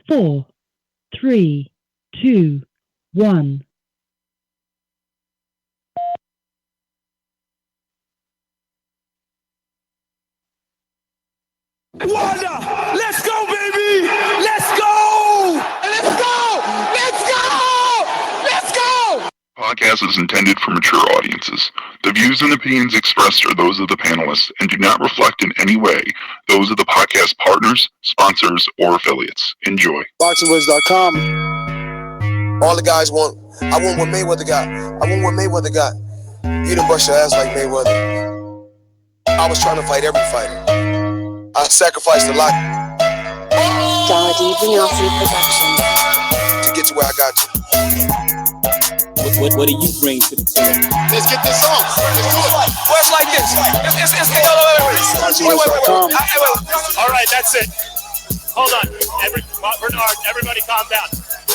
4, 3, 2, 1. Wilder, let's go, baby! Let's go! Let's go! Let's go! Let's go! Podcast is intended for mature audiences. The views and opinions expressed are those of the panelists and do not reflect in any way those of the podcast partners, sponsors, or affiliates. Enjoy. BoxingVoice.com. All the guys want, I want what Mayweather got. I want what Mayweather got. You didn't brush your ass like Mayweather. I was trying to fight every fighter. I sacrificed a lot to get to where I got to. What do you bring to the table? Let's get this on. Let's do it. Well, it's like this. Wait. All right, that's it. Hold on. Everybody calm down.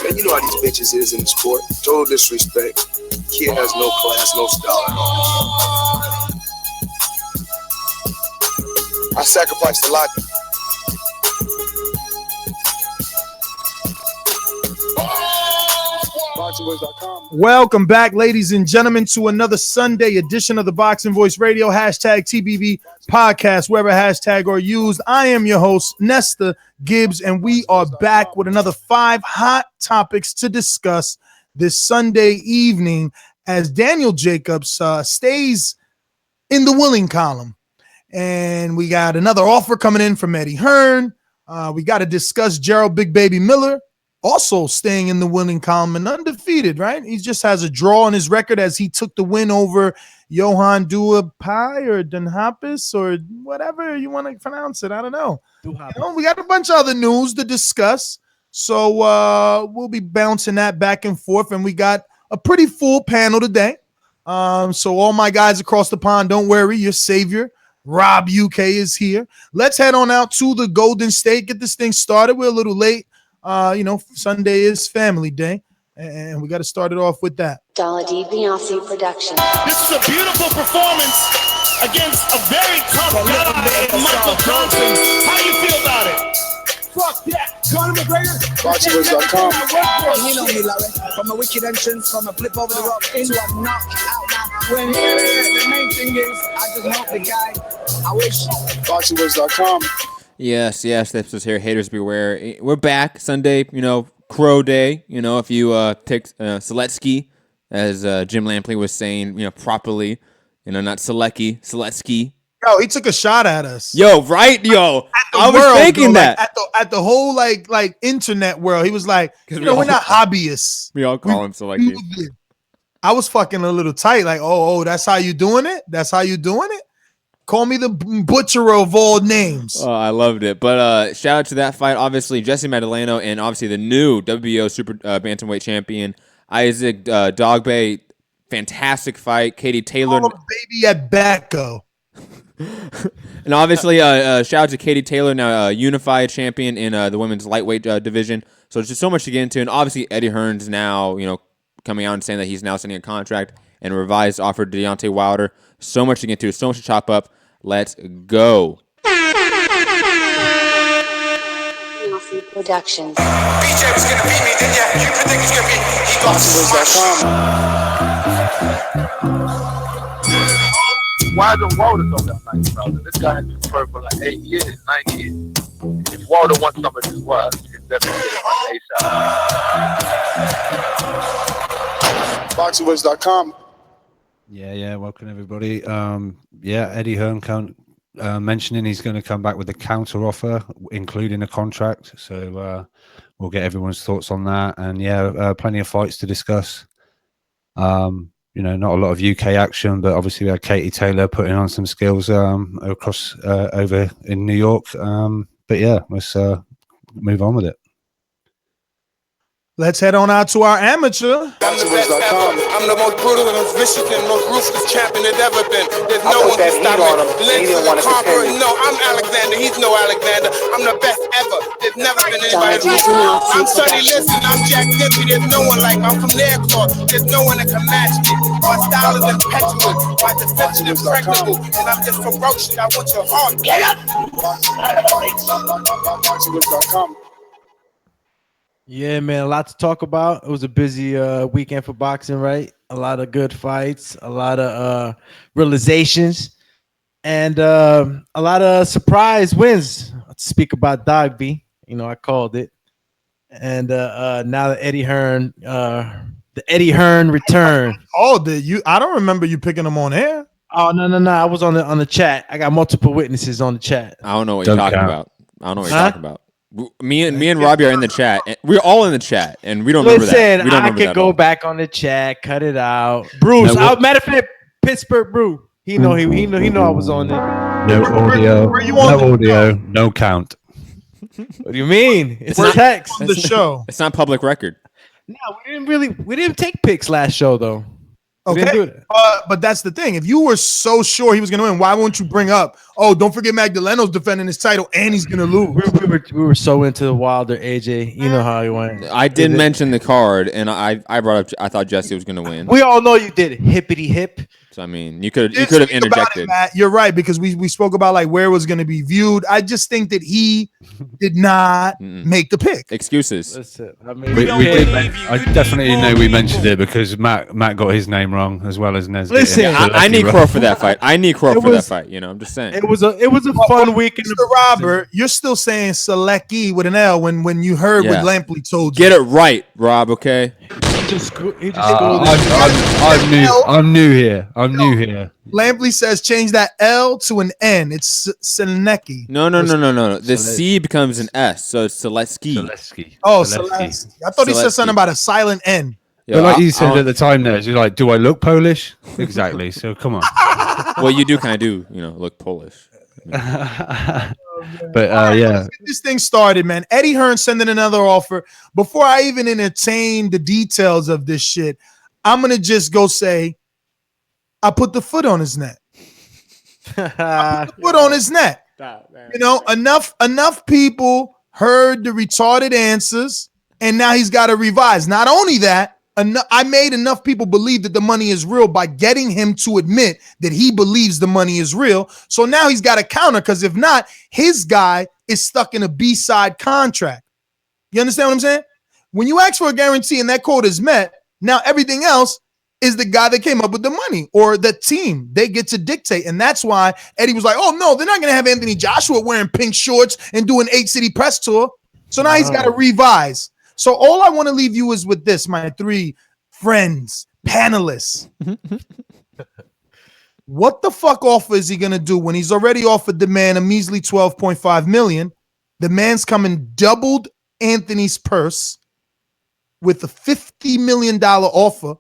Man, you know how these bitches is in the sport. Total disrespect. Kid has no class, no style at all. I sacrificed a lot. Welcome back, ladies and gentlemen, to another Sunday edition of the Boxing Voice Radio, hashtag TBV podcast, wherever hashtag are used. I am your host, Nestor Gibbs, and we are back with another 5 hot topics to discuss this Sunday evening as Daniel Jacobs stays in the willing column. And we got another offer coming in from Eddie Hearn. We got to discuss Jarrell Big Baby Miller, also staying in the winning column and undefeated, right? He just has a draw on his record as he took the win over Johann Duhaupas or Duhaupas or whatever you want to pronounce it. I don't know. We got a bunch of other news to discuss. So we'll be bouncing that back and forth. And we got a pretty full panel today. So all my guys across the pond, don't worry, your savior, Rob UK, is here. Let's head on out to the Golden State, get this thing started. We're a little late. Sunday is family day, and we got to start it off with that. ThaBoxingVoice production. This is a beautiful performance against a very tough guy, Michael Johnson. How do you feel about it? Fuck that. Conor McGregor. BoxingVoice.com. You know me, Larry. From a wicked entrance, from a flip over the rope into a knockout. When here it is, the main thing is, I just know the guy. I wish. BoxingVoice.com. Yes, this is here. Haters beware. We're back Sunday, Crow Day. If you take Sulecki, as Jim Lampley was saying, properly, not Sulecki. Yo, he took a shot at us. Yo, right? Yo, I was thinking that. At the whole like internet world, he was like, we're not hobbyists. We all call him Sulecki. I was fucking a little tight, like, oh, that's how you doing it? That's how you doing it? Call me the butcher of all names. Oh, I loved it. But shout out to that fight. Obviously, Jessie Magdaleno and obviously the new WBO super bantamweight champion, Isaac Dogboe. Fantastic fight. Katie Taylor. Oh, baby at Backo. And obviously, shout out to Katie Taylor, now unified champion in the women's lightweight division. So there's just so much to get into. And obviously, Eddie Hearns now, coming out and saying that he's now signing a contract and a revised offer to Deontay Wilder. So much to get into, so much to chop up. Let's go. Productions. BJ was gonna beat me, then you predict he's gonna beat me. He got Why don't Wilder go that nice, brother? This guy has been pro for like 8 years, 9 years. If Wilder wants some of his work, he's definitely get it on ASAP. BoxingVoice.com. Yeah, welcome everybody. Eddie Hearn mentioning he's going to come back with a counter offer, including a contract. So we'll get everyone's thoughts on that. And plenty of fights to discuss. Not a lot of UK action, but obviously we had Katie Taylor putting on some skills across over in New York. Let's move on with it. Let's head on out to our amateur. I'm the best ever. I'm the most brutal and most vicious and most ruthless champion there's ever been. There's no one to stop me. Lynch is a conqueror. No, I'm Alexander. He's no Alexander. I'm the best ever. There's never been anybody like me. I'm Sonny Liston. I'm Jack Dippy. There's no one like me. I'm from Nairclaw. There's no one that can match me. My style is impetuous. My defense is impregnable. And I'm just ferocious. I want your heart. Get up! Yeah, man, a lot to talk about. It was a busy weekend for boxing, right? A lot of good fights, a lot of realizations, and a lot of surprise wins. Let's speak about Dogby. I called it. And now the Eddie Hearn return. Oh, did you? I don't remember you picking him on air. Oh no! I was on the chat. I got multiple witnesses on the chat. I don't know what you're talking about. I don't know what you're talking about. Me and Robbie are in the chat. We're all in the chat, and we don't remember that. Listen, I could go back on the chat, cut it out. Bruce, matter of fact, Pittsburgh Brew. He know I was on there. No audio, no count. What do you mean? It's a text on the show. It's not public record. No, we didn't take picks last show though. Okay, but that's the thing. If you were so sure he was going to win, why won't you bring up? Oh, don't forget Magdaleno's defending his title and he's going to lose. We were so into the Wilder AJ. You know how he went. I did mention the card, and I brought up. I thought Jessie was going to win. We all know you did hippity hip. So I mean, you could have interjected. Matt, you're right, because we spoke about like where it was going to be viewed. I just think that he did not make the pick. Excuses. Listen, I mean, we did. I definitely know we mentioned it because Matt got his name wrong as well as Nestor. Listen, I need Crow for that fight. I'm just saying. It was a fun weekend. Mr. Robert, you're still saying Sulecki with an L when you heard what Lampley told you. Get it right, Rob. Okay. I'm new here. Lampley says change that L to an N. It's Sulecki. No. The C becomes an S, so it's Sulecki. Oh, Sulecki. I thought he said something about a silent N. But like you said at the time, there, you're like, do I look Polish? Exactly. So come on. Well, you do kind of do, look Polish. But let's get this thing started, man. Eddie Hearn sending another offer. Before I even entertain the details of this shit, I'm gonna just go say, I put the foot on his neck. Enough people heard the retarded answers, and now he's got to revise. Not only that, I made enough people believe that the money is real by getting him to admit that he believes the money is real. So now he's got to counter, because if not, his guy is stuck in a B-side contract. You understand what I'm saying? When you ask for a guarantee and that quote is met, now everything else is the guy that came up with the money or the team. They get to dictate. And that's why Eddie was like, oh, no, they're not going to have Anthony Joshua wearing pink shorts and do an 8-city press tour. So now he's got to revise. So all I want to leave you is with this, my three friends, panelists. What the fuck offer is he going to do when he's already offered the man a measly $12.5 million? The man's coming doubled Anthony's purse with a $50 million offer.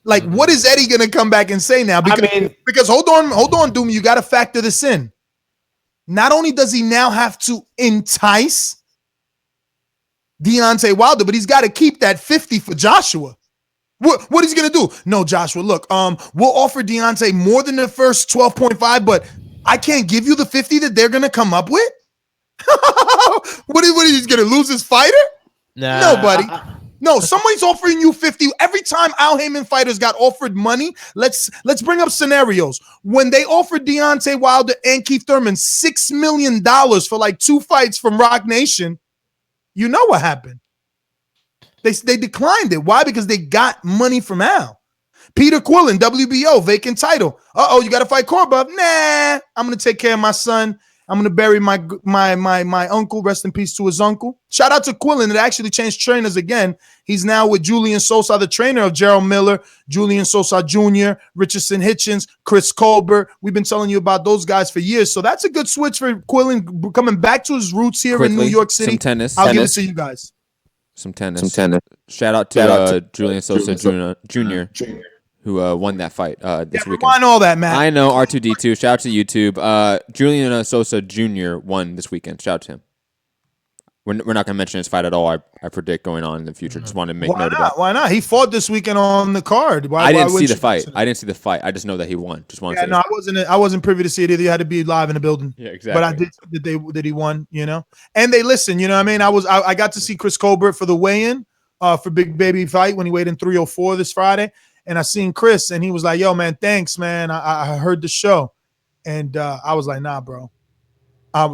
Like, what is Eddie going to come back and say now? Because hold on, Doom, you got to factor this in. Not only does he now have to entice Deontay Wilder, but he's got to keep that 50 for Joshua. What is he going to do? No, Joshua, look, we'll offer Deontay more than the first 12.5, but I can't give you the 50 that they're going to come up with. What is he going to lose his fighter? Nah. Nobody. No, somebody's offering you 50. Every time Al Heyman fighters got offered money, let's bring up scenarios. When they offered Deontay Wilder and Keith Thurman $6 million for like 2 fights from Rock Nation, you know what happened. They declined it. Why? Because they got money from Al. Peter Quillen, WBO, vacant title. You got to fight Korba. Nah, I'm going to take care of my son. I'm going to bury my uncle. Rest in peace to his uncle. Shout out to Quillen. It actually changed trainers again. He's now with Julian Sosa, the trainer of Jarrell Miller, Julian Sosa Jr., Richardson Hitchens, Chris Colbert. We've been telling you about those guys for years. So that's a good switch for Quillen coming back to his roots here in New York City. Some tennis. I'll give it to you guys. Some tennis. Shout out to Julian Sosa Jr. who won that fight this weekend. Rewind all that, Matt. I know, R2D2. Shout out to YouTube. Julian Sosa Jr. won this weekend. Shout out to him. We're not going to mention his fight at all. I predict going on in the future. Just wanted to make note of that. Why not? He fought this weekend on the card. I didn't see the fight. I just know that he won. Just wanted to say. No, I wasn't privy to see it either. You had to be live in the building. Yeah, exactly. But I did see that he won, And they listen, you know what I mean? I got to see Chris Colbert for the weigh-in for Big Baby fight when he weighed in 304 this Friday. And I seen Chris, and he was like, yo, man, thanks, man. I heard the show. And I was like, nah, bro.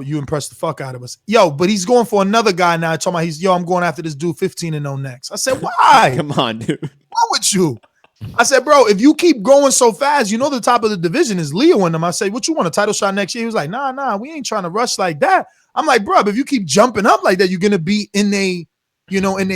You impressed the fuck out of us. Yo, but he's going for another guy now. Talking about I'm going after this dude 15-0 next. I said, why? Come on, dude. What with you? I said, bro, if you keep growing so fast, the top of the division is Leo in them. I said, what you want, a title shot next year? He was like, nah, we ain't trying to rush like that. I'm like, bro, if you keep jumping up like that, you're gonna be in a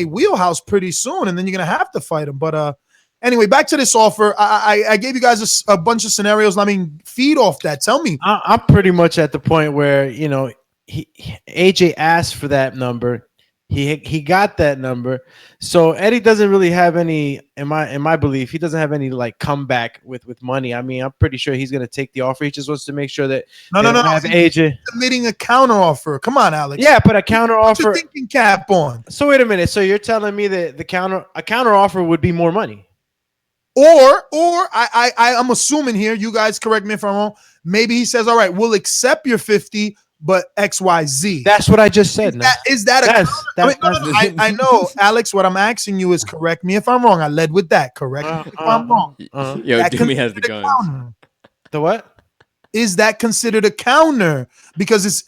wheelhouse pretty soon, and then you're gonna have to fight him. But anyway, back to this offer. I gave you guys a bunch of scenarios. I mean, feed off that. Tell me. I'm pretty much at the point where AJ asked for that number. He got that number. So Eddie doesn't really have any, in my belief, he doesn't have any like comeback with money. I mean, I'm pretty sure he's gonna take the offer. He just wants to make sure that no. Have AJ submitting a counter offer. Come on, Alex. Yeah, put a counter offer. Put your thinking cap on. So wait a minute. So you're telling me that a counter offer would be more money? Or I'm assuming here, you guys correct me if I'm wrong. Maybe he says, all right, we'll accept your 50, but XYZ. That's what I just said. Is that I know, Alex, what I'm asking you is correct me if I'm wrong. I led with that. Correct me if I'm wrong. Yo, Doomy has the guns. The what? Is that considered a counter? Because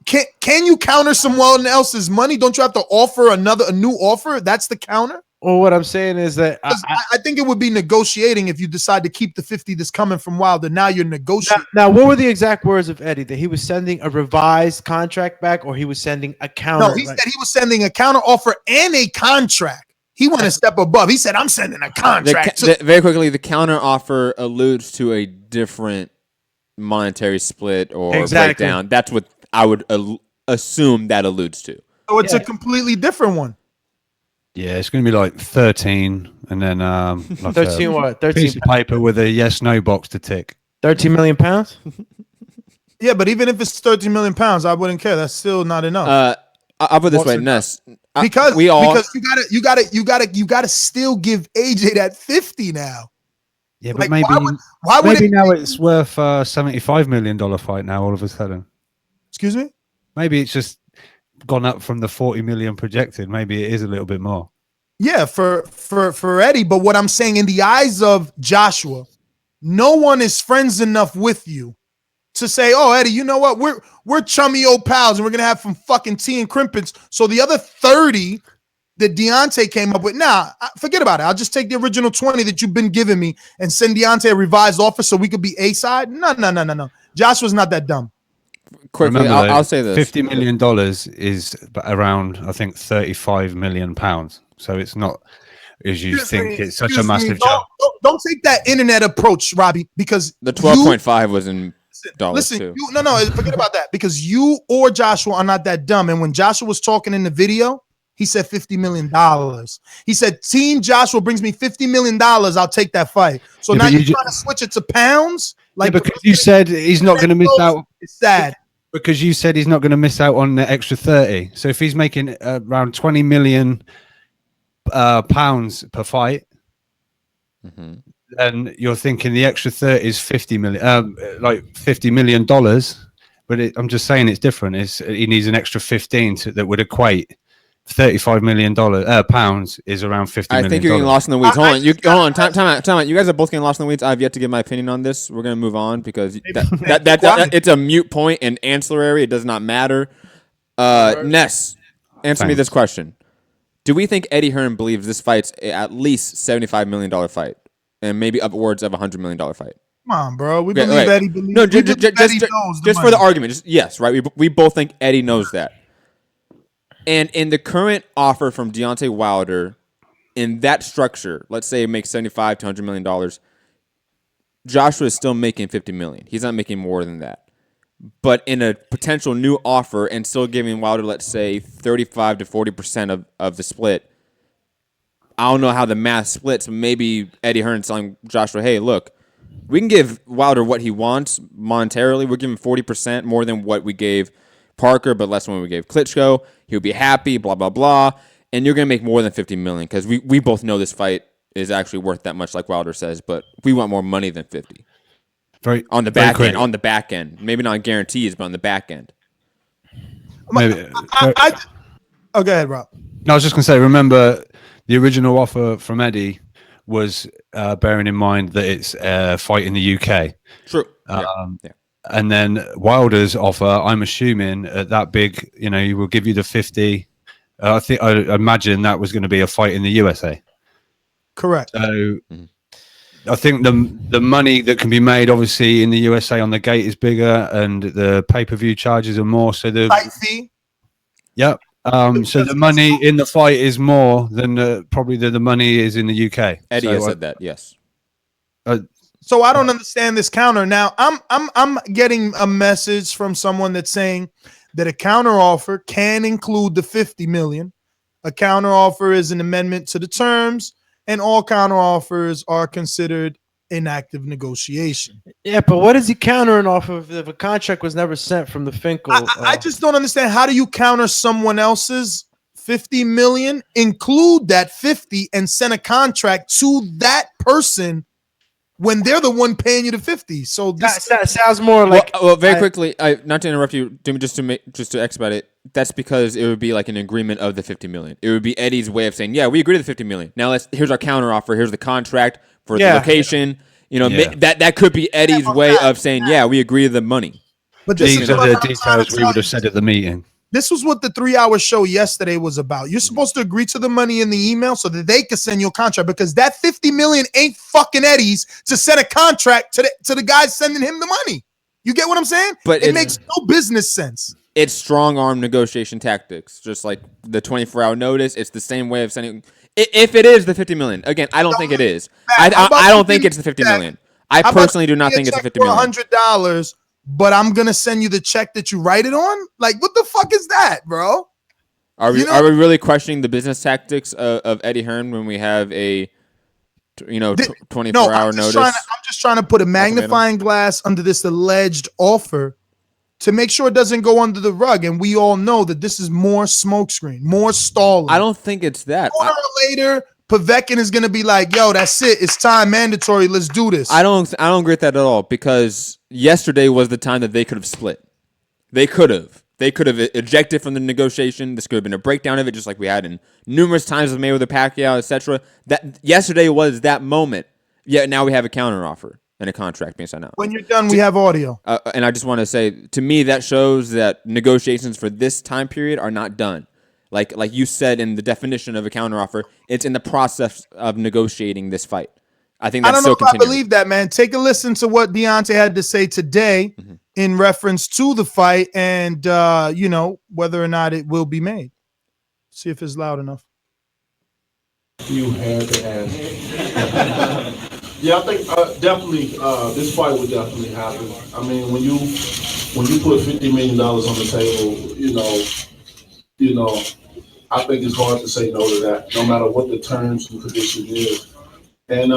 can you counter someone else's money? Don't you have to offer a new offer? That's the counter? Well, what I'm saying is that I think it would be negotiating if you decide to keep the 50 that's coming from Wilder. Now you're negotiating. Now, what were the exact words of Eddie? That he was sending a revised contract back, or he was sending a counter? No, he said he was sending a counter offer and a contract. He went a step above. He said, I'm sending a contract. Very quickly, the counter offer alludes to a different monetary split or breakdown. That's what I would assume that alludes to. So it's a completely different one. Yeah, it's going to be like 13, and then like 13 what? 13 piece of paper with a yes/no box to tick. 13 million pounds. Yeah, but even if it's 13 million pounds, I wouldn't care. That's still not enough. I'll put it this way, Ness. Because you gotta still give AJ that 50 now. Yeah, but maybe now it's worth $75 million fight now all of a sudden. Excuse me? Maybe it's just gone up from the 40 million projected. Maybe it is a little bit more. Yeah, for Eddie. But what I'm saying, in the eyes of Joshua, no one is friends enough with you to say, oh, Eddie, you know what? We're chummy old pals and we're gonna have some fucking tea and crimpets. So the other 30 that Deontay came up with, forget about it. I'll just take the original 20 that you've been giving me and send Deontay a revised offer so we could be A side. No. Joshua's not that dumb. Quickly, I'll say this: $50 million is around, I think, 35 million pounds. So it's not as you think. It's such a massive jump. Don't take that internet approach, Robbie, because the 12.5 was in dollars too. Forget about that, because you or Joshua are not that dumb. And when Joshua was talking in the video, he said $50 million. He said, Team Joshua brings me $50 million. I'll take that fight. So now you're trying to switch it to pounds? Because you said he's not going to miss out. It's sad. Because you said he's not going to miss out on the extra 30. So if he's making around 20 million pounds per fight, then you're thinking the extra 30 is 50 million, like $50 million. But I'm just saying it's different. He needs an extra 15 that would equate. $35 million pounds is around $50 million. I think you're getting lost in the weeds. Hold on. Time out. You guys are both getting lost in the weeds. I've yet to give my opinion on this. We're gonna move on because that it's a mute point and ancillary. It does not matter. Ness, answer me this question: do we think Eddie Hearn believes this fight's at least $75 million fight and maybe upwards of $100 million fight? Come on, bro. We believe Eddie believes. No, just for the argument. Yes, right. We both think Eddie knows that. And in the current offer from Deontay Wilder, in that structure, let's say it makes $75 to $100 million, Joshua is still making $50 million. He's not making more than that. But in a potential new offer and still giving Wilder, let's say, 35 to 40% of the split, I don't know how the math splits. Maybe Eddie Hearn telling Joshua, hey, look, we can give Wilder what he wants monetarily. We're giving 40% more than what we gave Parker, but less than what we gave Klitschko. He'll be happy, blah, blah, blah. And you're going to make more than $50 million because we both know this fight is actually worth that much, like Wilder says, but we want more money than 50. On the back end. Maybe not guarantees, but on the back end. Maybe. Go ahead, Rob. No, I was just going to say, remember the original offer from Eddie was bearing in mind that it's a fight in the UK. True. And then Wilder's offer, I'm assuming at that big, he will give you the 50. I imagine that was going to be a fight in the USA. Correct. So I think the money that can be made, obviously, in the USA on the gate is bigger, and the pay-per-view charges are more. So the fight fee. Yep. So the money in the fight is more than probably the money is in the UK. Eddie has said that. Yes. So I don't understand this counter. Now I'm getting a message from someone that's saying that a counter offer can include the 50 million. A counter offer is an amendment to the terms, and all counter offers are considered an active negotiation. Yeah, but what is he countering off of if a contract was never sent from the Finkel? I just don't understand. How do you counter someone else's 50 million, include that 50, and send a contract to that person when they're the one paying you the 50? So this that sounds more like. Well, very quickly, not to interrupt you, just to expedite it. That's because it would be like an agreement of the 50 million. It would be Eddie's way of saying, "Yeah, we agree to the 50 million. Now here's our counter offer. Here's the contract for the location." That could be Eddie's way of saying, "Yeah, we agree to the money." But these are the details we would have said at the meeting. This was what the 3-hour show yesterday was about. You're supposed to agree to the money in the email so that they can send you a contract, because that 50 million ain't fucking Eddie's to send a contract to the guy sending him the money. You get what I'm saying? But it makes no business sense. It's strong arm negotiation tactics, just like the 24-hour notice. It's the same way of sending. If it is the 50 million, again, I don't think it is. I don't think it's the 50 million. I personally do not think it's the 50 million. $100, but I'm gonna send you the check that you write it on. Like, what the fuck is that, bro? Are we really questioning the business tactics of Eddie Hearn when we have a 24-hour notice? I'm just trying to put a magnifying glass under this alleged offer to make sure it doesn't go under the rug. And we all know that this is more smokescreen, more stalling. I don't think it's that. Sooner or later, Povetkin is going to be like, yo, that's it. It's time, mandatory. Let's do this. I don't agree with that at all, because yesterday was the time that they could have split. They could have ejected from the negotiation. This could have been a breakdown of it, just like we had in numerous times with Mayweather, Pacquiao, etc. That yesterday was that moment. Yet now we have a counteroffer and a contract being signed out. When you're done, we have audio. And I just want to say, to me, that shows that negotiations for this time period are not done. Like you said in the definition of a counteroffer, it's in the process of negotiating this fight. I think that's I don't know still if continuing. I believe that, man. Take a listen to what Deontay had to say today in reference to the fight, and whether or not it will be made. See if it's loud enough. You had to ask. Yeah, I think definitely this fight would definitely happen. I mean, when you put $50 million on the table, I think it's hard to say no to that, no matter what the terms and conditions is. And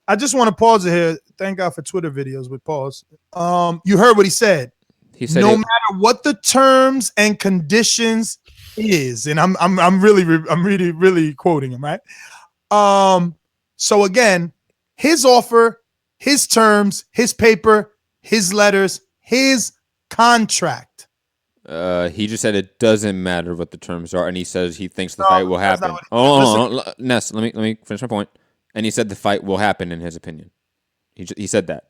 I just want to pause it here. Thank God for Twitter videos with pause. You heard what he said. He said, no matter what the terms and conditions is, and I'm really quoting him, right? So again, his offer, his terms, his paper, his letters, his contract. He just said it doesn't matter what the terms are, and he says he thinks the fight will happen. Hold on, Ness, let me finish my point. And he said the fight will happen in his opinion. He said that.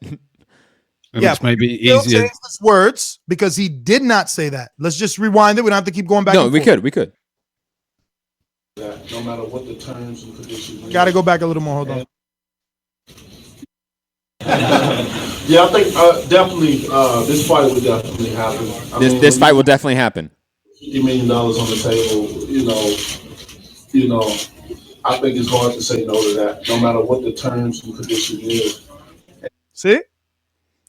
Yeah, maybe easier. His words, because he did not say that. Let's just rewind it. We don't have to keep going back. No, we could. No matter what the terms and conditions. Got to go back a little more. Hold on. Yeah, I think definitely this fight would definitely happen. This fight will definitely happen. $50 million on the table, I think it's hard to say no to that, no matter what the terms and conditions is. See?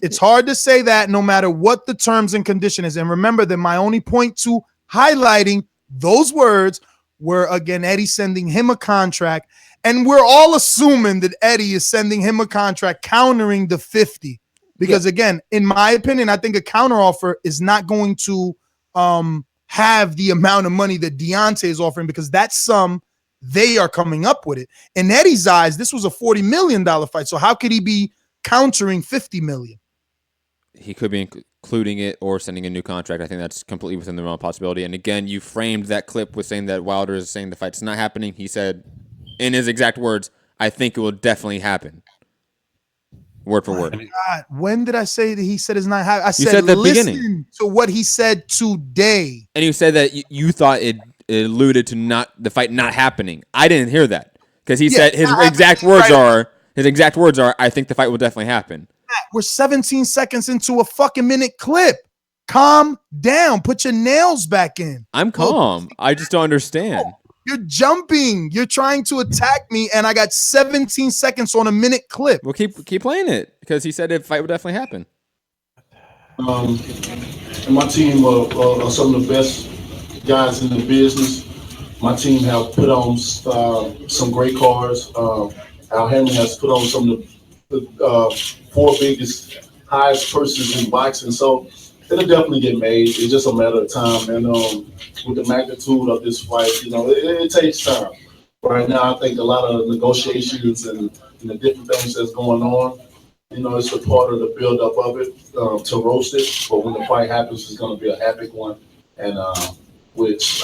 It's hard to say that no matter what the terms and condition is. And remember that my only point to highlighting those words were, again, Eddie sending him a contract. And we're all assuming that Eddie is sending him a contract countering the 50. Because, again, in my opinion, I think a counteroffer is not going to have the amount of money that Deontay is offering, because that's some they are coming up with it. In Eddie's eyes, this was a $40 million fight. So how could he be countering $50 million? He could be including it or sending a new contract. I think that's completely within the realm of possibility. And again, you framed that clip with saying that Wilder is saying the fight's not happening. He said, in his exact words, I think it will definitely happen. word for word. God, when did I say that he said it's not happening? I said said the listen beginning. to what he said today. And you said that you thought it alluded to the fight not happening. I didn't hear that because he said his exact words are, I think the fight will definitely happen. We're 17 seconds into a fucking minute clip. Calm down. Put your nails back in. I'm calm. I just don't understand. You're jumping. You're trying to attack me, and I got 17 seconds on a minute clip. Well, keep playing it because he said the fight would definitely happen. And my team are some of the best guys in the business. My team have put on some great cards. Al Hammond has put on some of the 4 biggest, highest purses in boxing. So it'll definitely get made. It's just a matter of time. And with the magnitude of this fight, it takes time. Right now, I think a lot of negotiations and the different things that's going on, it's a part of the build-up of it to roast it. But when the fight happens, it's going to be an epic one. And which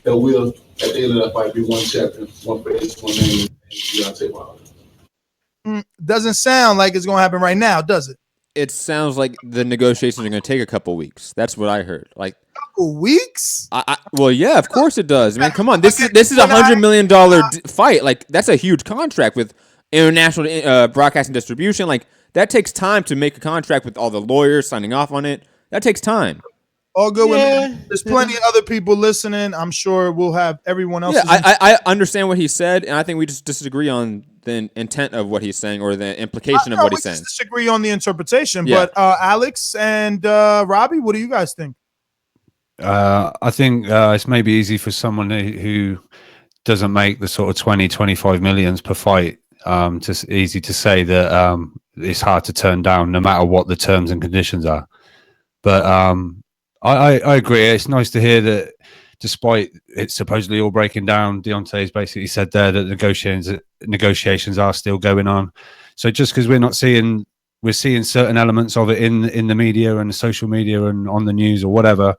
there will, at the end of that fight, be one champion, one face, one name, and Deontay Wilder. Doesn't sound like it's going to happen right now, does it? It sounds like the negotiations are going to take a couple weeks. That's what I heard. Like couple weeks? Well, yeah, of course it does. Man, come on. This is $100 million fight. Like that's a huge contract with international broadcasting distribution. Like that takes time to make a contract with all the lawyers signing off on it. That takes time. All good with me. There's plenty of other people listening. I'm sure we'll have everyone else. Yeah, I understand what he said, and I think we just disagree on the intent of what he's saying or the implication of what he's saying. Disagree on the interpretation, Yeah. but Alex and Robbie, what do you guys think? I think it's maybe easy for someone who doesn't make the sort of 20-25 millions per fight. Easy to say that it's hard to turn down no matter what the terms and conditions are. But I agree. It's nice to hear that despite it supposedly all breaking down, Deontay's basically said there that negotiations are still going on. So just because we're seeing certain elements of it in the media and the social media and on the news or whatever,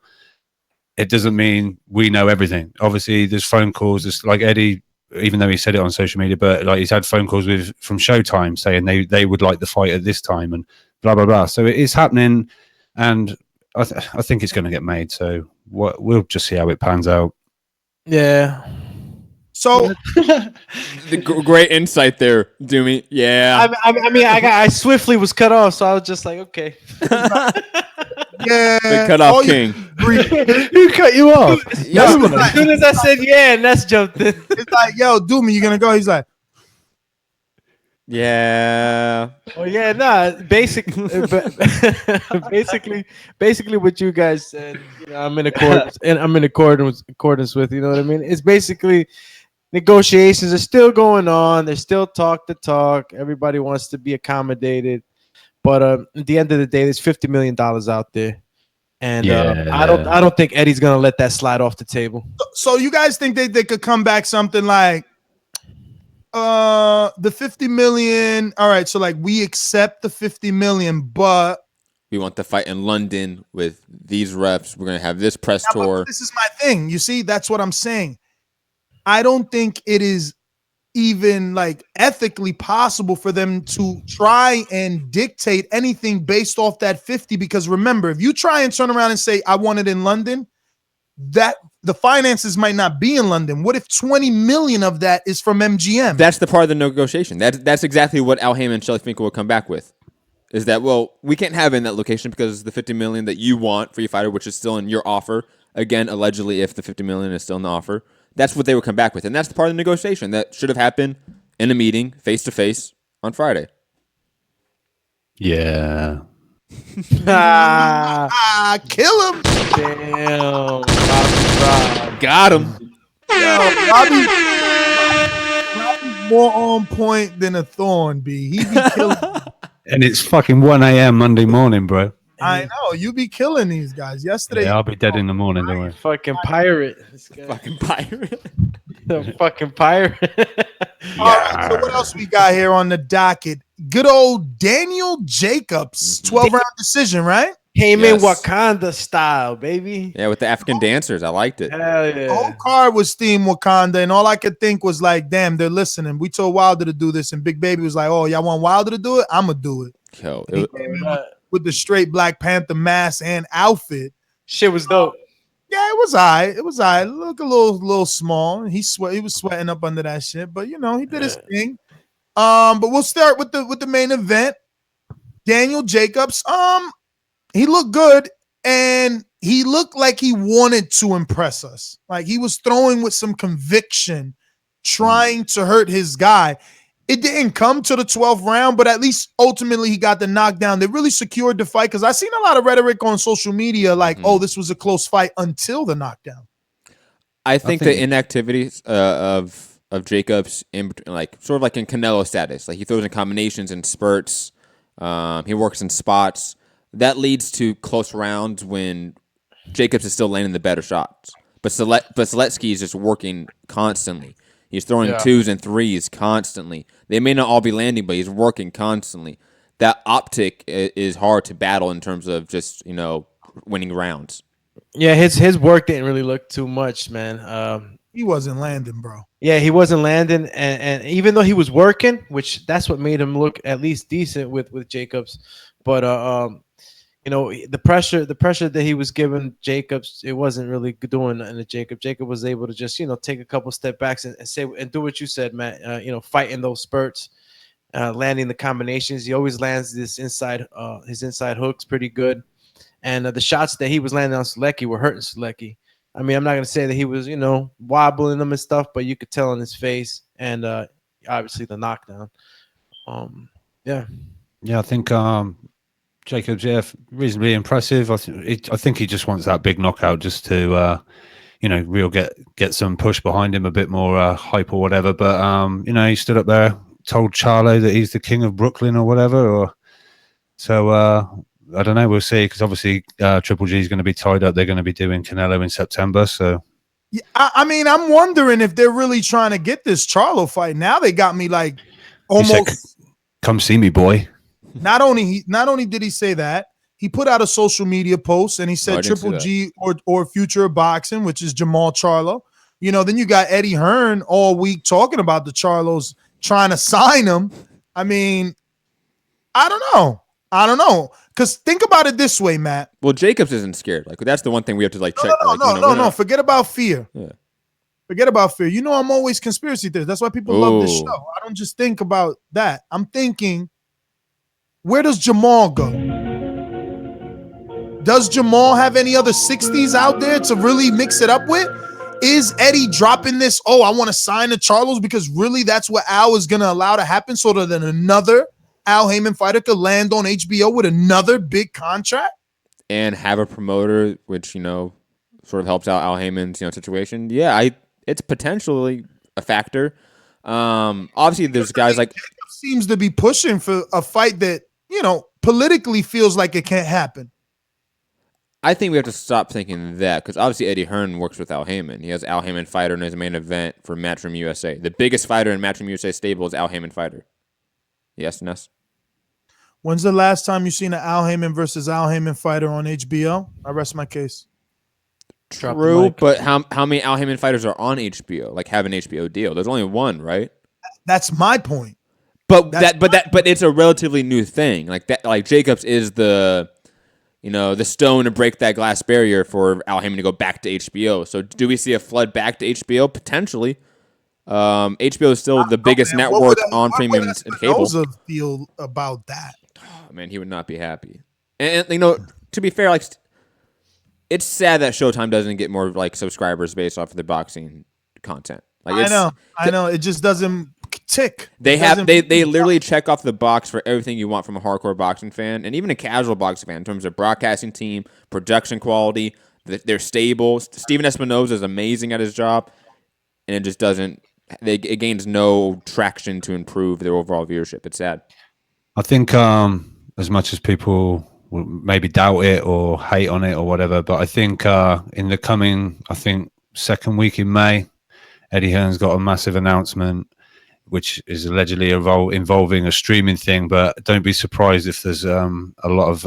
it doesn't mean we know everything. Obviously, there's phone calls. It's like Eddie, even though he said it on social media, but like he's had phone calls from Showtime saying they would like the fight at this time and blah blah blah. So it is happening, and I think it's going to get made. So we'll just see how it pans out. Yeah. So the great insight there, Doomy. Yeah. I swiftly was cut off, so I was just like, okay. Yeah. The cutoff king. Who cut you off? As soon as I said yeah, Ness jumped in. It's like, yo, Doomy, you gonna go? He's like, yeah. Oh yeah, nah. Basically, what you guys said. I'm in accordance, and I'm in accordance with. You know what I mean? It's basically negotiations are still going on. There's still talk to talk. Everybody wants to be accommodated, but at the end of the day, there's $50 million out there, and I don't think Eddie's gonna let that slide off the table. So you guys think they could come back something like the 50 million? All right, so like we accept the 50 million, but we want the fight in London with these refs. We're gonna have this press tour. This is my thing. You see, that's what I'm saying. I don't think it is even like ethically possible for them to try and dictate anything based off that 50, because remember, if you try and turn around and say I want it in London, that the finances might not be in London. What if 20 million of that is from MGM? That's the part of the negotiation. That's exactly what Al Hammond and Shelly Finkel will come back with. Is that, well, we can't have it in that location because the 50 million that you want for your fighter, which is still in your offer, again, allegedly, if the 50 million is still in the offer, that's what they would come back with. And that's the part of the negotiation that should have happened in a meeting, face-to-face, on Friday. Yeah. Kill him. Damn. Got him. Robbie's more on point than a thorn, B. He be killing. And it's fucking 1 a.m. Monday morning, bro. I know. You be killing these guys. Yesterday. Yeah, I'll be dead in the morning, don't worry. Fucking pirate. Fucking pirate. The fucking pirate. All right, so what else we got here on the docket? Good old Daniel Jacobs, 12-round decision, right? Came in Yes. Wakanda style, baby. Yeah, with the African dancers. I liked it. Hell The whole yeah. card was themed Wakanda, and all I could think was like, damn, they're listening. We told Wilder to do this, and Big Baby was like, oh, y'all want Wilder to do it? I'm going to do it. Yo, And he came in with the straight Black Panther mask and outfit. Shit was dope. Yeah, it was all right. It was all right. Look a little small. He was sweating up under that shit, but, you know, he did his thing. But we'll start with the main event. Daniel Jacobs, he looked good. And he looked like he wanted to impress us. Like he was throwing with some conviction, trying to hurt his guy. It didn't come to the 12th round, but at least ultimately he got the knockdown. They really secured the fight because I've seen a lot of rhetoric on social media like, oh, this was a close fight until the knockdown. I think the inactivity of Jacobs, like sort of like in Canelo status, like he throws in combinations and spurts. He works in spots. That leads to close rounds when Jacobs is still landing the better shots. But Sulecki is just working constantly. He's throwing 2s and 3s constantly. They may not all be landing, but he's working constantly. That optic is hard to battle in terms of just, you know, winning rounds. Yeah, his work didn't really look too much, man. He wasn't landing, bro. Yeah, he wasn't landing, and even though he was working, which that's what made him look at least decent with Jacobs, but you know, the pressure that he was giving Jacobs, it wasn't really doing nothing to Jacob. Jacob was able to just, you know, take a couple step backs and say and do what you said, Matt. You know, fighting those spurts, landing the combinations. He always lands his inside hooks pretty good, and the shots that he was landing on Sulecki were hurting Sulecki. I mean, I'm not gonna say that he was, you know, wobbling them and stuff, but you could tell in his face, and obviously the knockdown. Yeah, I think Jacobs, reasonably impressive. I think he just wants that big knockout just to, you know, real get some push behind him, a bit more hype or whatever. But you know, he stood up there, told Charlo that he's the king of Brooklyn or whatever. Or so I don't know. We'll see, because obviously Triple G is going to be tied up. They're going to be doing Canelo in September. So yeah, I mean, I'm wondering if they're really trying to get this Charlo fight. Now they got me like almost. Said, come see me, boy. Not only did he say that, he put out a social media post and he said Triple G or future of boxing, which is Jamal Charlo. You know, then you got Eddie Hearn all week talking about the Charlos trying to sign him. I mean, I don't know. Because think about it this way, Matt. Well, Jacobs isn't scared. Like that's the one thing we have to like check. No. Forget about fear. Yeah. Forget about fear. You know, I'm always conspiracy theorist. That's why people love this show. I don't just think about that. I'm thinking, where does Jamal go? Does Jamal have any other 60s out there to really mix it up with? Is Eddie dropping this, oh, I want to sign the Charlos because really that's what Al is going to allow to happen so that then another Al Heyman fighter could land on HBO with another big contract? And have a promoter, which, you know, sort of helps out Al Heyman's, you know, situation. Yeah, it's potentially a factor. Obviously, there's guys like... seems to be pushing for a fight that, you know, politically feels like it can't happen. I think we have to stop thinking that, because obviously Eddie Hearn works with Al Heyman. He has Al Heyman fighter in his main event for Matchroom USA. The biggest fighter in Matchroom USA stable is Al Heyman fighter. Yes, Ness? When's the last time you seen an Al Heyman versus Al Heyman fighter on HBO? I rest my case. True, but how many Al Heyman fighters are on HBO? Like have an HBO deal? There's only one, right? That's my point. But it's a relatively new thing. Like that, like Jacobs is the, you know, the stone to break that glass barrier for Al Heyman to go back to HBO. So do we see a flood back to HBO? Potentially. HBO is still the biggest network on premium cable. What would feel about that? Oh, man, he would not be happy. And you know, to be fair, like it's sad that Showtime doesn't get more like subscribers based off of their boxing content. Like I know. It just doesn't tick. They literally check off the box for everything you want from a hardcore boxing fan and even a casual boxing fan in terms of broadcasting team, production quality. They're stable. Steven Espinoza is amazing at his job, and it just doesn't. It gains no traction to improve their overall viewership. It's sad. I think as much as people will maybe doubt it or hate on it or whatever, but I think in the coming, second week in May, Eddie Hearn's got a massive announcement which is allegedly involving a streaming thing. But don't be surprised if there's a lot of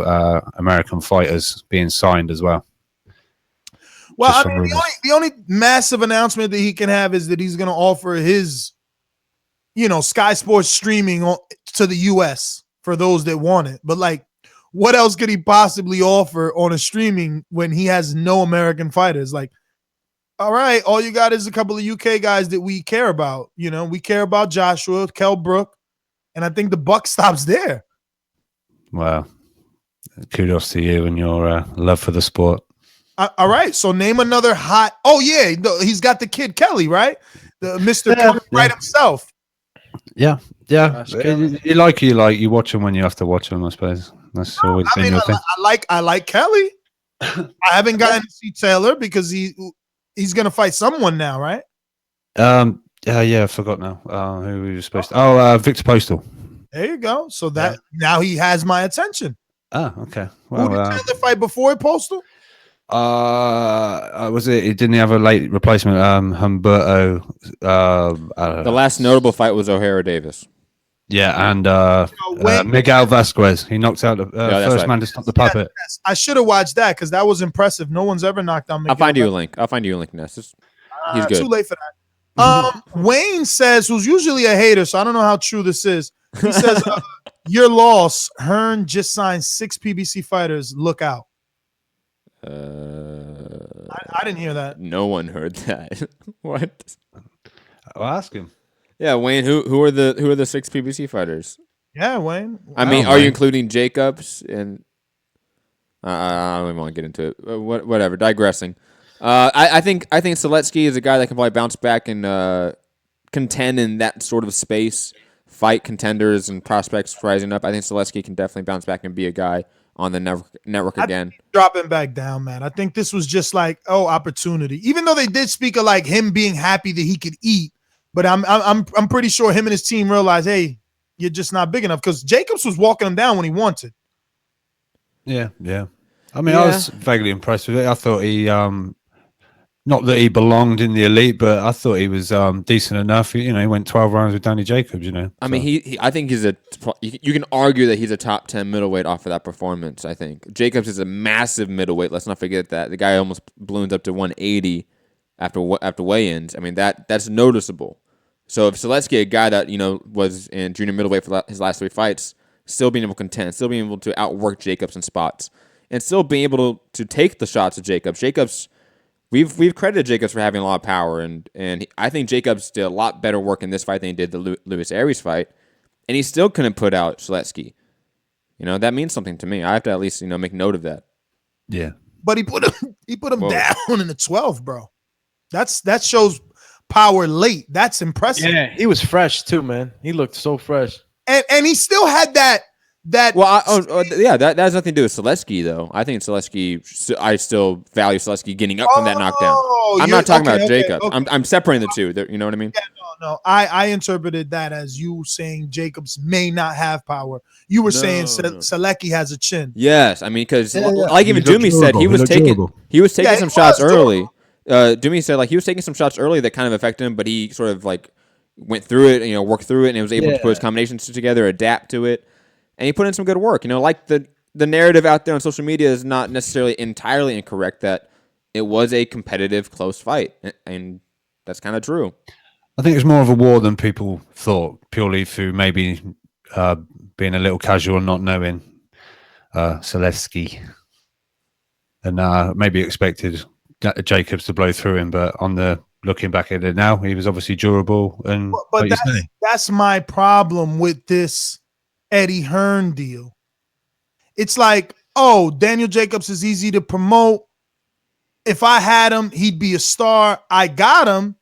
American fighters being signed as well. Well, I mean, the only massive announcement that he can have is that he's going to offer his, Sky Sports streaming to the U.S. for those that want it. But like, what else could he possibly offer on a streaming when he has no American fighters? Like, all right, all you got is a couple of UK guys that we care about. We care about Joshua, Kell Brook, and I think the buck stops there. Wow. Kudos to you and your love for the sport. All right, so name another hot. Oh yeah, he's got the kid Kelly, right? The Mr. Kelly right himself. Yeah. You like you watch them when you have to watch them. I suppose that's always been your thing. I like Kelly. I haven't gotten to see Taylor because he's gonna fight someone now, right? Yeah, I forgot now who he was supposed to. Oh, Victor Postal. There you go. So that now he has my attention. Oh, okay. Well, who did Taylor fight before Postal? Was it? Didn't he have a late replacement? Humberto. The last notable fight was O'Hara Davis. Yeah, and Miguel Vasquez. He knocked out the first man to stop the puppet. Yes. I should have watched that because that was impressive. No one's ever knocked down Miguel. I'll find you a link, Ness. He's good. Too late for that. Wayne says, who's usually a hater, so I don't know how true this is. He says, your loss. Hearn just signed 6 PBC fighters. Look out. I didn't hear that. No one heard that. What? I'll ask him. Yeah, Wayne. Who are the 6 PBC fighters? Yeah, Wayne. I mean, are you including Jacobs? And I don't even want to get into it. Whatever. Digressing. I think Sulecki is a guy that can probably bounce back and contend in that sort of space, fight contenders and prospects rising up. I think Sulecki can definitely bounce back and be a guy on the network again. Dropping back down, man. I think this was just like, opportunity. Even though they did speak of like him being happy that he could eat, but I'm pretty sure him and his team realized, hey, you're just not big enough because Jacobs was walking him down when he wanted. Yeah. I mean, I was vaguely impressed with it. I thought he, not that he belonged in the elite, but I thought he was decent enough. He went 12 rounds with Danny Jacobs. I mean, I think he's you can argue that he's a top 10 middleweight off of that performance. I think Jacobs is a massive middleweight. Let's not forget that the guy almost balloons up to 180 after weigh-ins. I mean, that's noticeable. So if Sulecki, a guy that was in junior middleweight for his last 3 fights, still being able to contend, still being able to outwork Jacobs in spots, and still being able to take the shots of Jacobs. We've credited Jacobs for having a lot of power, and I think Jacobs did a lot better work in this fight than he did the Luis Aries fight, and he still couldn't put out Sulecki. That means something to me. I have to at least make note of that. Yeah, but he put him down in the 12, bro. That shows power late. That's impressive. Yeah, he was fresh too, man. He looked so fresh, and he still had that. That has nothing to do with Sulecki, though. I think Sulecki. I still value Sulecki getting up from that knockdown. I'm not talking about Jacobs. Okay. I'm separating the two. You know what I mean? Yeah, no. I interpreted that as you saying Jacobs may not have power. You were saying Sulecki has a chin. Yes, I mean because like even Doomy said he was taking some shots early. Doomy said like he was taking some shots early that kind of affected him, but he sort of like went through it, worked through it, and was able to put his combinations together, adapt to it. And he put in some good work. Like the narrative out there on social media is not necessarily entirely incorrect that it was a competitive, close fight. And that's kind of true. I think it's more of a war than people thought, purely through maybe being a little casual and not knowing Sulecki. And maybe expected Jacobs to blow through him. But looking back at it now, he was obviously durable. And but that's my problem with this Eddie Hearn deal. It's like, Daniel Jacobs is easy to promote. If I had him, he'd be a star. I got him.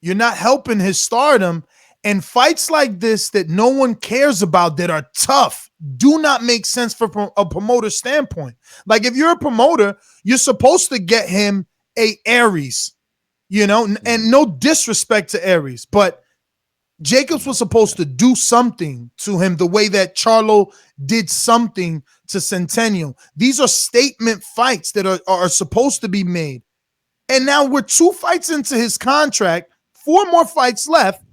You're not helping his stardom. And fights like this that no one cares about that are tough do not make sense from a promoter standpoint. Like if you're a promoter, you're supposed to get him a Aries, and no disrespect to Aries, but Jacobs was supposed to do something to him the way that Charlo did something to Centennial. These are statement fights that are supposed to be made. And now we're 2 fights into his contract, 4 more fights left,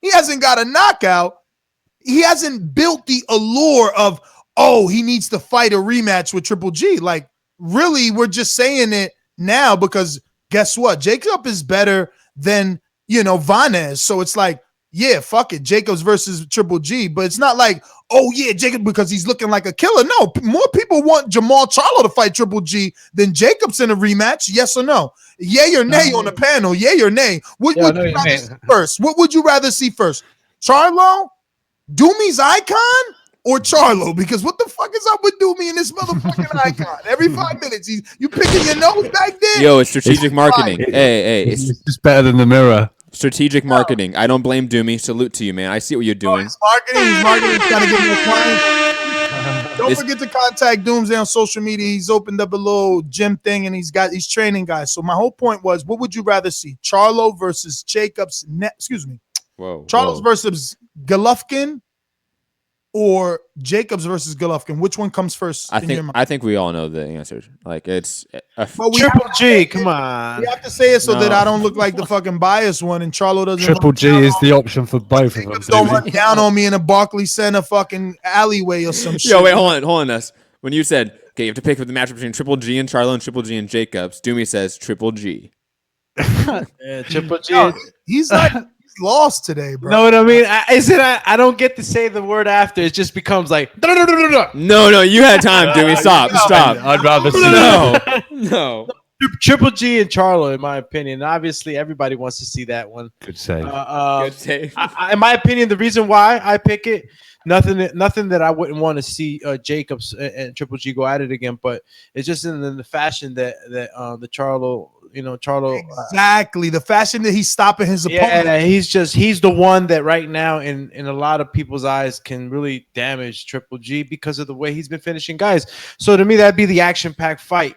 He hasn't got a knockout. He hasn't built the allure of, oh, he needs to fight a rematch with Triple G. Like, really, we're just saying it now because guess what? Jacob is better than, Lainez. So it's like, yeah, fuck it. Jacobs versus Triple G. But it's not like, oh, yeah, Jacob because he's looking like a killer. No, more people want Jamal Charlo to fight Triple G than Jacobs in a rematch. Yes or no? Yay or nay on the panel? Yay or nay? What would you rather see first? What would you rather see first? Charlo? Doomy's icon? Or Charlo? Because what the fuck is up with Doomy and this motherfucking icon? Every 5 minutes, you picking your nose back there? Yo, it's strategic marketing. Hey, it's just better than the mirror. Strategic marketing. I don't blame Doomy. Salute to you, man. I see what you're doing. He's marketing. He's trying to get more clients. Don't forget to contact Doomsday on social media. He's opened up a little gym thing and he's training guys. So my whole point was, what would you rather see? Charlo versus Jacobs. Charlo versus Golovkin or Jacobs versus Golovkin? Which one comes first? I think we all know the answer. Like it's Triple G. Come on, we have to say it so that I don't look like the fucking biased one. And Charlo doesn't. Triple G is the option for both of them. Don't run down on me in a Barclays Center fucking alleyway or some shit. Yo, wait, hold on, Ness. When you said, okay, you have to pick with the matchup between Triple G and Charlo and Triple G and Jacobs, Doomy says Triple G. Yeah, Triple G. No, he's like. Lost today, bro. Know what I mean? I don't get to say the word after. It just becomes like No, you had time, Doomy. Stop. I'd rather see no. Triple G and Charlo, in my opinion. Obviously, everybody wants to see that one. Good save. Good save. In my opinion, the reason why I pick it, nothing that I wouldn't want to see Jacobs and Triple G go at it again, but it's just in the fashion that the Charlo. Charlo. Exactly. The fashion that he's stopping his opponent. Yeah, he's the one that right now in a lot of people's eyes can really damage Triple G because of the way he's been finishing guys. So to me, that'd be the action-packed fight.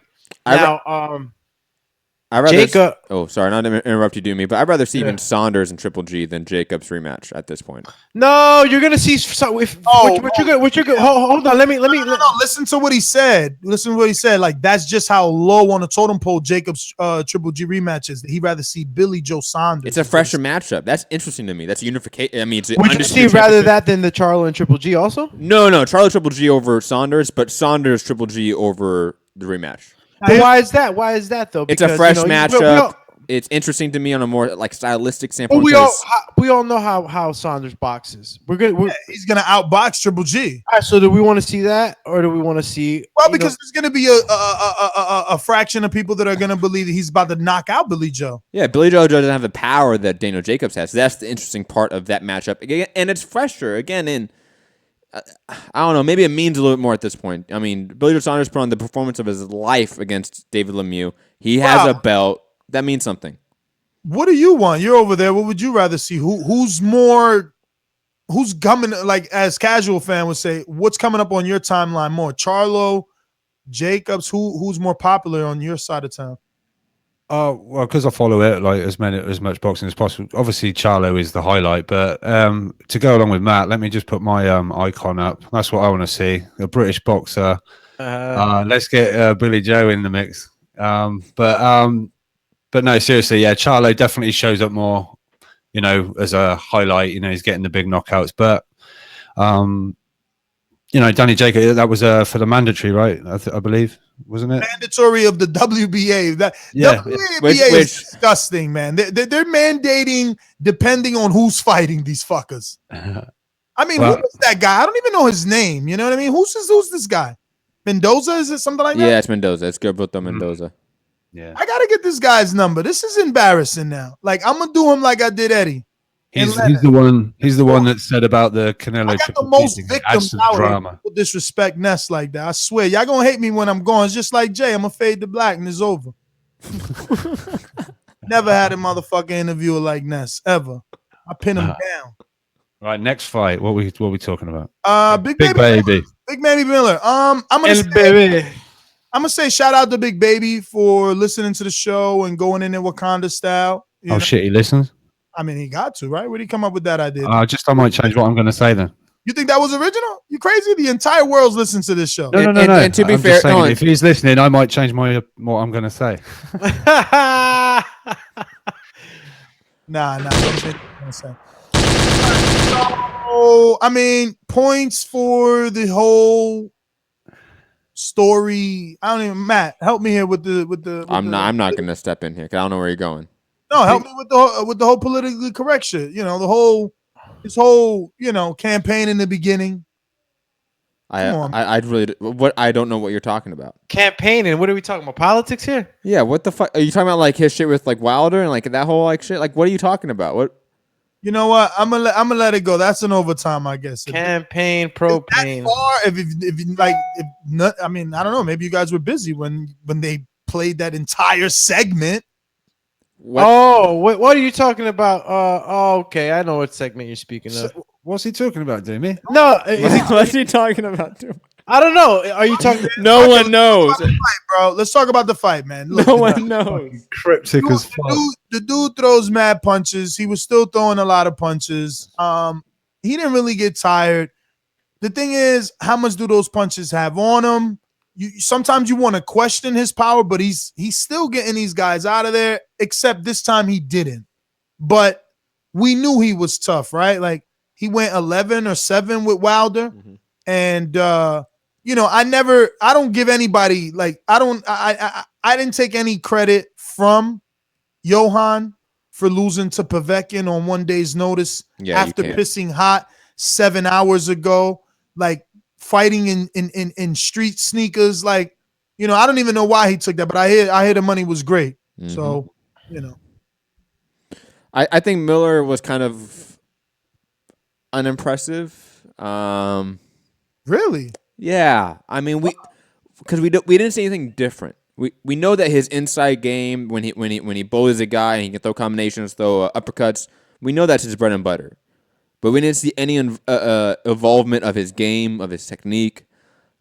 Jacob. Sorry, not to interrupt you, Doomy, but I'd rather see even Saunders and Triple G than Jacobs rematch at this point. No, you're gonna see. What you're gonna hold on. Let me. Listen to what he said. Like that's just how low on the totem pole Jacobs Triple G rematch is. He'd rather see Billy Joe Saunders. It's a fresher matchup. That's interesting to me. That's unification. I mean, would you see rather that than the Charlo and Triple G also? No, Charlo Triple G over Saunders, but Saunders Triple G over the rematch. But why is that? Why is that though? Because, it's a fresh matchup. It's interesting to me on a more like stylistic standpoint. We all know how Saunders boxes. He's gonna outbox Triple G. All right, so do we want to see that, or do we want to see? Well, because there's gonna be a fraction of people that are gonna believe that he's about to knock out Billy Joe. Yeah, Billy Joe doesn't have the power that Daniel Jacobs has. So that's the interesting part of that matchup, and it's fresher again in. I don't know. Maybe it means a little bit more at this point. I mean, Billy Joe Saunders put on the performance of his life against David Lemieux. He has a belt. That means something. What do you want? You're over there. What would you rather see? Who's coming, like as casual fan would say, what's coming up on your timeline more? Charlo, Jacobs, who's more popular on your side of town? Well, because I follow it like as much boxing as possible. Obviously, Charlo is the highlight, but to go along with Matt, let me just put my icon up. That's what I want to see: a British boxer. Let's get Billy Joe in the mix. But no, seriously, yeah, Charlo definitely shows up more, as a highlight. He's getting the big knockouts, but Danny Jacob, that was for the mandatory, right? I believe. Wasn't it mandatory of the WBA? WBA is disgusting, man. They're mandating depending on who's fighting these fuckers. I mean, who is that guy? I don't even know his name. You know what I mean? Who's this guy? Mendoza? Is it something like that? Yeah, it's Mendoza. It's Gilberto Mendoza. Yeah, I gotta get this guy's number. This is embarrassing now. Like I'm gonna do him like I did Eddie. He's the one. He's the one that said about the Canelo. I got the most victims drama. Disrespect Ness like that. I swear, y'all gonna hate me when I'm gone. It's just like Jay. I'm gonna fade to black and it's over. Never had a motherfucking interviewer like Ness ever. I pin him down. Right, next fight. What we talking about? Big Baby. Big Baby Miller. I'm gonna say shout out to Big Baby for listening to the show and going in there Wakanda style. Oh shit, he listens. I mean, he got to, right? Where did he come up with that idea? I might change what I'm going to say then. You think that was original? You crazy? The entire world's listening to this show. No. And to be fair, if he's listening, I might change what I'm going to say. Nah. So, I mean, points for the whole story. I don't even. Matt, help me here with the. I'm not gonna step in here because I don't know where you're going. No, help me with the whole politically correct shit. You know, this whole campaign in the beginning. I don't know what you're talking about. Campaigning. What are we talking about? Politics here? Yeah. What the fuck are you talking about? Like his shit with like Wilder and like that whole like shit. What are you talking about? What? You know what? I'm gonna let it go. That's an overtime, I guess. Campaign propane. I mean, I don't know. Maybe you guys were busy when they played that entire segment. What? Oh, what are you talking about? Okay, I know what segment you're speaking of. What's he talking about, Doomy? No, what's he talking about? I don't know. Are you talking? No one knows, fight, bro. Let's talk about the fight, man. Look, no one knows. Cryptic as fuck. The dude throws mad punches. He was still throwing a lot of punches. He didn't really get tired. The thing is, how much do those punches have on him? Sometimes you want to question his power, but he's still getting these guys out of there. Except this time he didn't. But we knew he was tough, right? Like he went 11 or 7 with Wilder, and I don't give anybody I didn't take any credit from Johann for losing to Povetkin on 1 day's notice after pissing hot 7 hours ago, like fighting in street sneakers. Like, I don't even know why he took that, but I hear the money was great. So, I think Miller was kind of unimpressive. Really? Yeah. I mean, we didn't see anything different. We know that his inside game, when he bullies a guy and he can throw combinations, throw uppercuts, we know that's his bread and butter. But we didn't see any involvement of his game, of his technique.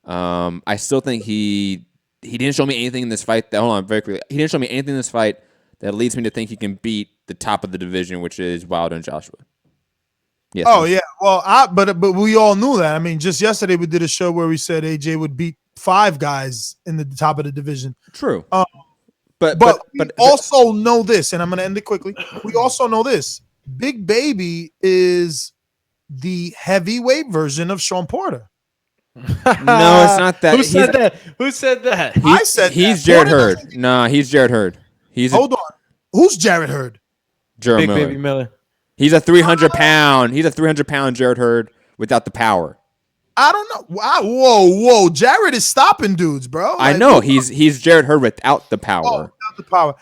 I still think he didn't show me anything in this fight. Hold on, very quickly. He didn't show me anything in this fight that leads me to think he can beat the top of the division, which is Wilder and Joshua. Yes. Oh yeah. Well, but we all knew that. I mean, just yesterday we did a show where we said AJ would beat 5 guys in the top of the division. True. But we also know this, and I'm going to end it quickly. We also know this: Big Baby is the heavyweight version of Sean Porter. No, it's not that. Who said that? Who said that? I said he's that. Jared Hurd. Nah, he's Jared Hurd. Hold on. Who's Jared Hurd? Jared Miller. Baby Miller. He's a 300-pound. He's a 300-pound Jared Hurd without the power. I don't know. Whoa. Jared is stopping dudes, bro. I know. He's Jared Hurd without the power. Without the power.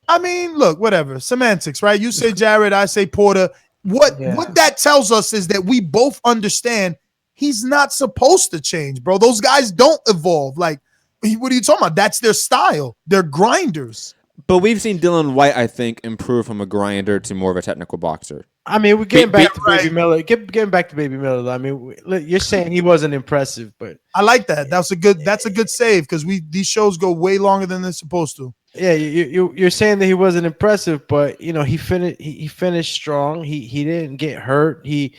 I mean, look, whatever. Semantics, right? You say Jared, I say Porter. What that tells us is that we both understand he's not supposed to change, bro. Those guys don't evolve. Like, what are you talking about? That's their style. They're grinders. But we've seen Dylan White, I think, improve from a grinder to more of a technical boxer. I mean, we're getting back to Baby Miller. Getting back to Baby Miller. I mean, you're saying he wasn't impressive, but I like that. That's a good save because these shows go way longer than they're supposed to. Yeah, you're saying that he wasn't impressive, but he finished strong. He didn't get hurt. He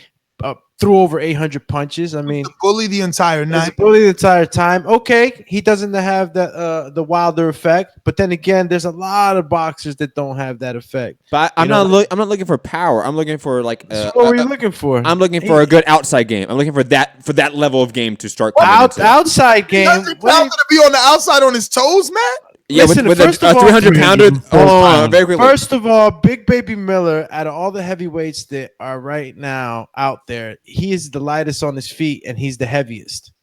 threw over 800 punches. I mean, bully the entire night. Bully the entire time. Okay, he doesn't have the Wilder effect, but then again, there's a lot of boxers that don't have that effect. But I'm not looking for power. I'm looking for like. What were you looking for? I'm looking for a good outside game. I'm looking for that level of game to start. Outside game. He's going to be on the outside on his toes, man. Yeah, listen, with a 300-pounder. First of all, Big Baby Miller, out of all the heavyweights that are right now out there, he is the lightest on his feet, and he's the heaviest.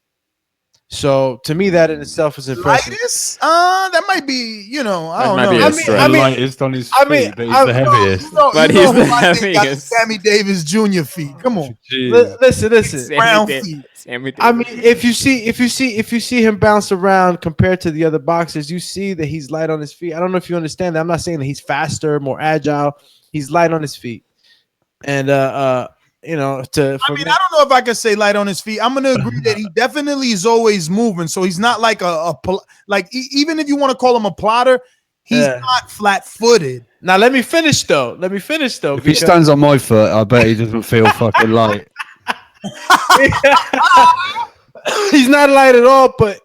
So to me, that in itself is impressive. Lightest? That might be, I don't know. Lightest on his feet, but he's the heaviest. But he's the heaviest. Sammy Davis Jr. feet. Come on. Listen. Brown feet. I mean, if you see him bounce around compared to the other boxers, you see that he's light on his feet. I don't know if you understand that. I'm not saying that he's faster, more agile. He's light on his feet, and I don't know if I can say light on his feet. I'm gonna agree that he definitely is always moving. So he's not like even if you want to call him a plotter, he's not flat-footed. Now let me finish though. If he stands on my foot, I bet he doesn't feel fucking light. He's not light at all, but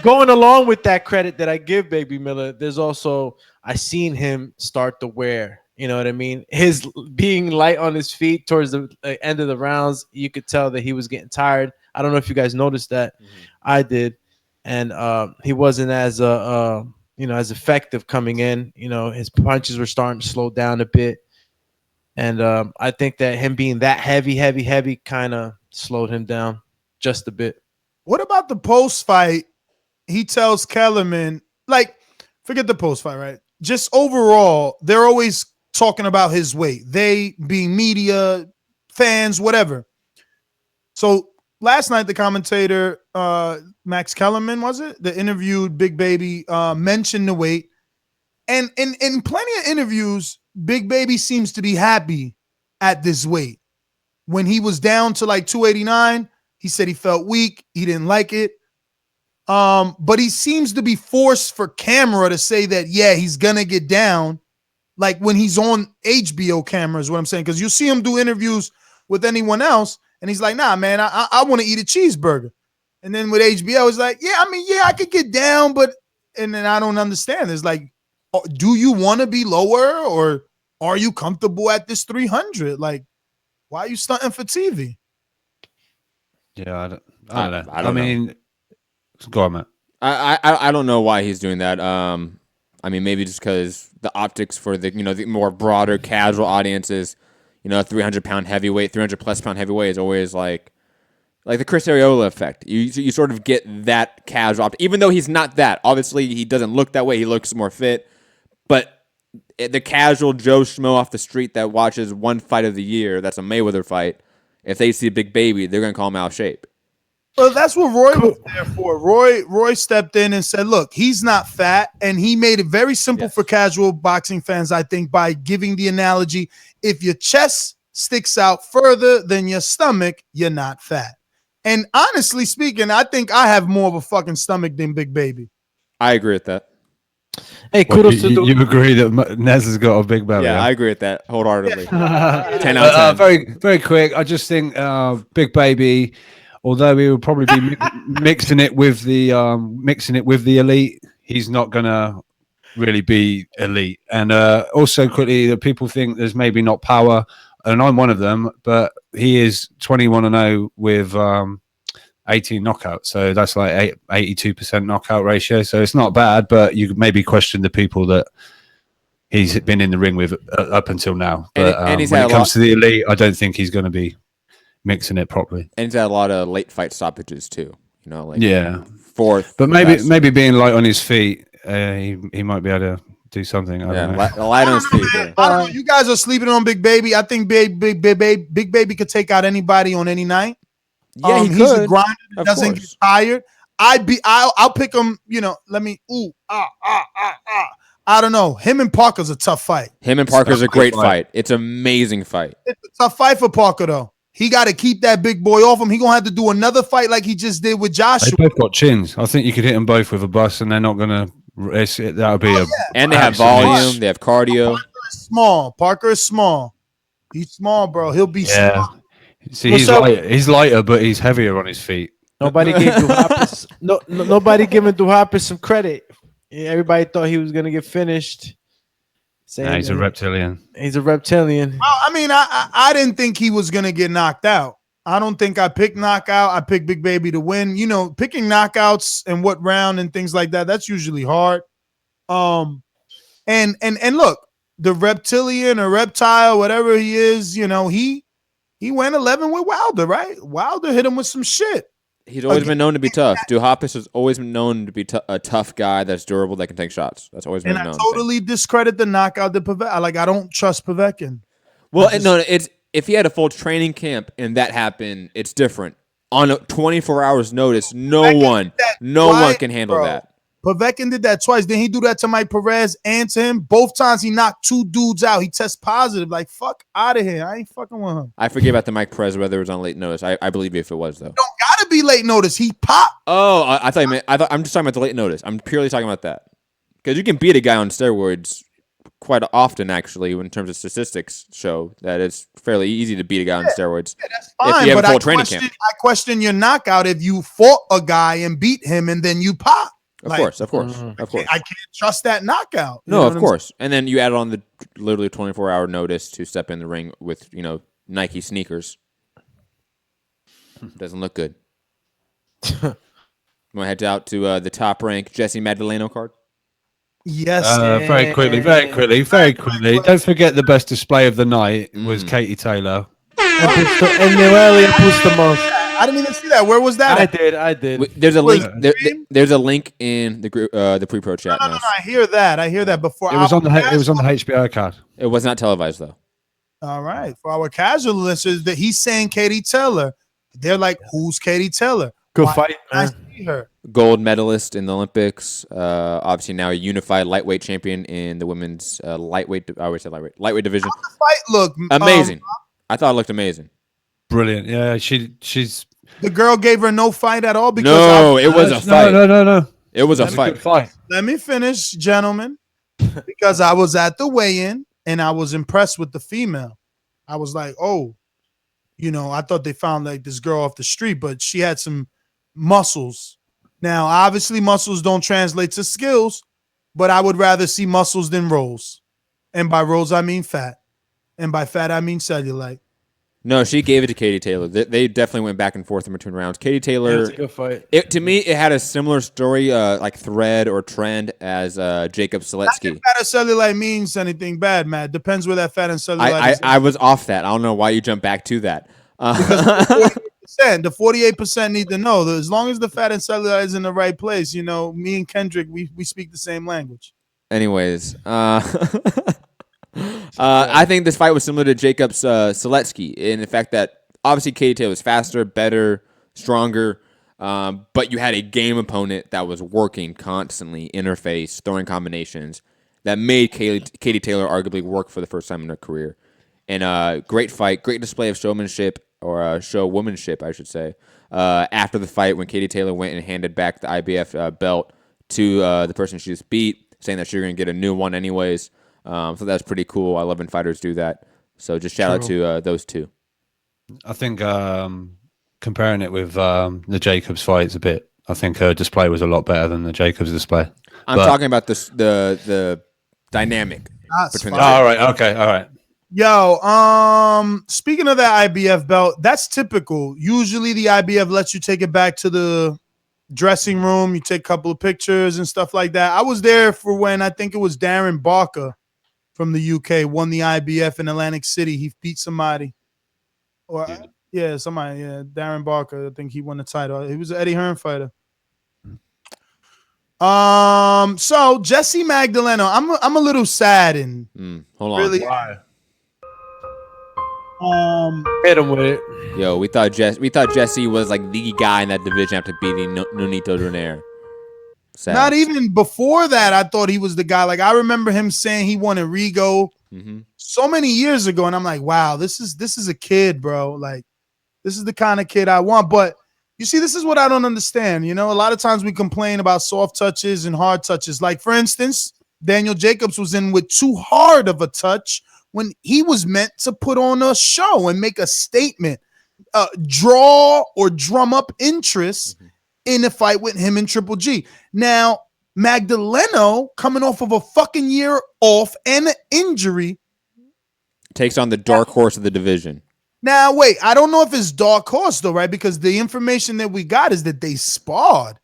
going along with that credit that I give Baby Miller, there's also I seen him start to wear. You know what I mean? His being light on his feet towards the end of the rounds, you could tell that he was getting tired. I don't know if you guys noticed that. I did, and he wasn't as as effective coming in. You know, his punches were starting to slow down a bit, and I think that him being that heavy kind of slowed him down just a bit. What about the post fight? He tells Kellerman, like, forget the post fight, right? Just overall, they're always talking about his weight. They being media, fans, whatever. So last night, the commentator, Max Kellerman, was it? That interviewed Big Baby, mentioned the weight. And in plenty of interviews, Big Baby seems to be happy at this weight. When he was down to like 289, he said he felt weak. He didn't like it. But he seems to be forced for camera to say that, yeah, he's going to get down. Like when he's on HBO camera is what I'm saying. Because you see him do interviews with anyone else. And he's like, nah, man, I want to eat a cheeseburger. And then with HBO, it's like, yeah, I could get down. But, and then I don't understand. It's like, do you want to be lower or are you comfortable at this 300? Like, why are you stunting for TV? Yeah, I don't know. I mean, know. Go on, Matt. I don't know why he's doing that. I mean, maybe just because the optics for the the more broader casual audiences, a 300-pound heavyweight, 300+ pound heavyweight is always like the Chris Arreola effect. You sort of get that casual optic, even though he's not that. Obviously, he doesn't look that way. He looks more fit, but the casual Joe Schmo off the street that watches one fight of the year, that's a Mayweather fight, if they see a Big Baby, they're gonna call him out of shape. Well, that's what Roy was there for. Roy stepped in and said, look, he's not fat. And he made it very simple for casual boxing fans, I think, by giving the analogy, if your chest sticks out further than your stomach, you're not fat. And honestly speaking, I think I have more of a fucking stomach than Big Baby. I agree with that. Hey, kudos to you agree that Nez has got a big belly? Yeah, I agree with that wholeheartedly. 10 out of 10. Very, very quick. I just think Big Baby, although he will probably be mixing it with the elite, he's not gonna really be elite. And also quickly, that people think there's maybe not power, and I'm one of them, but he is 21-0 with 18 knockouts, so that's like 82% knockout ratio. So it's not bad, but you could maybe question the people that he's been in the ring with up until now. But and he's when it comes to the elite, I don't think he's going to be mixing it properly. And he's had a lot of late fight stoppages too. Fourth. But maybe being light on his feet, he might be able to do something. I don't know. Light on his feet. Yeah. I don't know. You guys are sleeping on Big Baby. I think Big Baby could take out anybody on any night. Yeah, he's a grinder that doesn't get tired. I'll pick him. I don't know. Him and Parker's a tough fight. Him and Parker's a great fight. It's an amazing fight. It's a tough fight for Parker though. He got to keep that big boy off him. He gonna have to do another fight like he just did with Joshua. They both got chins. I think you could hit them both with a bus, and they're not gonna. That'll be And they have volume. They have cardio. Parker is small. He's small, bro. He'll be small. See, he's lighter, but he's heavier on his feet. Nobody gave Duhaupas, nobody giving Duhaupas some credit. Everybody thought he was gonna get finished. He's a reptilian. He's a reptilian. Well, I mean, I didn't think he was gonna get knocked out. I don't think I picked knockout. I picked Big Baby to win. Picking knockouts and what round and things like that, that's usually hard. And look, the reptilian or reptile, whatever he is, he went 11 with Wilder, right? Wilder hit him with some shit. He's always been known to be tough. Duhaupas has always been known to be a tough guy that's durable, that can take shots. That's always been known. And I totally discredit the knockout to Povetkin. I don't trust Povetkin. Well, if he had a full training camp and that happened, it's different. On 24 hours notice, no one can handle that. Povetkin did that twice. Then he do that to Mike Perez and to him. Both times he knocked two dudes out. He tests positive. Like, fuck out of here. I ain't fucking with him. I forget about the Mike Perez, whether it was on late notice. I believe if it was, though. Don't gotta be late notice. He popped. Oh, I thought I'm just talking about the late notice. I'm purely talking about that. Because you can beat a guy on steroids quite often, actually, in terms of statistics show that it's fairly easy to beat a guy on steroids. Yeah, that's fine, if you have but a full training camp. I question your knockout if you fought a guy and beat him and then you pop. Of course. I can't trust that knockout. No, of course. And then you add on the literally 24-hour notice to step in the ring with, Nike sneakers. Doesn't look good. Want to head out to the top rank Jessie Magdaleno card? Yes. Very quickly. Don't forget the best display of the night was Katie Taylor. I didn't even see that. Where was that? I did. There's a link. There's a link in the pre-pro chat. No. I hear that before. It was on the HBO card. It was not televised though. All right, for our casual listeners, that he's saying Katie Taylor. They're like, who's Katie Taylor? Good fight, man. I see her. Gold medalist in the Olympics. Obviously now a unified lightweight champion in the women's lightweight. I always said lightweight division. How the fight look amazing. I thought it looked amazing. Brilliant. Yeah, she's. The girl gave her no fight at all because it was a fight. No. It was a fight. Let me finish, gentlemen, because I was at the weigh-in and I was impressed with the female. I was like, oh, I thought they found like this girl off the street, but she had some muscles. Now, obviously, muscles don't translate to skills, but I would rather see muscles than rolls. And by rolls, I mean fat. And by fat, I mean cellulite. No, she gave it to Katie Taylor. They definitely went back and forth in between rounds. Katie Taylor, it was a good fight. To me, it had a similar story, like thread or trend as Jacob Sulecki. Not that fat and cellulite means anything bad, Matt. Depends where that fat and cellulite is. I was off that. I don't know why you jumped back to that. The 48% need to know that as long as the fat and cellulite is in the right place, me and Kendrick, we speak the same language. Anyways, I think this fight was similar to Jacob Sulecki in the fact that obviously Katie Taylor was faster, better, stronger, but you had a game opponent that was working constantly, interface, throwing combinations that made Katie Taylor arguably work for the first time in her career. And great fight, great display of showmanship or showwomanship, I should say. After the fight, when Katie Taylor went and handed back the IBF belt to the person she just beat, saying that she was going to get a new one anyways. So that's pretty cool. I love when fighters do that. So just shout out to those two. I think comparing it with the Jacobs fight I think her display was a lot better than the Jacobs display. I'm talking about the dynamic between the all right. Okay. All right. Yo, speaking of that IBF belt, that's typical. Usually the IBF lets you take it back to the dressing room. You take a couple of pictures and stuff like that. I was there for when I think it was Darren Barker from the UK won the IBF in Atlantic City. He beat somebody. Darren Barker. I think he won the title. He was an Eddie Hearn fighter. So Jessie Magdaleno, I'm a little saddened. Hold on. Really? Why? Hit him with it. Yo, we thought Jessie was like the guy in that division after beating Nonito Donaire. Sad. Not even before that, I thought he was the guy. Like I remember him saying he wanted Rigo so many years ago, and I'm like, wow, this is a kid, bro. Like this is the kind of kid I want. But you see, this is what I don't understand. A lot of times we complain about soft touches and hard touches. Like for instance, Daniel Jacobs was in with too hard of a touch when he was meant to put on a show and make a statement, draw or drum up interest in a fight with him and Triple G. Now, Magdaleno, coming off of a fucking year off and an injury, takes on the dark horse of the division. Now, wait, I don't know if it's dark horse though, right? Because the information that we got is that they sparred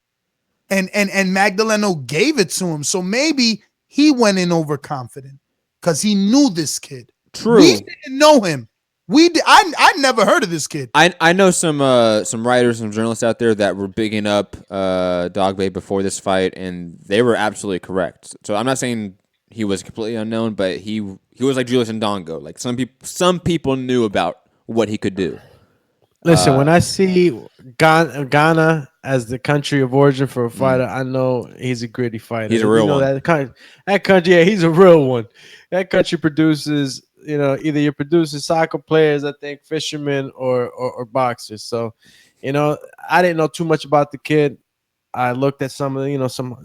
and Magdaleno gave it to him. So maybe he went in overconfident because he knew this kid. True. We didn't know him. I never heard of this kid. I know some writers, some journalists out there that were bigging up Dogboe before this fight, and they were absolutely correct. So I'm not saying he was completely unknown, but he was like Julius Ndongo. Like some people knew about what he could do. Listen, when I see Ghana as the country of origin for a fighter, I know he's a gritty fighter. He's a real one. That country, yeah, he's a real one. That country produces, either you're producing soccer players, I think, fishermen or boxers. So, I didn't know too much about the kid. I looked at some of the, some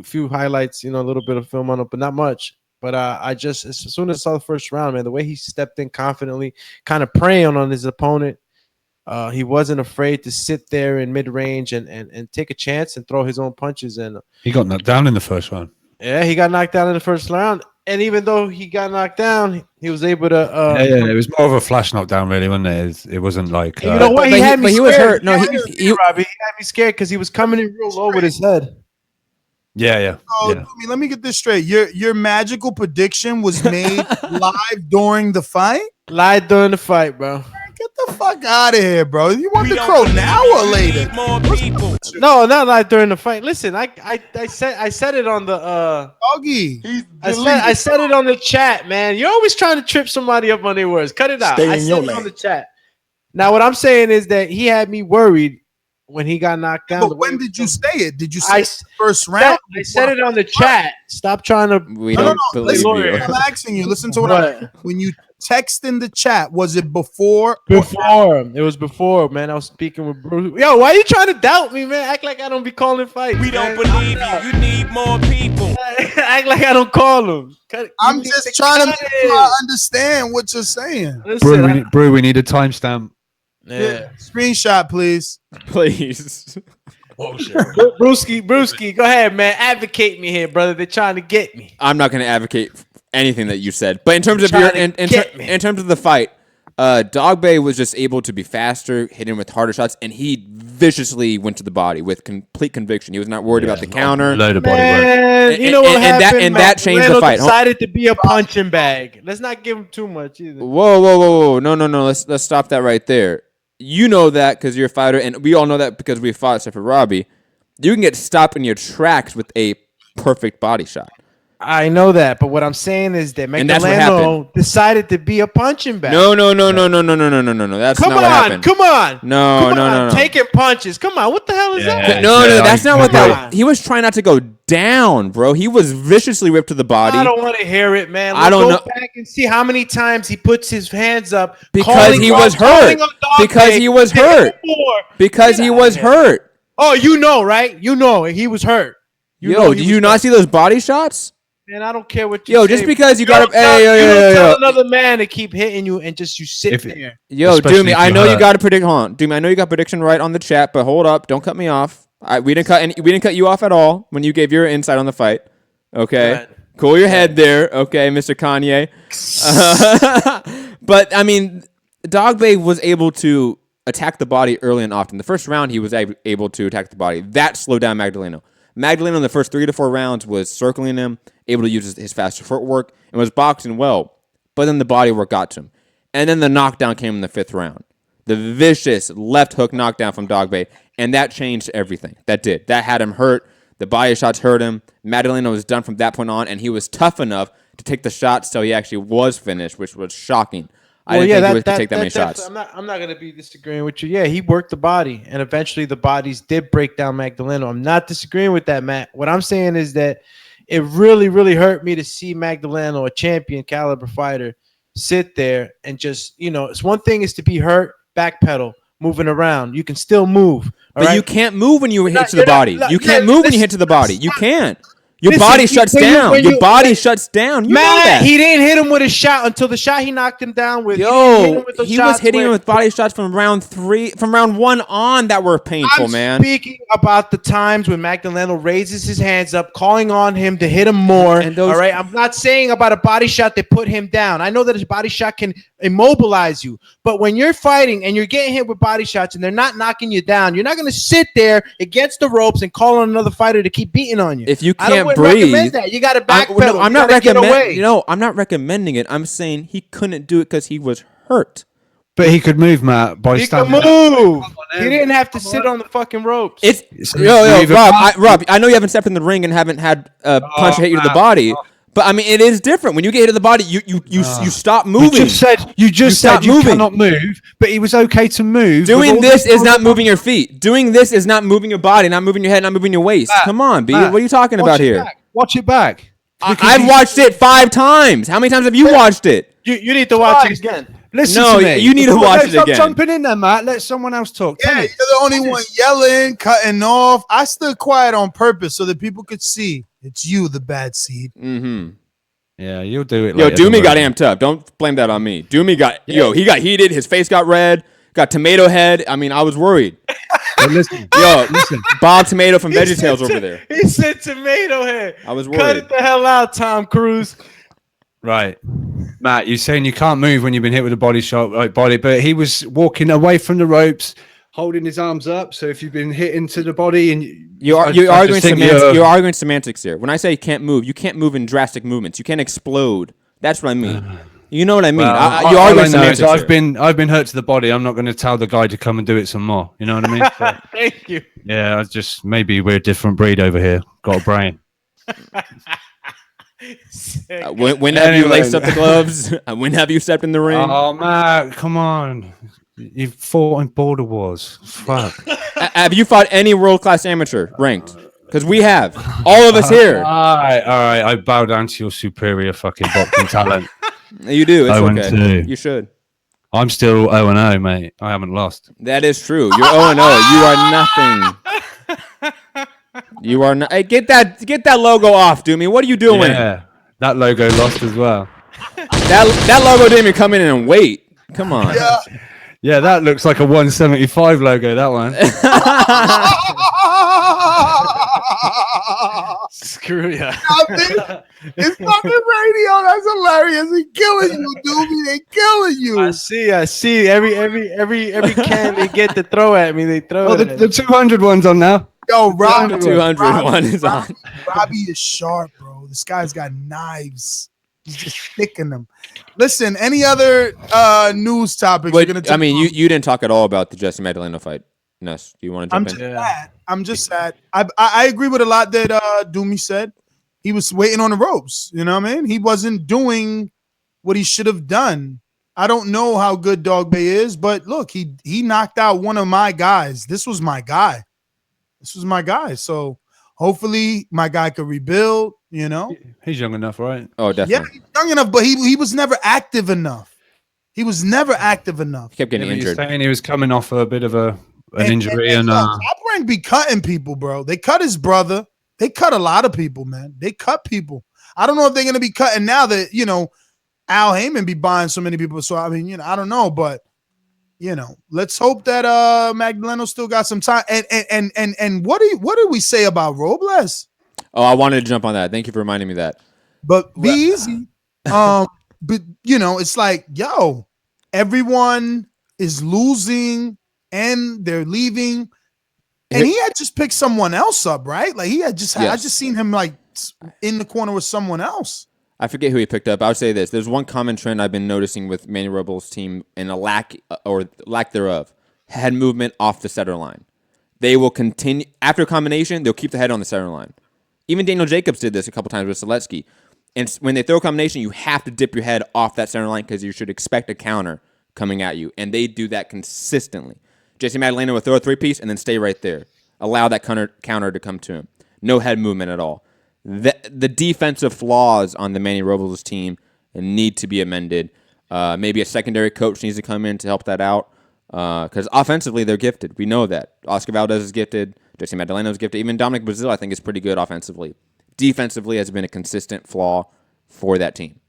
few highlights, a little bit of film on it, but not much. But I just as soon as I saw the first round, man, the way he stepped in confidently, kind of preying on his opponent. He wasn't afraid to sit there in mid range and take a chance and throw his own punches. And he got knocked down in the first round. Yeah, he got knocked down in the first round. And even though he got knocked down, he was able to. It was more of a flash knockdown, really, wasn't it? It wasn't like. You know what? He had me scared. He was hurt. No, Robbie, he had me scared because he was coming in real low with his head. Yeah. So, let me get this straight. Your magical prediction was made live during the fight? Live during the fight, bro. Get the fuck out of here, bro. You want the crow now or later? No, not live during the fight. Listen, I said it on the Doggy. I said it on the chat, man. You're always trying to trip somebody up on their words. Cut it out. I said it on the chat. Now, what I'm saying is that he had me worried when he got knocked down. But when did you say it? Did you say it first round? I said it on the chat. Stop trying to. We don't believe you. I'm asking you. Listen to what when you text in the chat, was it before? Before. It was before, man. I was speaking with Bruce. Yo, why are you trying to doubt me, man? Act like I don't be calling fights. We don't believe you. You need more people. Act like I don't call them. I'm just trying to make sure I understand what you're saying. Listen, Brew, we need a timestamp. Yeah. Screenshot, please. Please. Brewski, go ahead, man. Advocate me here, brother. They're trying to get me. I'm not going to advocate anything that you said, but in terms of in terms of the fight, Dogboe was just able to be faster, hitting with harder shots, and he viciously went to the body with complete conviction. He was not worried about the counter. Load of body work. You know what happened? And that changed the fight. Decided to be a punching bag. Let's not give him too much either. Whoa! No! Let's stop that right there. You know that because you're a fighter, and we all know that because we fought, except for Robbie. You can get stopped in your tracks with a perfect body shot. I know that, but what I'm saying is that Magdaleno decided to be a punching bag. No. That's not what happened. Come on. No. Taking punches. Come on. What the hell is that? No. That's not what that. He was trying not to go down, bro. He was viciously ripped to the body. I don't want to hear it, man. I don't know. Go back and see how many times he puts his hands up because he was hurt. Because he was hurt. Because he was hurt. Oh, you know, right? You know he was hurt. Yo, do you not see those body shots? Man, I don't care what you say. Just because you got to tell another man to keep hitting you and just you sit there. Yo, Doomy, I know you got a prediction. Hold on, Doomy, I know you got prediction right on the chat, but hold up, don't cut me off. We didn't cut you off at all when you gave your insight on the fight. Okay, right. Cool your head there. Okay, Mr. Kanye. But I mean, Dogboe was able to attack the body early and often. The first round, he was able to attack the body. That slowed down Magdaleno. Magdaleno in the first 3 to 4 rounds was circling him, able to use his faster footwork, and was boxing well. But then the body work got to him. And then the knockdown came in the 5th round. The vicious left hook knockdown from Dogboe, and that changed everything. That did. That had him hurt. The body shots hurt him. Magdaleno was done from that point on, and he was tough enough to take the shots till he actually was finished, which was shocking. I didn't think he could take that many shots. I'm not going to be disagreeing with you. Yeah, he worked the body, and eventually the bodies did break down Magdaleno. I'm not disagreeing with that, Matt. What I'm saying is that it really, really hurt me to see Magdaleno, a champion caliber fighter, sit there and just, it's one thing is to be hurt, backpedal, moving around. You can still move. But you can't move when you hit to the body. You can't move when you hit to the body. You can't. Your body shuts down. Your body shuts down. You know that. He didn't hit him with a shot until the shot he knocked him down with. Yo, he was hitting him with body shots from round 1 on that were painful, man. I'm speaking about the times when Magdaleno raises his hands up, calling on him to hit him more. All right, I'm not saying about a body shot that put him down. I know that his body shot can immobilize you, but when you're fighting and you're getting hit with body shots and they're not knocking you down, you're not going to sit there against the ropes and call on another fighter to keep beating on you. If you can't breathe, that. You got to backpedal. I'm not recommending. I'm not recommending it. I'm saying he couldn't do it because he was hurt. But he could move, Matt. By he could move. He didn't have to sit on the fucking ropes. Rob. I know you haven't stepped in the ring and haven't had a punch hit you to the body. But I mean, it is different when you get hit to the body. You stop moving. You just said you cannot move, but he was okay to move. Doing this is not moving your feet. Doing this is not moving your body, not moving your head, not moving your waist. Come on, B. What are you talking about here? Watch it back. I've watched it 5 times. How many times have you watched it? You need to watch it again. Listen to me. You need to watch it again. Stop jumping in there, Matt. Let someone else talk. Yeah, you're the only one yelling, cutting off. I stood quiet on purpose so that people could see it's you, the bad seed. Mm-hmm. Yeah, you'll do it. Yo, later, Doomy don't got worry. amped up. Don't blame that on me. Doomy got he got heated. His face got red. Got tomato head. I mean, I was worried. But listen, Yo, Bob Tomato from VeggieTales over there. He said tomato head. I was worried. Cut it the hell out, Tom Cruise. right, Matt, you're saying you can't move when you've been hit with a body shot, right? Body, but he was walking away from the ropes, holding his arms up. So if you've been hit into the body and You're arguing semantics. You're arguing semantics here. When I say you can't move in drastic movements. You can't explode. That's what I mean. You know what I mean? Well, you're all arguing I know is semantics. I've been hurt to the body. I'm not going to tell the guy to come and do it some more. You know what I mean? So, Thank you. yeah, I just maybe we're a different breed over here. Got a brain. When have you laced up the gloves? When have you stepped in the ring? Oh, Matt, come on. You've fought in border wars. Fuck. Have you fought any world-class amateur ranked? Because we have. All of us here. All right. I bow down to your superior fucking boxing talent. You do. It's 0-2. okay. You should. I'm still 0-0, mate. I haven't lost. That is true. You're 0-0. You are nothing. You are not. Hey, get that logo off, Doomy. What are you doing? Yeah, that logo lost as well. That logo didn't even come in and wait. Come on. Yeah, that looks like a 175 logo, that one. Screw ya. It's fucking radio. That's hilarious. They killing you, Doobie. They killing you. I see. Every can they get to throw at me, they throw it. The 200 one's on now. Yo, Robbie. 200 one is on. Robbie is sharp, bro. This guy's got knives. He's just sticking them. Listen, any other news topics? I mean, you didn't talk at all about the Jessie Magdaleno fight. Ness, do you want to jump in? I'm just sad. I agree with a lot that Doomy said. He was waiting on the ropes. You know what I mean? He wasn't doing what he should have done. I don't know how good Dogboe is, but look, he knocked out one of my guys. This was my guy. So hopefully my guy could rebuild, you know. He's young enough, right? Oh, definitely. Yeah, he's young enough, but he was never active enough. He kept getting injured. Saying he was coming off a bit of an injury. And Top Rank be cutting people, bro. They cut his brother. They cut a lot of people, man. They cut people. I don't know if they're going to be cutting now that, you know, Al Heyman be buying so many people. So, I mean, you know, I don't know, but, you know, let's hope that Magdaleno still got some time. And what do we say about Robles? Oh, I wanted to jump on that. Thank you for reminding me of that. But be easy. But, you know, it's like, yo, everyone is losing and they're leaving. And he had just picked someone else up, right? Like he had just I just seen him like in the corner with someone else. I forget who he picked up. I would say this. There's one common trend I've been noticing with Manny Robles' team and a lack thereof. Head movement off the center line. They will continue after a combination, they'll keep the head on the center line. Even Daniel Jacobs did this a couple times with Sulecki. And when they throw a combination, you have to dip your head off that center line because you should expect a counter coming at you. And they do that consistently. Jessie Magdaleno will throw a three-piece and then stay right there. Allow that counter to come to him. No head movement at all. The defensive flaws on the Manny Robles team need to be amended. Maybe a secondary coach needs to come in to help that out. Because offensively, they're gifted. We know that. Oscar Valdez is gifted. Jessie Magdaleno is gifted. Even Dominic Brazil, I think, is pretty good offensively. Defensively has been a consistent flaw for that team.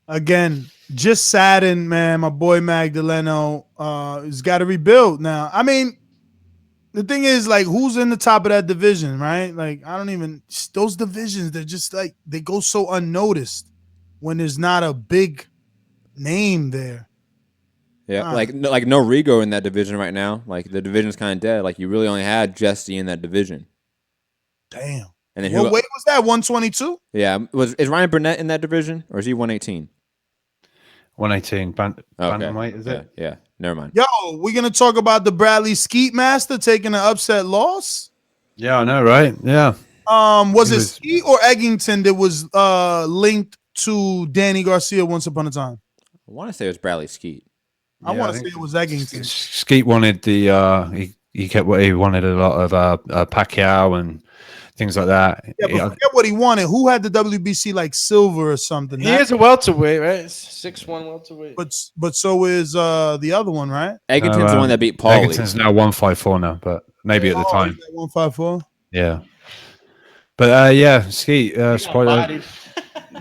Again, just saddened, man. My boy Magdaleno has got to rebuild now. I mean, the thing is, like, who's in the top of that division, right? Like, I don't even – those divisions, they're just like – they go so unnoticed when there's not a big name there. Yeah, like no Rigo in that division right now. Like, the division's kind of dead. Like, you really only had Jessie in that division. Damn. And then what weight was that, 122? Yeah. Is Ryan Burnett in that division, or is he 118? 118. Bantamweight, is it? Yeah. Never mind. Yo, we're going to talk about the Bradley Skeet Master taking an upset loss? Yeah, I know, right? Yeah. Was it Skeet or Eggington that was linked to Danny Garcia once upon a time? I want to say it was Bradley Skeet. I want to say it was Eggington. Skeet wanted the he wanted a lot of Pacquiao and things like that. Yeah, but forget what he wanted. Who had the WBC like silver or something? He is a welterweight, right? 6'1" welterweight. But so is the other one, right? Eggington's the one that beat Paulie. Eggington's now 154 now, but maybe at the time. 154. Yeah. But yeah, Skeet.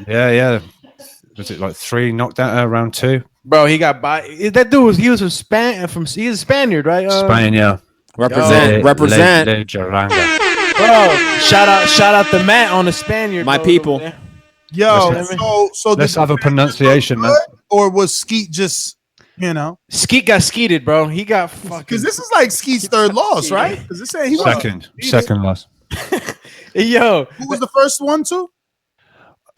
Yeah. Was it like 3 knockdown round 2? Bro, he got by. That dude was he's a Spaniard, right? Spain, yeah. Represent. Bro, shout out the Matt on the Spaniard. My people. Yo, so let's have a pronunciation, man. Or was Skeet just, Skeet got skeeted, bro. He got fucking. Because this is like Skeet's third loss, right? Because this saying he second loss. Yo, who was the first one too?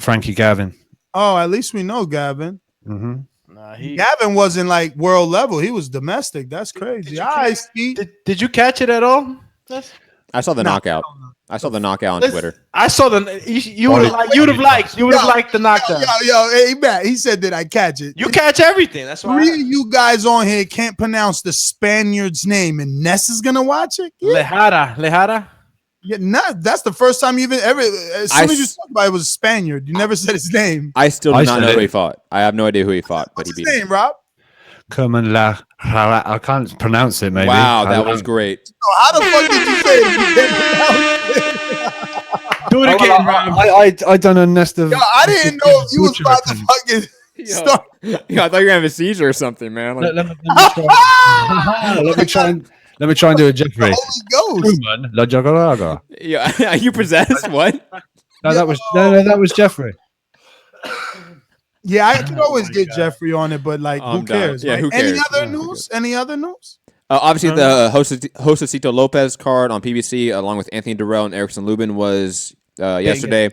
Frankie Gavin. Oh, at least we know Gavin. Mm-hmm. Gavin wasn't like world level. He was domestic. That's crazy. Did you catch it at all? I saw the knockout. I saw the knockout on Twitter. I saw you would have liked the knockdown. Hey Matt, he said that I catch it. You catch everything. That's why 3 of you guys on here can't pronounce the Spaniard's name, and Ness is gonna watch it. Lejara. Yeah, that's the first time you even ever. As soon as you talked about it, was a Spaniard. You never said his name. I still do not know who he fought. I have no idea who he fought, but he beat his name, Rob. Kerman La. I can't pronounce it. Maybe. Wow, that was great. So how the fuck did you say it? Do it again, Rob. I done a nest of. Yo, I didn't know if you was about to fucking start. Yo, I thought you were gonna have a seizure or something, man. Like, let me try and do a Jeffrey. Truman, La Jagaraga. Yeah, you possessed what? No, that was Jeffrey. Yeah, I can always get Jeffrey on it, but like, who cares? Yeah, right? who cares? Any other news? Obviously, the Josecito Lopez card on PBC, along with Anthony Durrell and Erickson Lubin, was yesterday.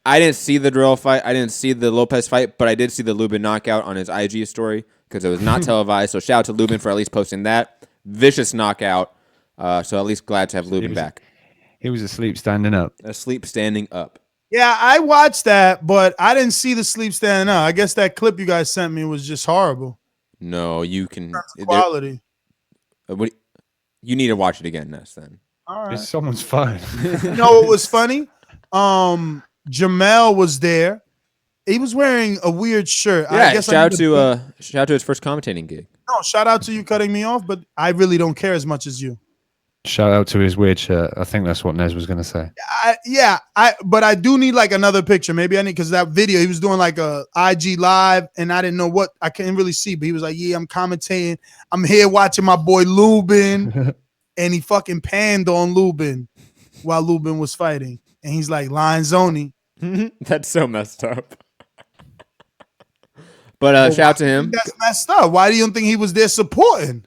I didn't see the Durrell fight. I didn't see the Lopez fight, but I did see the Lubin knockout on his IG story because it was not televised. So shout out to Lubin for at least posting that. Vicious knockout. So at least glad to have Lubin back. He was asleep standing up. Asleep standing up. Yeah, I watched that, but I didn't see the sleep standing up. I guess that clip you guys sent me was just horrible. No, you can quality. You need to watch it again, Ness. Then all right. It's someone's phone. You know what was funny? Jamel was there. He was wearing a weird shirt. Yeah, I guess shout out to his first commentating gig. No, shout out to you cutting me off, but I really don't care as much as you. Shout out to his weird shirt. I think that's what Nez was going to say. But I do need like another picture. Maybe I need, because that video, he was doing like a IG live and I didn't know what, I couldn't really see, but he was like, yeah, I'm commentating. I'm here watching my boy Lubin. And he fucking panned on Lubin while Lubin was fighting. And he's like, lines only. That's so messed up. But shout out to him. That's messed up. Why do you think he was there supporting?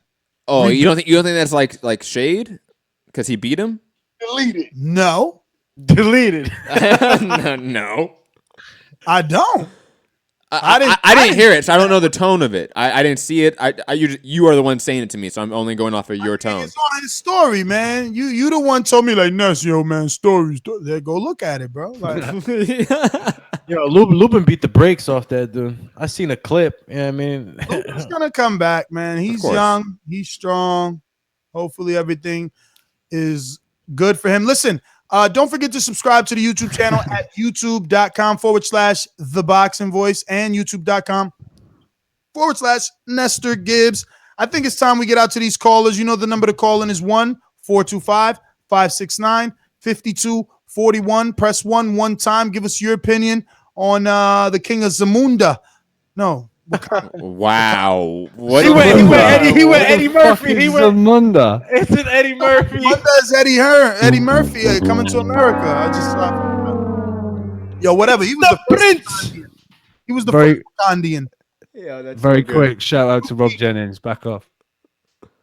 Oh, you don't think that's like shade because he beat him? Deleted. No. Deleted. No. I don't. I didn't hear it, so I don't know the tone of it. I didn't see it. You are the one saying it to me, so I'm only going off of your tone. It's on his story, man. You the one told me like, Ness, yo, man, stories. There, go look at it, bro. Like, yo, Lubin beat the brakes off that dude. I seen a clip. Yeah, I mean, he's gonna come back, man. He's young. He's strong. Hopefully, everything is good for him. Listen. Don't forget to subscribe to the YouTube channel at youtube.com/ThaBoxingVoice and youtube.com/Nestor Gibbs. I think it's time we get out to these callers. You know the number to call in is 1-425-569-5241. Press 1 one time. Give us your opinion on the King of Zamunda. No. Wow. What? He went Eddie Murphy. He went Zamunda. It's an Eddie Murphy. What does Eddie Hearn? Eddie Murphy coming to America. I just yo, whatever. He was the prince. He was the first Wakandian. Yeah, that's very quick. Shout out to Rob Jennings. Back off.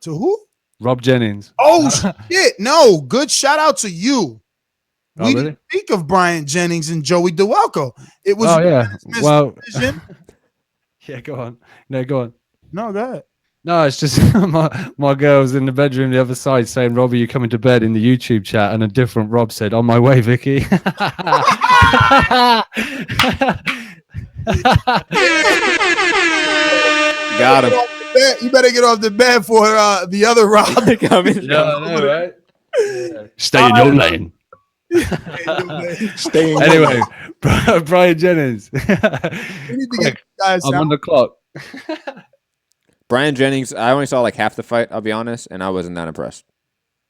To who? Rob Jennings. Oh shit! No, good shout out to you. Oh, We really? didn't speak of Bryant Jennings and Joey DeWelco. It was. Oh yeah. Well. Division. Yeah, go on. No, go on. No, go ahead. No, it's just my girl was in the bedroom the other side saying, Robbie, you coming to bed in the YouTube chat? And a different Rob said, on my way, Vicky. Got him. You better get off the bed for the other Rob coming. Yeah, I know, right? Yeah. Stay in your lane. Stay in anyway, Brian Jennings. We need to get guys I'm out. on the clock. Brian Jennings, I only saw like half the fight, I'll be honest, and I wasn't that impressed.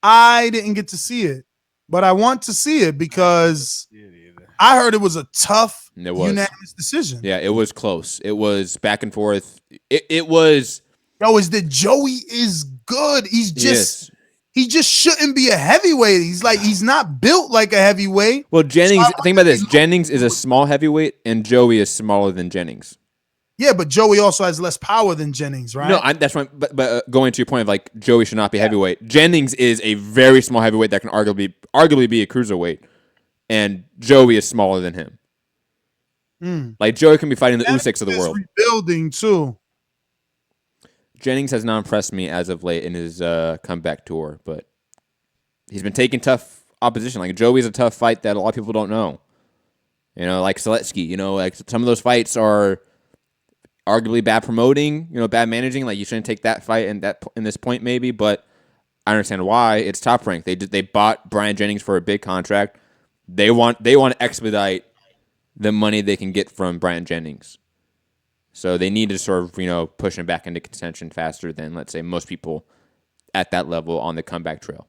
I didn't get to see it, but I want to see it because I heard it was a tough, unanimous decision. Yeah, it was close. It was back and forth. It was. Yo, is that Joey is good. He just shouldn't be a heavyweight. He's not built like a heavyweight. Well, Jennings, think about this. Jennings is a small heavyweight, and Joey is smaller than Jennings. Yeah, but Joey also has less power than Jennings, right? No, that's right. But going to your point of like Joey should not be heavyweight. Jennings is a very small heavyweight that can arguably be a cruiserweight, and Joey is smaller than him. Like Joey can be fighting the Usyks of the world. Rebuilding too. Jennings has not impressed me as of late in his comeback tour, but he's been taking tough opposition. Like Joey's a tough fight that a lot of people don't know. You know, like Sulecki. You know, like some of those fights are arguably bad promoting, bad managing. Like you shouldn't take that fight in this point maybe, but I understand why. It's Top Rank. They bought Brian Jennings for a big contract. They want to expedite the money they can get from Brian Jennings. So they need to sort of, push him back into contention faster than, let's say, most people at that level on the comeback trail.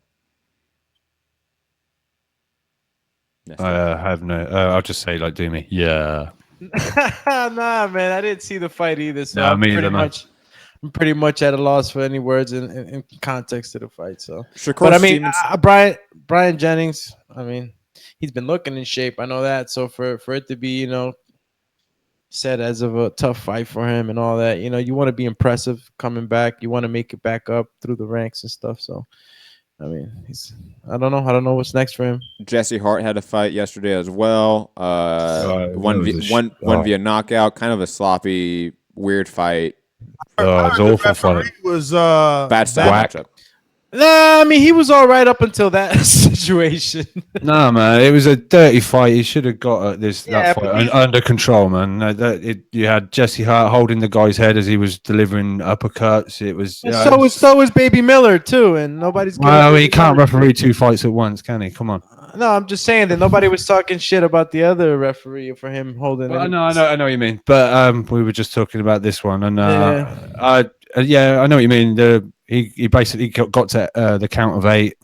I have no. I'll just say like Doomy. Yeah. Nah, man, I didn't see the fight either. So I'm pretty much at a loss for any words in context to the fight. So, Shakur but I mean, Brian Jennings. I mean, he's been looking in shape. I know that. So for it to be, said as of a tough fight for him and all that, you want to be impressive coming back. You want to make it back up through the ranks and stuff. So, I mean, I don't know what's next for him. Jesse Hart had a fight yesterday as well. One via knockout, kind of a sloppy, weird fight. It was awful fight. It was bad matchup. Nah, I mean, he was all right up until that situation. No, man, it was a dirty fight. He should have got that fight under control, man. You had Jesse Hart holding the guy's head as he was delivering uppercuts. It was so was Baby Miller too, and nobody's. Well, he can't referee two fights at once, can he? Come on. No, I'm just saying that nobody was talking shit about the other referee for him holding. Well, I know what you mean, but we were just talking about this one, and I know what you mean. He basically got to the count of 8,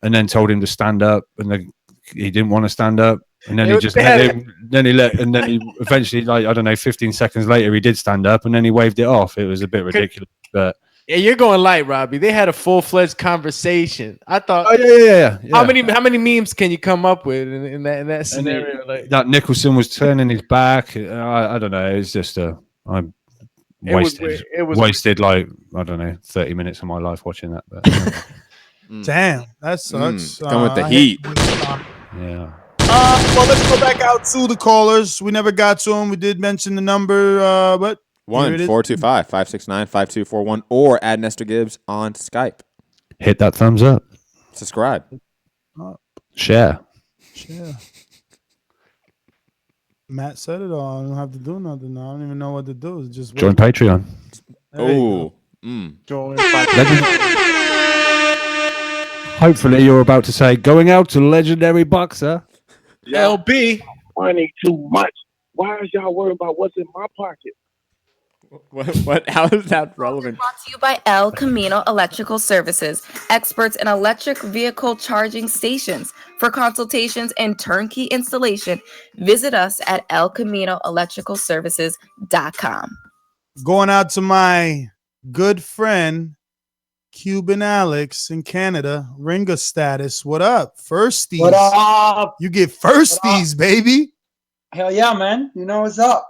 and then told him to stand up, and he didn't want to stand up, and then he eventually, like, I don't know, 15 seconds later, he did stand up, and then he waved it off. It was a bit ridiculous, but. Yeah, you're going light, Robbie. They had a full-fledged conversation. I thought. Oh yeah. How many memes can you come up with in that scenario? That Nicholson was turning his back. I don't know. It's just wasted like, I don't know, 30 minutes of my life watching that. But, damn, that sucks. Come with the heat. Yeah. Well, let's go back out to the callers. We never got to them. We did mention the number, but 1-425-569-5241 or add Nestor Gibbs on Skype. Hit that thumbs up. Subscribe. Share. Matt said it all. I don't have to do nothing now. I don't even know what to do. It's just join Patreon. Oh. Join. Hopefully, you're about to say going out to legendary boxer. LB. Money too much. Why is y'all worried about what's in my pocket? What? How is that relevant? Brought to you by El Camino Electrical Services, experts in electric vehicle charging stations. For consultations and turnkey installation, visit us at elcaminoelectricalservices.com. Going out to my good friend, Cuban Alex in Canada, ringer status. What up? Firsties. What up? You get firsties, baby. Hell yeah, man. You know what's up.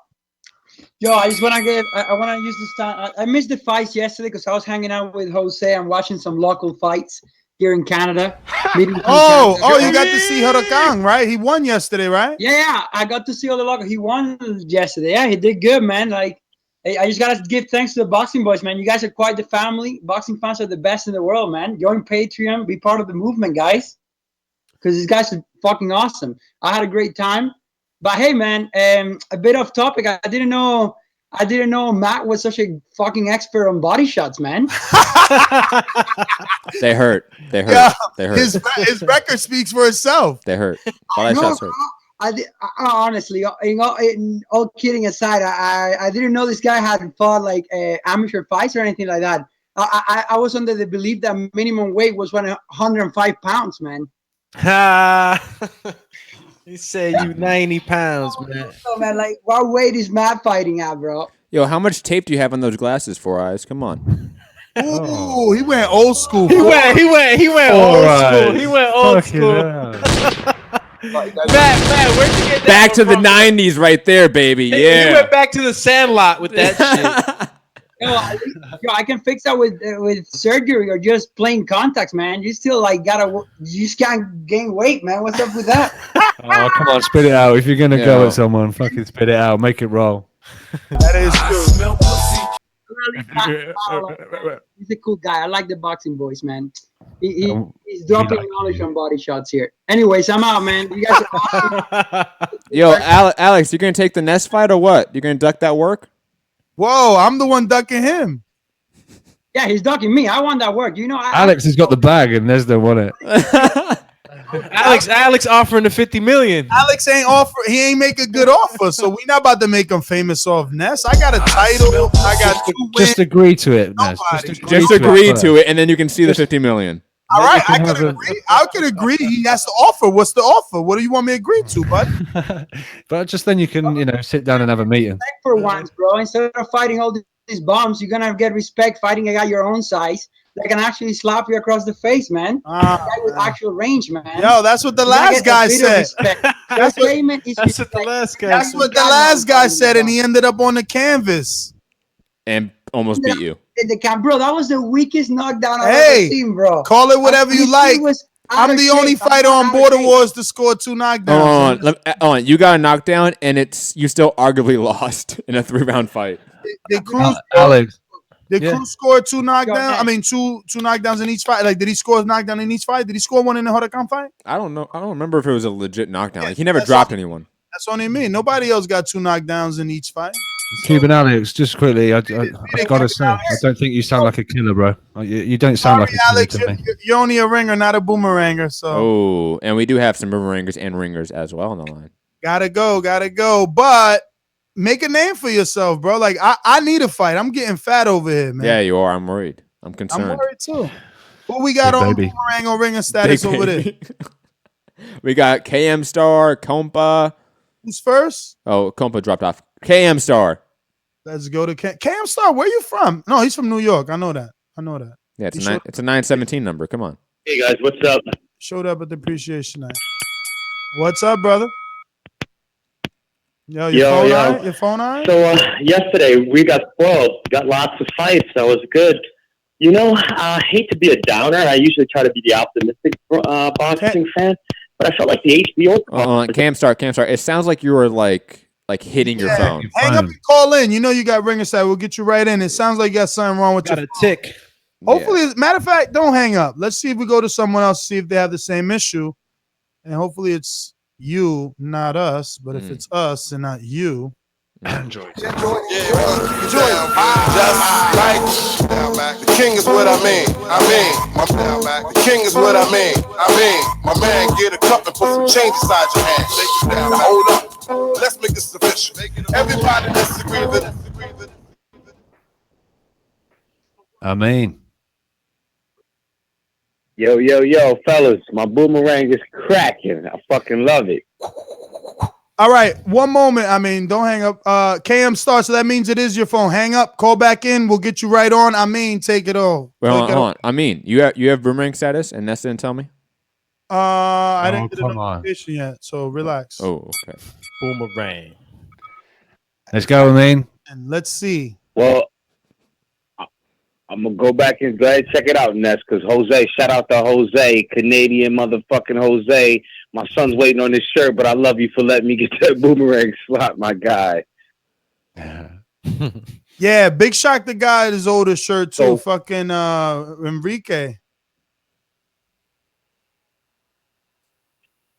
Yo, I just want to use this time. I missed the fights yesterday because I was hanging out with Jose. I'm watching some local fights here in Canada. You got to see Huracan, right? He won yesterday, right? Yeah, I got to see all the local. He won yesterday. Yeah, he did good, man. Like, I just got to give thanks to the Boxing Boys, man. You guys are quite the family. Boxing fans are the best in the world, man. Join Patreon. Be part of the movement, guys. Because these guys are fucking awesome. I had a great time. But hey, man, a bit off topic. I didn't know Matt was such a fucking expert on body shots, man. They hurt. Yeah, they hurt. His record speaks for itself. They hurt. Body shots hurt. Honestly, all kidding aside, I didn't know this guy had fought like amateur fights or anything like that. I was under the belief that minimum weight was 105 pounds, man. He said you 90 pounds, man. Oh, man, like, what weight is Matt fighting at, bro? Yo, how much tape do you have on those glasses, Four Eyes? Come on. Ooh, he went old school. He went old school. He went old Fucking school. hell. Matt, where'd you get that Back to the from? 90s right there, baby. He Yeah. went back to the Sandlot with that shit. Yo, I can fix that with surgery or just plain contacts, man. You still like you just can't gain weight, man. What's up with that? Oh, come on, spit it out. If you're gonna go Yeah. at someone, fucking spit it out. Make it roll. That is true. He's a cool guy. I like the boxing voice, man. He's dropping knowledge on body shots here. Anyways, I'm out, man. You guys are awesome. Yo, Alex, you going to take the Ness fight or what? You going to duck that work? Whoa, I'm the one ducking him. Yeah, he's ducking me. I want that work. You know, Alex has got the bag and Nestor won it. Alex offering the 50 million. Alex he ain't make a good offer, so we not about to make him famous off Ness. I got a title. I got 2 wins. Just agree to it, Ness. Just agree to it, and then you can see the 50 million. All right, I can agree. I can agree. He has to offer. What's the offer? What do you want me to agree to, bud? But just then you can, sit down and have a meeting. Respect for once, bro. Instead of fighting all these bombs, you're gonna get respect fighting a guy your own size that can actually slap you across the face, man. A guy with actual range, man. Yo, that's what the last guy said. That's what the last guy That's what the last guy said, and he ended up on the canvas. And almost beat you. Bro, that was the weakest knockdown I've ever seen, bro. Call it whatever you like. I'm the only fighter on Border Wars to score 2 knockdowns. Hold on. You got a knockdown, and you still arguably lost in a 3-round fight. Did Cruz Alex. Did Cruz score 2 knockdowns? I mean, two knockdowns in each fight. Like, did he score a knockdown in each fight? Did he score one in the Huracan fight? I don't know. I don't remember if it was a legit knockdown. Like, he never dropped anyone. That's only me. Nobody else got 2 knockdowns in each fight. Cuban Alex, just quickly, I gotta say, I don't think you sound like a killer, bro. You don't sound like a killer Alex, to me. you're only a ringer, not a boomeranger. So Oh, and we do have some boomerangers and ringers as well on the line. gotta go. But make a name for yourself, bro. Like I need a fight. I'm getting fat over here, man. Yeah, you are. I'm worried. I'm concerned. I'm worried too. Who we got on boomerang or ringer status over there? We got KM Star, Compa. Who's first? Oh, Compa dropped off. KM Star. Let's go to Cam Star. Where you from? No, he's from New York. I know that. Yeah, it's a 917 number. Come on. Hey guys, what's up? Showed up at the appreciation night. What's up, brother? Yo, your phone on? So yesterday we got spoiled. Got lots of fights. That was good. You know, I hate to be a downer. I usually try to be the optimistic boxing fan, but I felt like the HBO. Cam Star. It sounds like you were like hitting your phone. Hang up and call in. You know you got ringer side. We'll get you right in. It sounds like you got something wrong with your phone. tick. Hopefully, matter of fact, don't hang up. Let's see if we go to someone else, see if they have the same issue. And hopefully it's you, not us. But if it's us and not you, enjoy. The king is what I mean. The king is what I mean. My man, get a cup and put some change inside your hand. Shake it down. Now hold up. Let's make this official. Everybody disagree with it. I mean. Yo, fellas, my boomerang is cracking. I fucking love it. all right. One moment. I mean, don't hang up. KM Star. So that means it is your phone. Hang up. Call back in. We'll get you right on. I mean, take it all. Wait, hold on. I mean, you have boomerang status, and Nestor didn't tell me. I didn't get a notification yet, so relax. Oh, okay. Boomerang. Let's go, I mean. And let's see. Well, I'm gonna go back and go ahead and check it out, Ness, because Jose, shout out to Jose, Canadian motherfucking Jose. My son's waiting on his shirt, but I love you for letting me get that boomerang slot, my guy. Yeah, big shock the guy at his older shirt too. Fucking Enrique.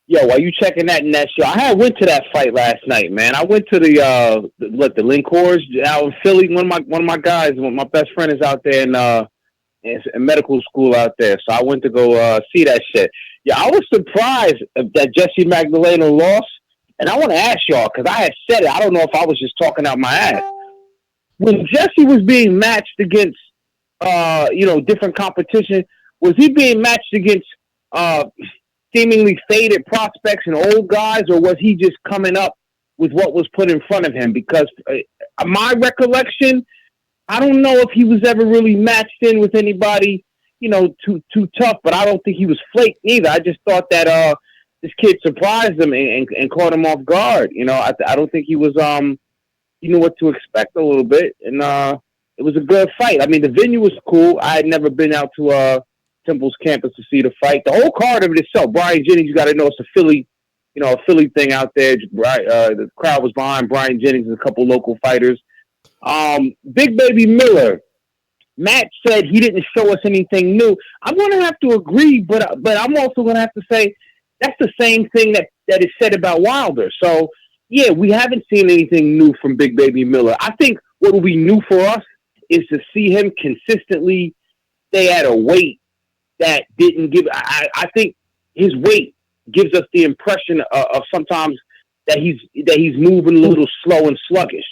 Yo, while you checking that, Ness, yo, I went to that fight last night, man. I went to the Lincors out in Philly. One of my guys, my best friend is out there in medical school out there. So I went to go see that shit. Yeah, I was surprised that Jessie Magdaleno lost. And I want to ask y'all, because I had said it. I don't know if I was just talking out my ass. When Jessie was being matched against, different competition, was he being matched against seemingly faded prospects and old guys, or was he just coming up with what was put in front of him? Because my recollection, I don't know if he was ever really matched in with anybody, too tough, but I don't think he was flaked either. I just thought that this kid surprised him and caught him off guard. I don't think he was he knew what to expect a little bit, and it was a good fight. I mean, the venue was cool. I had never been out to Temple's campus to see the fight. The whole card of it itself, Brian Jennings, you got to know it's a Philly thing out there. The crowd was behind Brian Jennings and a couple local fighters. Big Baby Miller, Matt said he didn't show us anything new. I'm going to have to agree, but I'm also going to have to say that's the same thing that is said about Wilder. So, yeah, we haven't seen anything new from Big Baby Miller. I think what will be new for us is to see him consistently stay at a weight that didn't give. I think his weight gives us the impression of sometimes that he's moving a little slow and sluggish.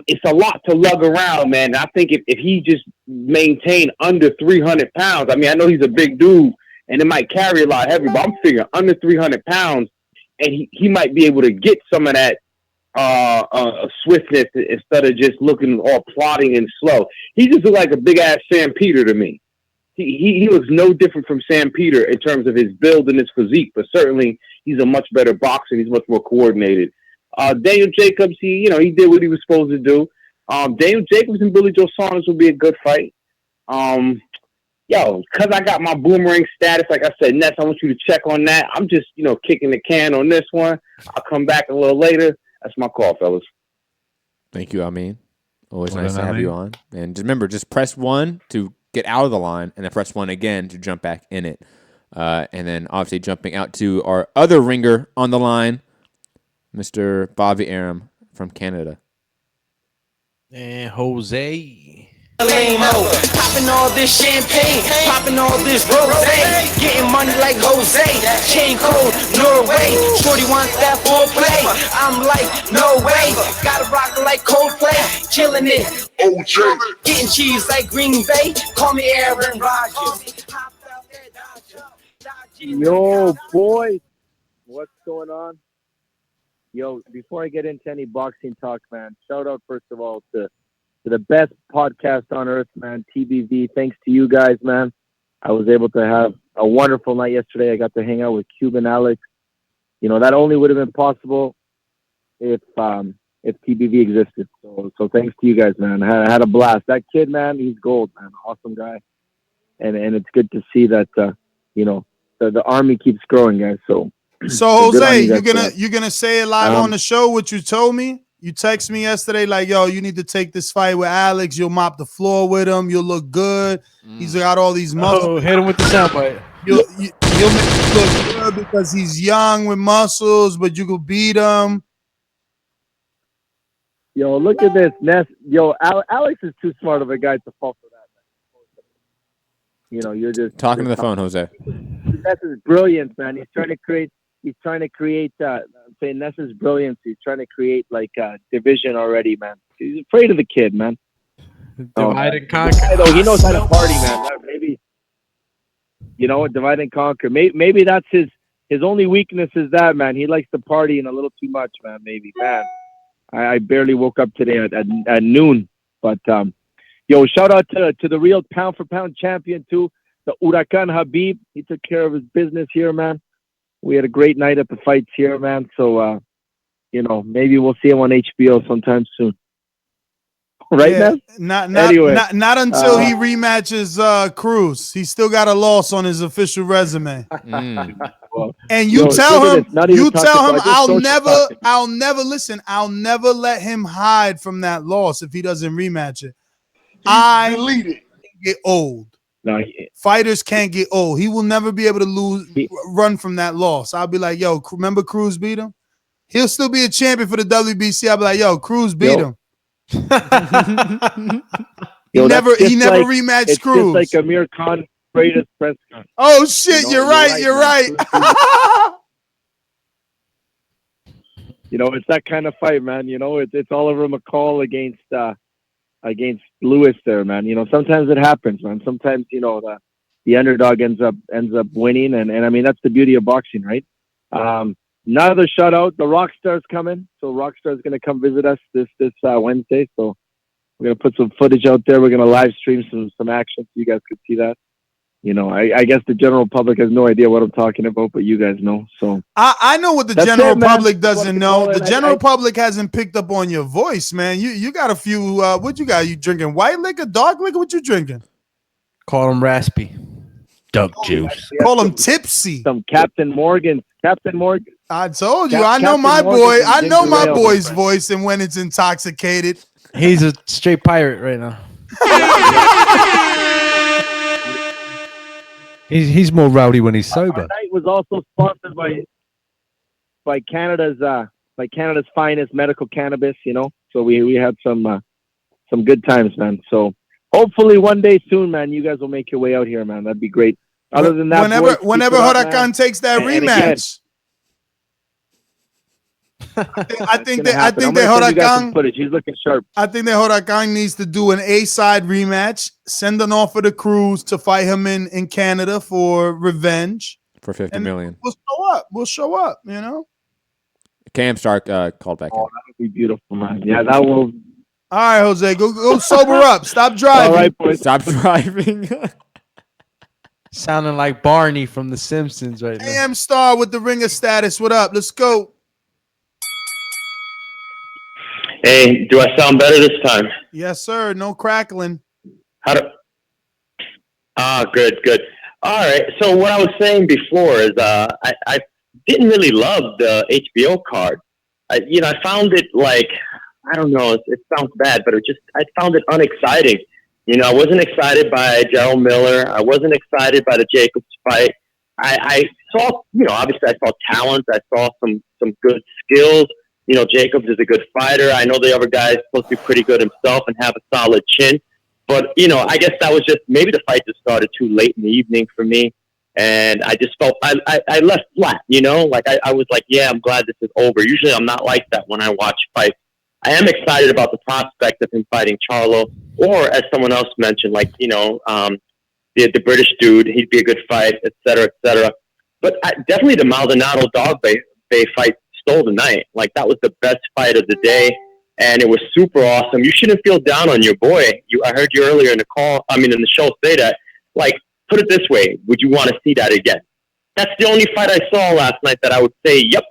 It's a lot to lug around, man. I think if he just maintained under 300 pounds, I mean, I know he's a big dude and it might carry a lot heavy, but I'm figuring under 300 pounds, and he might be able to get some of that swiftness instead of just looking all plodding and slow. He just looked like a big ass Sam Peter to me. He looks no different from Sam Peter in terms of his build and his physique, but certainly he's a much better boxer. He's much more coordinated. Daniel Jacobs, he did what he was supposed to do. Daniel Jacobs and Billy Joe Saunders will be a good fight. Because I got my boomerang status, like I said, Ness, I want you to check on that. I'm just, kicking the can on this one. I'll come back a little later. That's my call, fellas. Thank you, Amin. Always nice to have you on. And remember, just press 1 to get out of the line, and then press 1 again to jump back in it. And then obviously jumping out to our other ringer on the line, Mr. Bobby Aram from Canada. And Jose. Popping all this champagne, popping all this rosé, getting money like Jose, chain code, Norway, shorty wants that foreplay, I'm like, no way, gotta rock like Coldplay, killing it, OJ, getting cheese like Green Bay, call me Aaron Rodgers. Yo, boy, what's going on? Yo, before I get into any boxing talk, man, shout out first of all to the best podcast on earth, man, TBV. Thanks to you guys, man. I was able to have a wonderful night yesterday. I got to hang out with Cuban Alex. That only would have been possible if TBV existed. So thanks to you guys, man. I had a blast. That kid, man, he's gold, man. Awesome guy. And it's good to see that the army keeps growing, guys. So Jose, you're gonna say it live on the show what you told me? You text me yesterday like, yo, you need to take this fight with Alex. You'll mop the floor with him. You'll look good. He's got all these muscles. Oh, hit him with the soundbite. You'll make him look good because he's young with muscles, but you could beat him. Yo, look at this, Ness. Yo, Alex is too smart of a guy to fall for that, man. You're just talking to the phone, Jose. Ness's brilliance, man. He's trying to create. I'm saying Ness's brilliance. He's trying to create like a division already, man. He's afraid of the kid, man. Divide and conquer. He knows how to party, man. Maybe divide and conquer. Maybe that's his only weakness is that, man. He likes to party and a little too much, man. Maybe, man. I barely woke up today at noon, but shout out to the real pound for pound champion too, the Huracan Habib. He took care of his business here, man. We had a great night at the fights here, man. So, maybe we'll see him on HBO sometime soon. Right, man? Not until he rematches Cruz. He's still got a loss on his official resume. And you tell him, I'll never let him hide from that loss if he doesn't rematch it. I get old. No, fighters can't get old. He will never be able to run from that loss. I'll be like, yo, remember Cruz beat him? He'll still be a champion for the WBC. I'll be like, yo, Cruz beat him. He never rematched Cruz. It's just like Amir Khan's greatest press conference. Oh shit, you're right. It's that kind of fight, man. It's Oliver McCall against Lewis there, man. Sometimes it happens, man. Sometimes, the underdog ends up winning, and I mean that's the beauty of boxing, right? Another shout out, the Rockstar's coming. So Rockstar's gonna come visit us this Wednesday. So we're gonna put some footage out there. We're gonna live stream some action so you guys can see that. You know, I guess the general public has no idea what I'm talking about, but you guys know. So I know what the general public doesn't know. The general public hasn't picked up on your voice, man. You got a few. What you got? You drinking white liquor, dark liquor? What you drinking? Call him raspy. Duck juice. Call him tipsy. Some Captain Morgan. I told you. I know my boy. I know my boy's voice, and when it's intoxicated, he's a straight pirate right now. He's more rowdy when he's sober. Our night was also sponsored by Canada's finest medical cannabis. You know, so we had some good times, man. So hopefully one day soon, man, you guys will make your way out here, man. That'd be great. Other than that, whenever Huracan takes that rematch, I think that Huracan footage. He's looking sharp. I think that Huracan needs to do an A-side rematch, send an offer to Cruz to fight him in Canada for revenge for $50 million. We'll show up. You know. Cam Stark called back in. That would be beautiful, man. Yeah, that will. All right, Jose, go sober up. Stop driving. All right, boys. Stop driving. Sounding like Barney from The Simpsons right now. AM Star with the ringer status. What up? Let's go. Hey, do I sound better this time? Yes, sir. No crackling. Good. All right. So what I was saying before is I didn't really love the HBO card. I found it like, I don't know, it sounds bad, but I found it unexciting. You know, I wasn't excited by Jarrell Miller. I wasn't excited by the Jacobs fight. I saw, obviously I saw talent. I saw some good skills. You know, Jacobs is a good fighter. I know the other guy is supposed to be pretty good himself and have a solid chin. But, I guess that was just, maybe the fight just started too late in the evening for me. And I just felt, I left flat, like I was like, yeah, I'm glad this is over. Usually I'm not like that when I watch fights. I am excited about the prospect of him fighting Charlo, or as someone else mentioned, like, the British dude, he'd be a good fight, et cetera, et cetera. But definitely the Maldonado Dogboe fight stole the night. Like, that was the best fight of the day, and it was super awesome. You shouldn't feel down on your boy. I heard you earlier in the show say that. Like, put it this way, would you want to see that again? That's the only fight I saw last night that I would say, yep,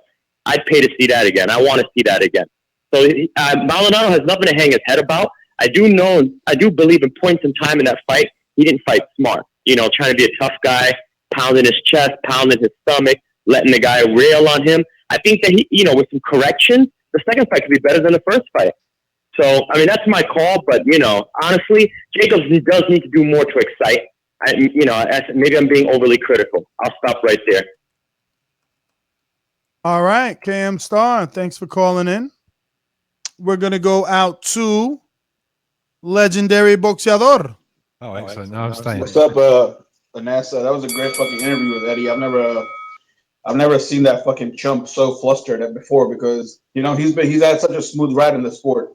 I'd pay to see that again. I want to see that again. So Maldonado has nothing to hang his head about. I do believe in points in time in that fight, he didn't fight smart. Trying to be a tough guy, pounding his chest, pounding his stomach, letting the guy rail on him. I think that he, with some correction, the second fight could be better than the first fight. So, that's my call. But, honestly, Jacobs does need to do more to excite. Maybe I'm being overly critical. I'll stop right there. All right, KM Star, thanks for calling in. We're going to go out to Legendary Boxeador. Oh, excellent. No, I'm staying. What's up, Anassa? That was a great fucking interview with Eddie. I've never seen that fucking chump so flustered before, because he's had such a smooth ride in the sport.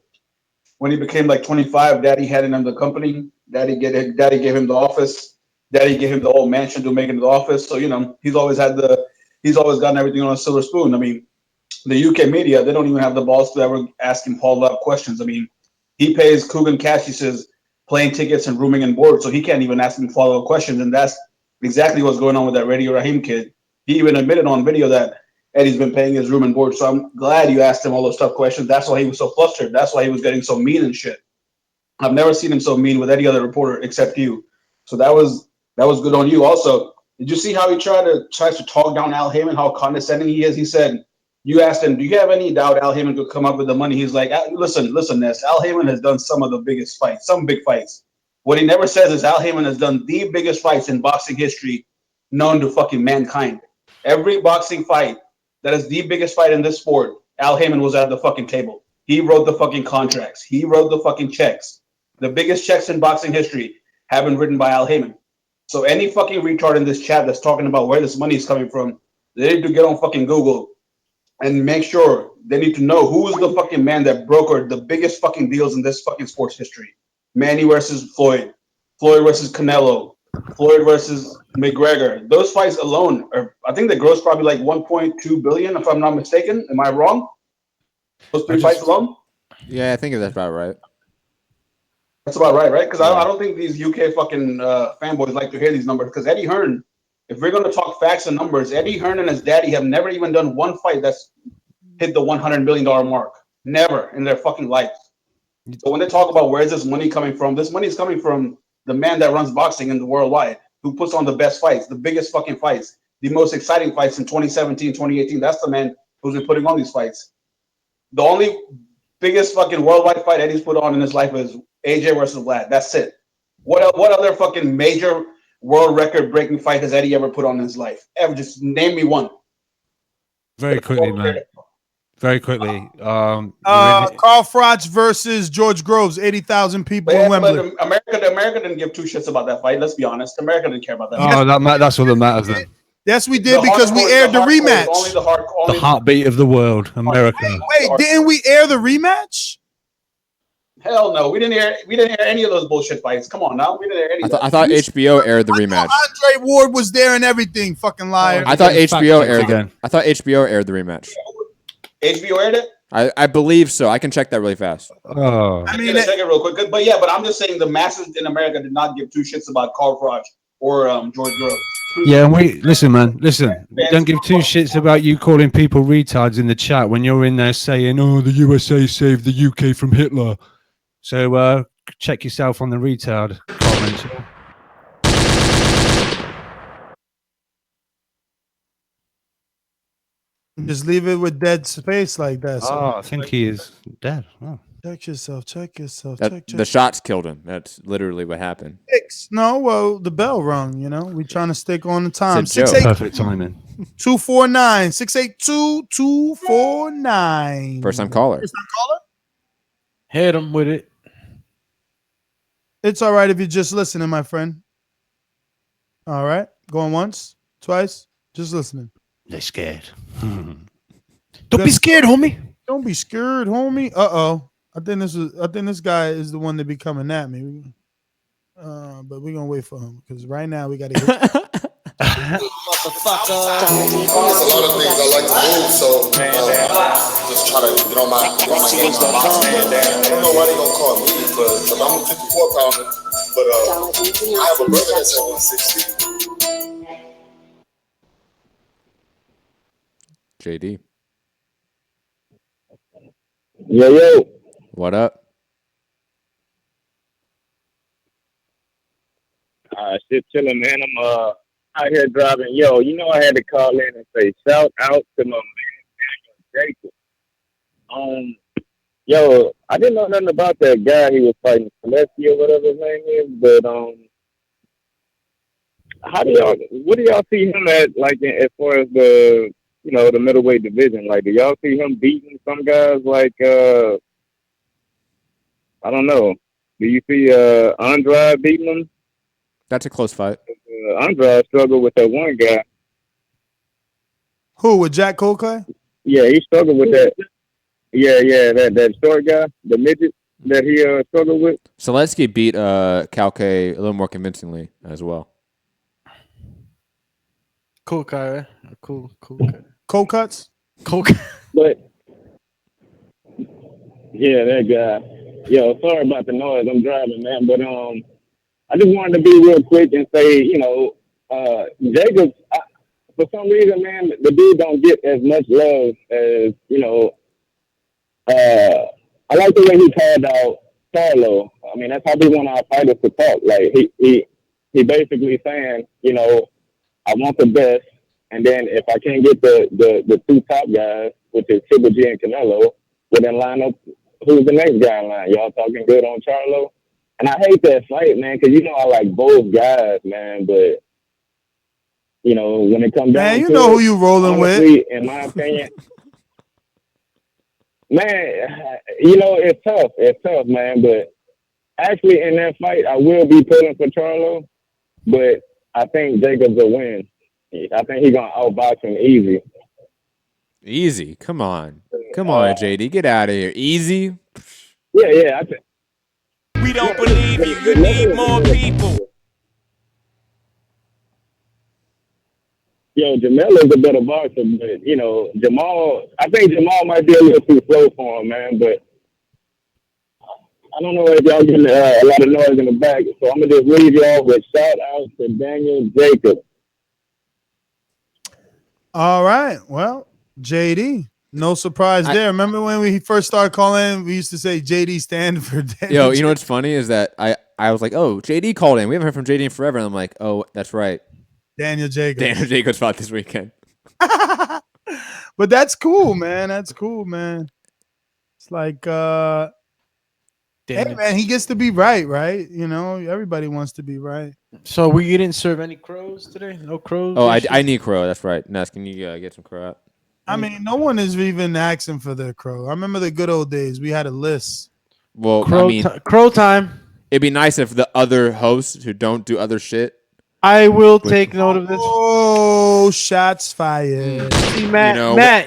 When he became like 25, Daddy had him in the company. Daddy gave him the office. Daddy gave him the whole mansion to make him the office. So he's always gotten everything on a silver spoon. The UK media, they don't even have the balls to ever ask him follow-up questions. He pays Kugan Cassius's plane tickets and rooming and board, so he can't even ask him follow-up questions, and that's exactly what's going on with that Radio Raheem kid. He even admitted on video that Eddie's been paying his room and board, so I'm glad you asked him all those tough questions. That's why he was so flustered. That's why he was getting so mean and shit. I've never seen him so mean with any other reporter except you. So that was good on you. Also, did you see how he tries to talk down Al Heyman, how condescending he is? He said, you asked him, do you have any doubt Al Heyman could come up with the money? He's like, listen, Ness, Al Heyman has done some of the biggest fights, some big fights. What he never says is Al Heyman has done the biggest fights in boxing history known to fucking mankind. Every boxing fight that is the biggest fight in this sport, Al Heyman was at the fucking table. He wrote the fucking contracts. He wrote the fucking checks. The biggest checks in boxing history have been written by Al Heyman. So any fucking retard in this chat that's talking about where this money is coming from, they need to get on fucking Google and make sure they need to know who is the fucking man that brokered the biggest fucking deals in this fucking sports history. Manny versus Floyd, Floyd versus Canelo, Floyd versus McGregor. Those fights alone are, I think the gross probably like 1.2 billion, if I'm not mistaken. Am I wrong? Those three fights alone? Yeah, I think that's about right. That's about right? Because I don't think these UK fucking fanboys like to hear these numbers. Because Eddie Hearn, if we're going to talk facts and numbers, Eddie Hearn and his daddy have never even done one fight that's hit the $100 million mark. Never in their fucking life. So when they talk about where's this money coming from, this money is coming from the man that runs boxing in the worldwide, who puts on the best fights, the biggest fucking fights, the most exciting fights in 2017, 2018. That's the man who's been putting on these fights. The only biggest fucking worldwide fight Eddie's put on in his life is AJ versus Vlad. That's it. What other fucking major world record breaking fight has Eddie ever put on in his life? Ever? Just name me one. Very quickly, man. Very quickly. Carl Froch versus George Groves, 80,000 people in Wembley. But America didn't give two shits about that fight. Let's be honest. America didn't care about that. That's all that matters then. Yes, we did because we aired the rematch. The heartbeat of the world, America. Wait, didn't we air the rematch? Hell no, we didn't hear any of those bullshit fights. Come on now, we didn't hear any. I thought HBO aired the rematch. Andre Ward was there and everything. Fucking liar. I thought HBO aired again. I thought HBO aired the rematch. HBO aired it. I believe so. I can check that really fast. Oh, I mean, check it real quick. But I'm just saying the masses in America did not give two shits about Carl Froch or George Groves. Yeah, listen, man. Listen, don't give two shits about you calling people retards in the chat when you're in there saying, "Oh, the USA saved the UK from Hitler." So check yourself on the retard comments. Just leave it with dead space like that. Oh, I think he is dead. Oh. Check yourself. Check yourself. Check. The shots killed him. That's literally what happened. No, well, the bell rung. You know, we trying to stick on the time. Perfect timing. 249 682 249. First time caller. Hit him with it. It's all right if you're just listening, my friend. All right, going once, twice, just listening. They're scared. Don't be scared, homie. Don't be scared, homie. I think this guy is the one that be coming at me. But we're gonna wait for him because right now we gotta get There's a lot of things I like to move, so just try to get on my game. I don't know why they gonna call me, because I'm a 54-pounder, but I have a brother that's at 160. JD. Yo. What up? Shit chilling, man. I'm out here driving. Yo, you know I had to call in and say shout out to my man Daniel Jacob. Yo, I didn't know nothing about that guy he was fighting, Sulecki or whatever his name is, but what do y'all see him at, like, as far as the middleweight division? Like, do y'all see him beating some guys like I don't know. Do you see Andrade beating him? That's a close fight. Andrade struggled with that one guy. Who, with Jack Colcay? Yeah, he struggled with that. Yeah, that short guy, the midget that he struggled with. Sulecki beat Calcay a little more convincingly as well. Cool guy, cool guy. Cold cuts? Cool. But yeah, that guy. Yo, sorry about the noise. I'm driving, man. But I just wanted to be real quick and say, Jacobs, for some reason, man, the dude don't get as much love as, I like the way he called out Charlo. I mean, that's how we want our fighters to talk. Like, he basically saying, I want the best, and then if I can't get the two top guys, which is Triple G and Canelo, well, then line up who's the next guy in line. Y'all talking good on Charlo? And I hate that fight, man, because I like both guys, man, but when it comes down man, you to know who you rolling honestly, with. In my opinion, man, it's tough. It's tough, man. But actually, in that fight, I will be pulling for Charlo, but I think Jacobs will win. I think he's gonna outbox him easy. Easy? Come on, JD, get out of here. Easy? Yeah. We don't believe you. You need more people. Yo, Jamelo's a better boxer, but you know, I think Jamal might be a little too slow for him, man. But I don't know if y'all getting a lot of noise in the back, so I'm gonna just leave y'all with shout out to Daniel Jacobs. All right. Well, JD. No surprise there. Remember when we first started calling, we used to say JD stand for Daniel. Yo, you know what's funny is that I was like, oh, JD called in. We haven't heard from JD in forever. And I'm like, oh, that's right. Daniel Jacobs. Daniel Jacobs fought this weekend. But that's cool, man. That's cool, man. It's like, hey, man, he gets to be right? You know, everybody wants to be right. So we didn't serve any crows today? No crows? Oh, I need crow. That's right. Ness, can you get some crow out? I mean, no one is even asking for their crow. I remember the good old days. We had a list. Well, crow time. It'd be nice if the other hosts who don't do other shit. I will take note of this. Oh, shots fired. See, Matt,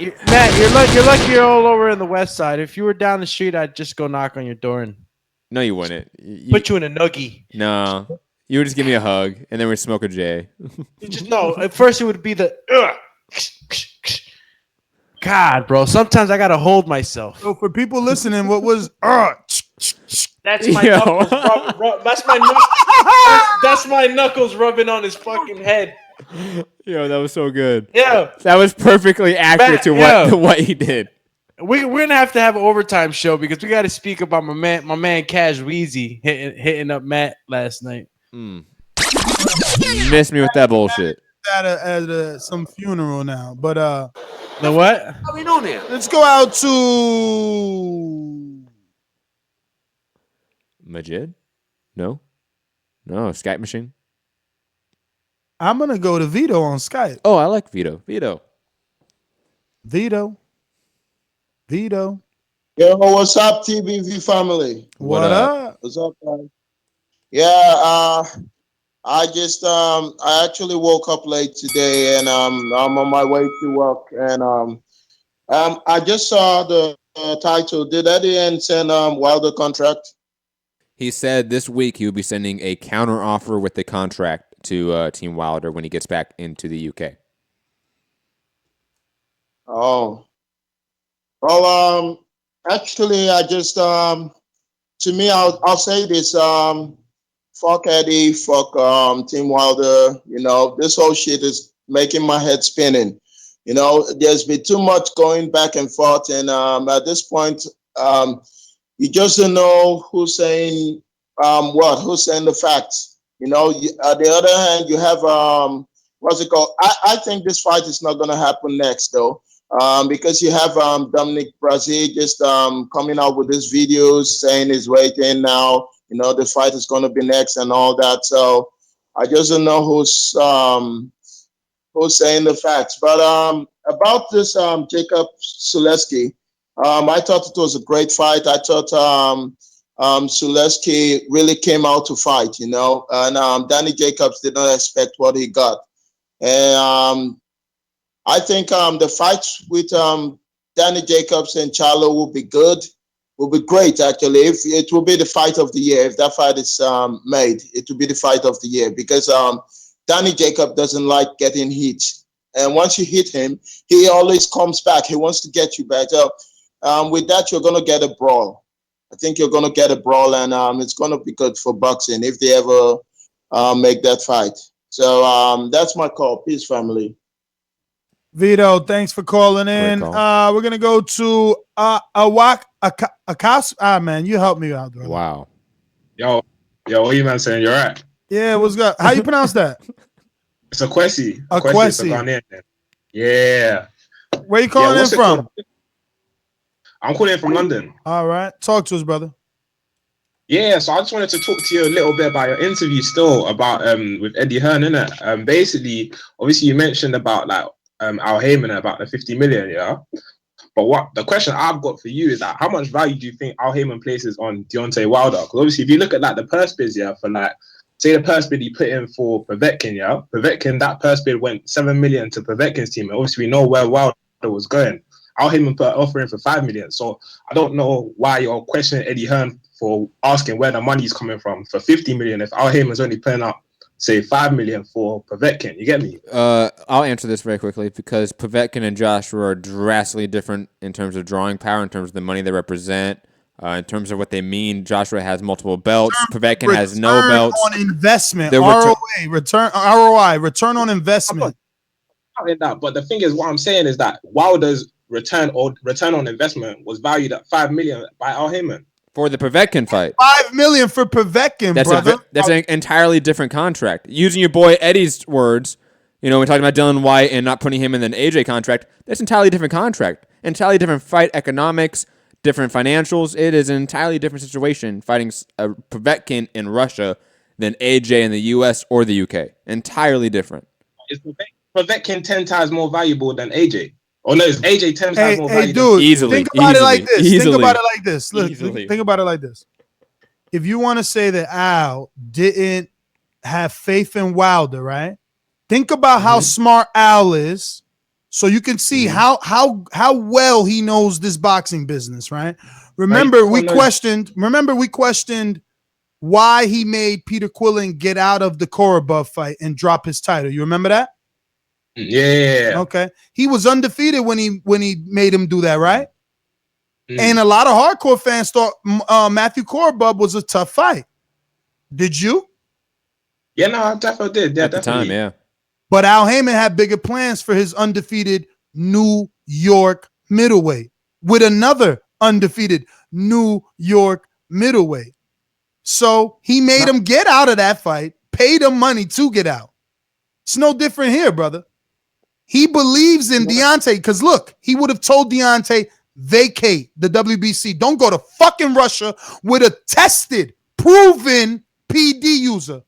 you're lucky you're all over in the west side. If you were down the street, I'd just go knock on your door and no, you wouldn't. Put you in a nuggie. No, you would just give me a hug and then we'd smoke a J. No, at first it would be the. God, bro. Sometimes I gotta hold myself. So for people listening, what was That's my knuckles. That's my knuckles rubbing on his fucking head. Yo, that was so good. Yeah, that was perfectly accurate to what he did. We're gonna have to have an overtime show because we got to speak about my man Cash Weezy hitting up Matt last night. You missed me with that bullshit. At some funeral now, but the what? How we doing there? Let's go out to Majid? No, Skype machine. I'm gonna go to Vito on Skype. Oh, I like Vito. Vito. Yo, what's up, TBV family? What up? What's up, man? Yeah, I just I actually woke up late today, and I'm on my way to work, and I just saw the title. Did Eddie send Wilder contract? He said this week he would be sending a counter offer with the contract to Team Wilder when he gets back into the UK. Oh, well, actually, I just to me, I'll say this. Fuck Eddie, fuck Team Wilder. You know, this whole shit is making my head spinning. You know, there's been too much going back and forth, and at this point, you just don't know who's saying who's saying the facts. You know, at the other hand, you have what's it called? I think this fight is not gonna happen next though, because you have Dominic Brazil just coming out with his videos saying he's waiting now. You know, the fight is going to be next and all that. So I just don't know who's saying the facts. But about this Jacob Sulecki, I thought it was a great fight. I thought Sulecki really came out to fight, you know, and Danny Jacobs did not expect what he got. And I think the fight with Danny Jacobs and Charlo will be good. Will be great, actually. If it will be the fight of the year, if that fight is made, it will be the fight of the year because Danny Jacob doesn't like getting hit, and once you hit him, he always comes back. He wants to get you back. So with that, you're gonna get a brawl. I think you're gonna get a brawl, and it's gonna be good for boxing if they ever make that fight. So that's my call. Peace, family. Vito, thanks for calling in. We're gonna go to Akas. Man, you help me out, bro. Wow. Yo, what you man saying? You're right. Yeah, what's good? How you pronounce that? It's Akwesi. Akwesi. Yeah. Where you calling in from? I'm calling in from London. All right, talk to us, brother. Yeah, so I just wanted to talk to you a little bit about your interview still about with Eddie Hearn, innit? Basically, obviously you mentioned about like Al Heyman about the 50 million, yeah. But what the question I've got for you is that how much value do you think Al Heyman places on Deontay Wilder? Because obviously, if you look at like the purse bids, yeah, for like say the purse bid he put in for Povetkin, yeah, Povetkin that purse bid went 7 million to Povetkin's team, and obviously we know where Wilder was going. Al Heyman put an offer in for 5 million, so I don't know why you're questioning Eddie Hearn for asking where the money's coming from for 50 million if Al Heyman's only putting up say 5 million for Povetkin. You get me? I'll answer this very quickly because Povetkin and Joshua are drastically different in terms of drawing power, in terms of the money they represent, in terms of what they mean. Joshua has multiple belts. Povetkin has no belts. On investment, ROI, return on investment. In that, but the thing is, what I'm saying is that Wilder's return on investment was valued at 5 million by Al Heyman for the Povetkin fight. 5 million for Povetkin, brother. That's an entirely different contract. Using your boy Eddie's words, we're talking about Dylan White and not putting him in an AJ contract. That's an entirely different contract, entirely different fight economics, different financials. It is an entirely different situation fighting Povetkin in Russia than AJ in the US or the UK. Entirely different. Is Povetkin 10 times more valuable than AJ? Or no, it's AJ 10 times more valuable? Dude, easily. Think about it like this. Easily. Think about it like this. Look, think about it like this. If you want to say that Al didn't have faith in Wilder, right? Think about how smart Al is, so you can see how well he knows this boxing business, right? Remember, we questioned why he made Peter Quillen get out of the Korobov fight and drop his title. You remember that? Yeah. Okay. He was undefeated when he made him do that, right? And a lot of hardcore fans thought Matthew Korobov was a tough fight. Did you? Yeah, no, I definitely did. Yeah, At the time, yeah. But Al Heyman had bigger plans for his undefeated New York middleweight with another undefeated New York middleweight. So he made him get out of that fight, paid him money to get out. It's no different here, brother. He believes in Deontay because, look, he would have told Deontay, vacate the WBC. Don't go to fucking Russia with a tested, proven PD user.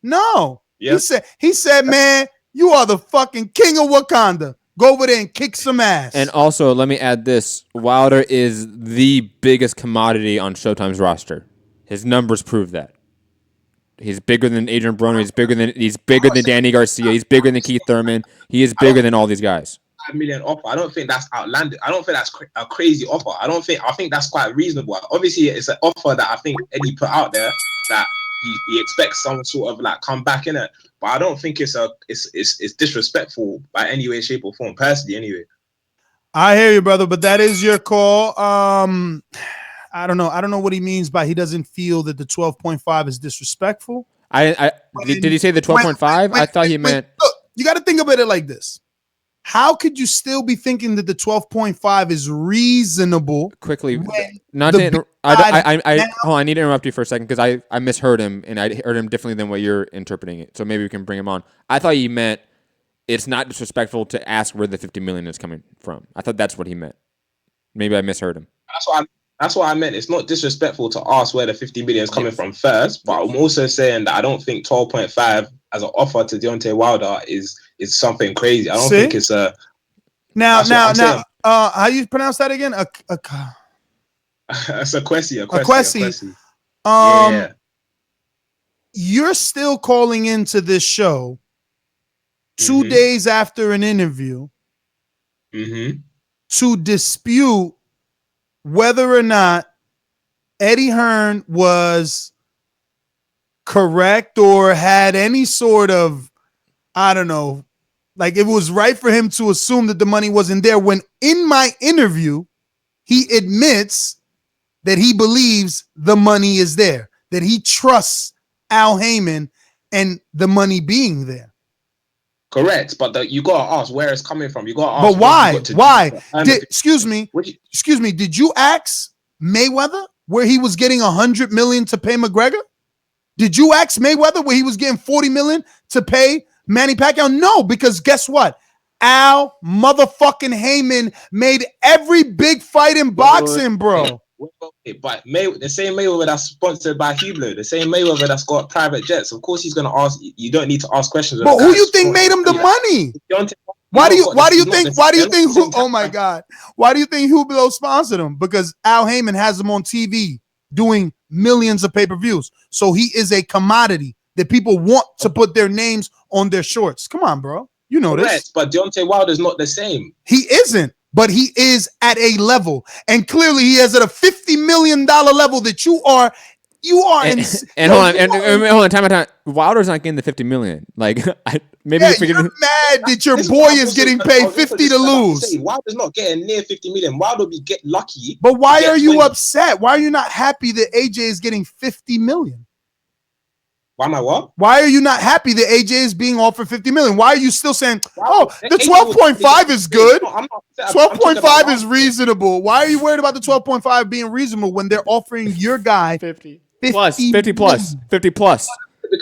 No. Yep. He said, man, you are the fucking king of Wakanda. Go over there and kick some ass. And also, let me add this. Wilder is the biggest commodity on Showtime's roster. His numbers prove that. He's bigger than Adrian Broner. He's bigger than Danny Garcia. He's bigger than Keith Thurman. He is bigger than all these guys. 5 million offer. I don't think that's outlandish. I don't think that's a crazy offer. I think that's quite reasonable. Obviously, it's an offer that I think Eddie put out there that he expects some sort of like come back in it. But I don't think it's disrespectful by any way, shape, or form. Personally, anyway. I hear you, brother, but that is your call. I don't know. I don't know what he means by he doesn't feel that the 12.5 is disrespectful. Did he say the 12.5? I thought he meant. Look, you got to think about it like this. How could you still be thinking that the 12.5 is reasonable? Quickly, not to hold on, I need to interrupt you for a second because I misheard him and I heard him differently than what you're interpreting it. So maybe we can bring him on. I thought he meant it's not disrespectful to ask where the 50 million is coming from. I thought that's what he meant. Maybe I misheard him. That's what I meant. It's not disrespectful to ask where the 50 million is coming from first, but I'm also saying that I don't think 12.5 as an offer to Deontay Wilder is something crazy. I don't think it's a. Now, how you pronounce that again? It's a Kwesi. Yeah. You're still calling into this show 2 days after an interview to dispute whether or not Eddie Hearn was correct or had any sort of, I don't know, like it was right for him to assume that the money wasn't there, when in my interview, he admits that he believes the money is there, that he trusts Al Heyman and the money being there. Correct, but you gotta ask where it's coming from. You gotta ask. But why? Excuse me. Did you ask Mayweather where he was getting 100 million to pay McGregor? Did you ask Mayweather where he was getting 40 million to pay Manny Pacquiao? No, because guess what? Al motherfucking Heyman made every big fight in boxing, bro. But the same Mayweather that's sponsored by Hublot, the same Mayweather that's got private jets, of course he's going to ask. You don't need to ask questions. But who you think made him the money? Why do you think oh my God, why do you think Hublot sponsored him? Because Al Heyman has him on TV doing millions of pay-per-views. So he is a commodity that people want to put their names on their shorts. Come on, bro. You know this. But Deontay Wilder's not the same. He isn't. But he is at a level, and clearly he is at a $50 million level that you are You are and, ins- and Yo, hold on, you and are- hold on, time. Wilder's not getting the 50 million. Like, maybe Yeah, you figured. you're mad that your This boy what I is was getting just- I paid was just 50 to about lose. say, Wilder's not getting near 50 million. Wilder be get lucky. But why to get are you 20. upset? Why are you not happy that AJ is getting 50 million? Why am I what? Why are you not happy that AJ is being offered 50 million? Why are you still saying, oh, the AJ 12.5 is good? I'm not upset. I'm talking 12.5 about is reasonable. Why are you worried about the 12.5 being reasonable when they're offering your guy 50 plus? Because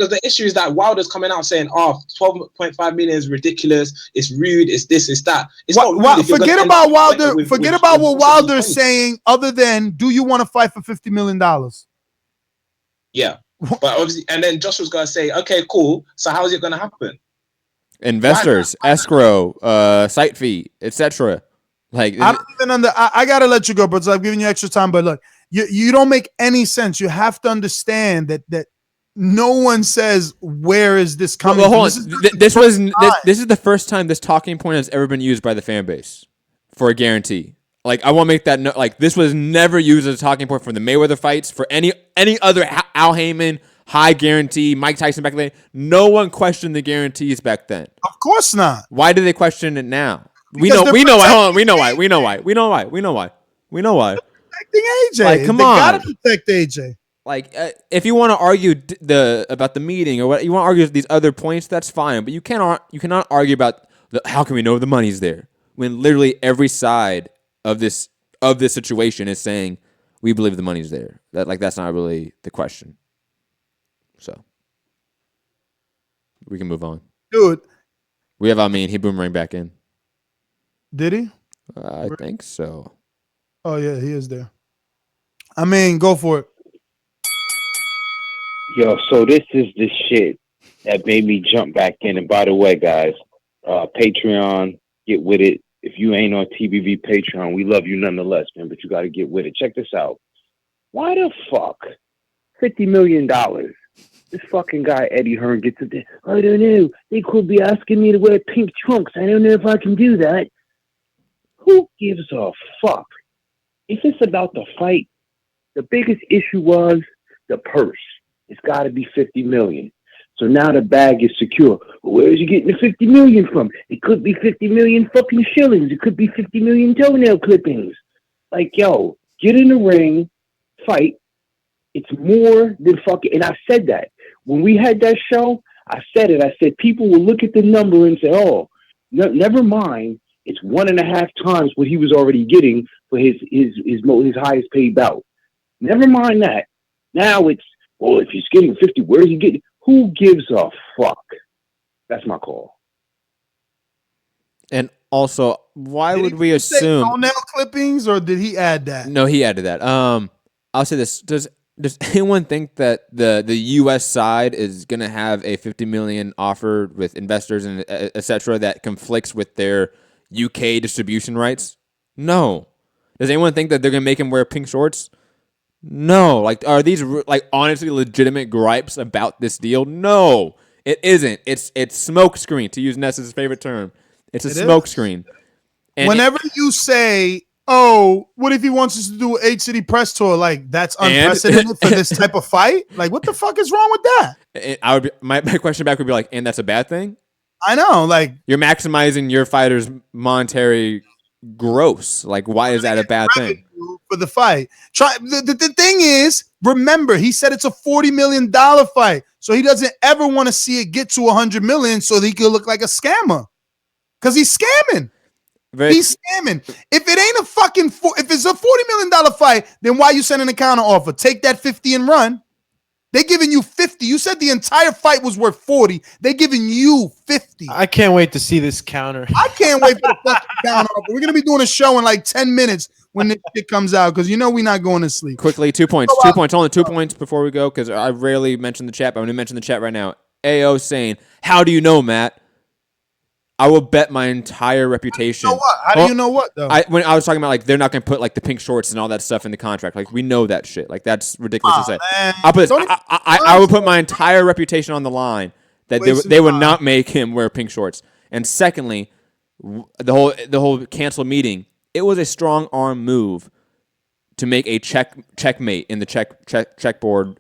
the issue is that Wilder's coming out saying, "Oh, 12.5 million is ridiculous. It's rude. It's this. It's that." It's not rude. if you're Forget gonna about end up Wilder. with- Forget with- about with what possibly Wilder's 20. saying. Other than, do you want to fight for $50 million? Yeah, but obviously, and then Joshua's gonna say, "Okay, cool. So how is it gonna happen?" Investors, escrow, site fee, etc. Like, I don't even I gotta let you go, but I'm giving you extra time. But look, you don't make any sense. You have to understand that no one says where is this coming well, hold from. on. This is the first time this talking point has ever been used by the fan base for a guarantee. Like, I want to make that like this was never used as a talking point for the Mayweather fights, for any other Al Heyman high guarantee, Mike Tyson back then. No one questioned the guarantees back then. Of course not. Why do they question it now? We Because know they're why. Hold on, protecting we know why. Protecting AJ. Like, come they on. gotta protect AJ. Like, if you want to argue about the meeting or what you want to argue these other points, that's fine. But you cannot argue about how can we know the money's there when literally every side of this situation is saying we believe the money's there. That's not really the question. So we can move on, Dude. We have he boomerang back in. Did he? I think so. Oh yeah, he is there. I mean, go for it. Yo, so this is the shit that made me jump back in. And by the way, guys, Patreon, get with it. If you ain't on TBV Patreon, we love you nonetheless, man, but you got to get with it. Check this out. Why the fuck $50 million? This fucking guy, Eddie Hearn, gets it. I don't know. They could be asking me to wear pink trunks. I don't know if I can do that. Who gives a fuck? If it's about the fight, the biggest issue was the purse. It's got to be 50 million. So now the bag is secure. Well, where is he getting the 50 million from? It could be 50 million fucking shillings. It could be 50 million toenail clippings. Like, yo, get in the ring, fight. It's more than fucking. And I said that when we had that show. I said it. I said people will look at the number and say, "Oh, never mind. It's 1.5 times what he was already getting for his highest paid bout. Never mind that. Now it's, well, if he's getting 50, where is he getting? Who gives a fuck?" That's my call. And also, why would we Say assume toenail clippings, or did he add that? No, he added that. I'll say this: Does anyone think that the U.S. side is going to have a 50 million offer with investors and etc. that conflicts with their UK distribution rights? No. Does anyone think that they're going to make him wear pink shorts? No. Like, are these honestly legitimate gripes about this deal? No, it isn't. It's smoke screen, to use Ness's favorite term. It's a smoke screen. And whenever you say, "Oh, what if he wants us to do an 8-city press tour?" Like, that's unprecedented for this type of fight. Like, what the fuck is wrong with that? I would be, my question back would be like, and that's a bad thing? I know, like, you're maximizing your fighter's monetary gross. Like, why is that a bad thing? For the fight. The thing is, remember, he said it's a $40 million fight, so he doesn't ever want to see it get to $100 million so that he could look like a scammer. Because he's scamming. He's scamming. If it ain't a fucking if it's a $40 million fight, then why you sending a counter offer? Take that 50 and run. They giving you 50. You said the entire fight was worth 40. They giving you 50. I can't wait to see this counter. I can't wait for the fucking counter offer. We're gonna be doing a show in like 10 minutes when this shit comes out, because we're not going to sleep. Quickly, 2 points. 2 points. Only 2 points before we go, because I rarely mention the chat, but I'm gonna mention the chat right now. AO saying, "How do you know, Matt?" I will bet my entire reputation. You know what? How do you know what, though? When I was talking about, like, they're not going to put, like, the pink shorts and all that stuff in the contract. Like, we know that shit. Like, that's ridiculous to say. Man. I'll put this. I would put my entire reputation on the line that they would not make him wear pink shorts. And secondly, the whole cancel meeting, it was a strong arm move to make a checkmate in the checkboard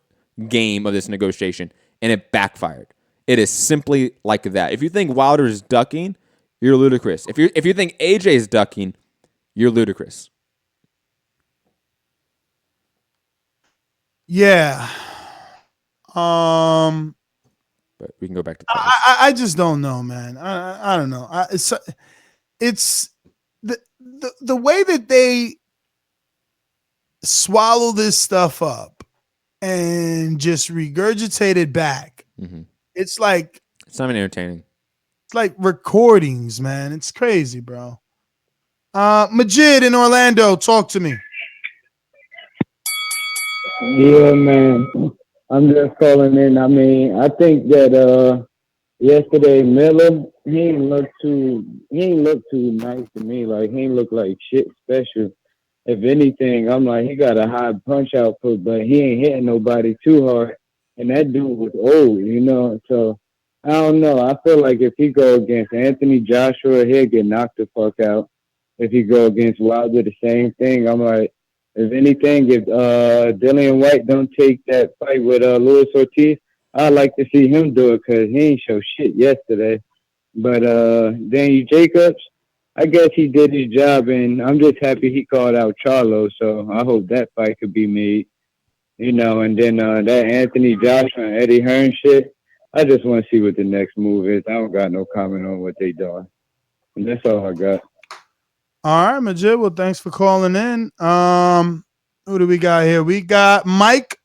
game of this negotiation, and it backfired. It is simply like that. If you think Wilder is ducking, you're ludicrous. If you think AJ is ducking, you're ludicrous. Yeah. But we can go back to I just don't know, man. I don't know. It's the way that they swallow this stuff up and just regurgitate it back. Mm-hmm. It's like it's not even entertaining. It's like recordings, man. It's crazy, bro. Majid in Orlando, talk to me. Yeah, man. I'm just calling in. I mean, I think that yesterday Miller, he ain't look too nice to me. Like he ain't look like shit special. If anything, I'm like, he got a high punch output, but he ain't hitting nobody too hard. And that dude was old, you know. So I don't know. I feel like if he go against Anthony Joshua, he'll get knocked the fuck out. If he go against Wilder, the same thing. I'm like, if anything, if Dillian White don't take that fight with Luis Ortiz, I'd like to see him do it because he ain't show shit yesterday. But Danny Jacobs, I guess he did his job, and I'm just happy he called out Charlo. So I hope that fight could be made, you know. And then that Anthony Joshua and Eddie Hearn shit, I just want to see what the next move is. I don't got no comment on what they doing. And that's all I got. All right, Majid. Well, thanks for calling in. Who do we got here? We got Mike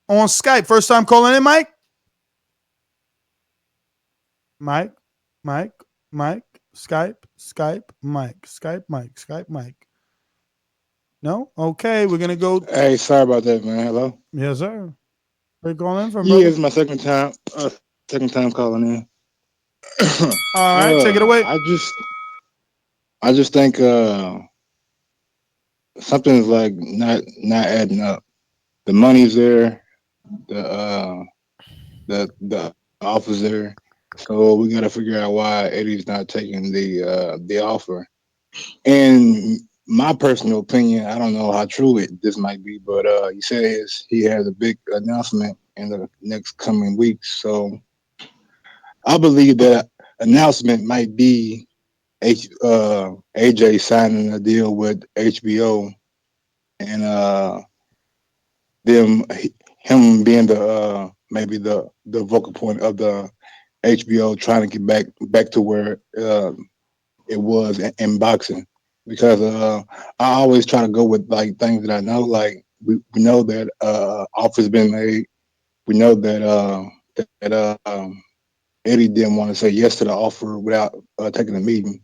on Skype. First time calling in, Mike? Mike. Skype, Mike. No? Okay, we're going to go. Hey, sorry about that, man. Hello? Yes, sir. Where you calling in from, Yeah, brother? it's my second time calling in. All right, take it away. I just think something's like not adding up. The money's there, the offer's there, so we got to figure out why Eddie's not taking the offer. And my personal opinion, I don't know how true this might be, but he says he has a big announcement in the next coming weeks. So I believe that announcement might be AJ signing a deal with HBO, and him being the maybe the vocal point of the HBO trying to get back to where it was in boxing. Because I always try to go with like things that I know. Like we know that offer's been made. We know that Eddie didn't want to say yes to the offer without taking a meeting.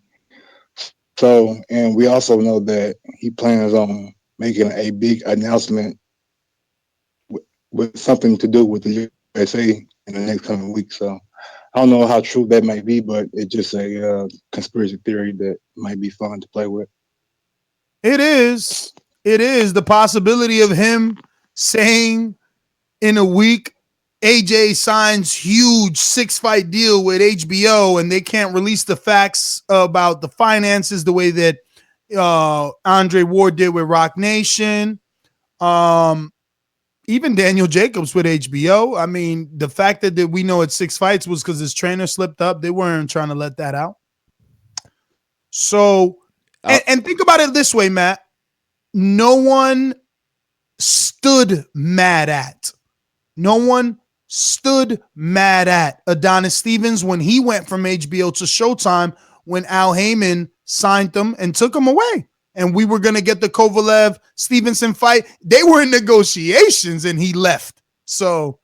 So, and we also know that he plans on making a big announcement with something to do with the USA in the next coming weeks. So I don't know how true that might be, but it's just a conspiracy theory that might be fun to play with. It is the possibility of him saying in a week, AJ signs huge 6-fight deal with HBO and they can't release the facts about the finances the way that Andre Ward did with Rock Nation. Even Daniel Jacobs with HBO. I mean, the fact that we know it's 6 fights was because his trainer slipped up. They weren't trying to let that out. So, and think about it this way, Matt. No one stood mad at Adonis Stevens when he went from HBO to Showtime when Al Heyman signed them and took him away. And we were going to get the Kovalev-Stevenson fight. They were in negotiations and he left. So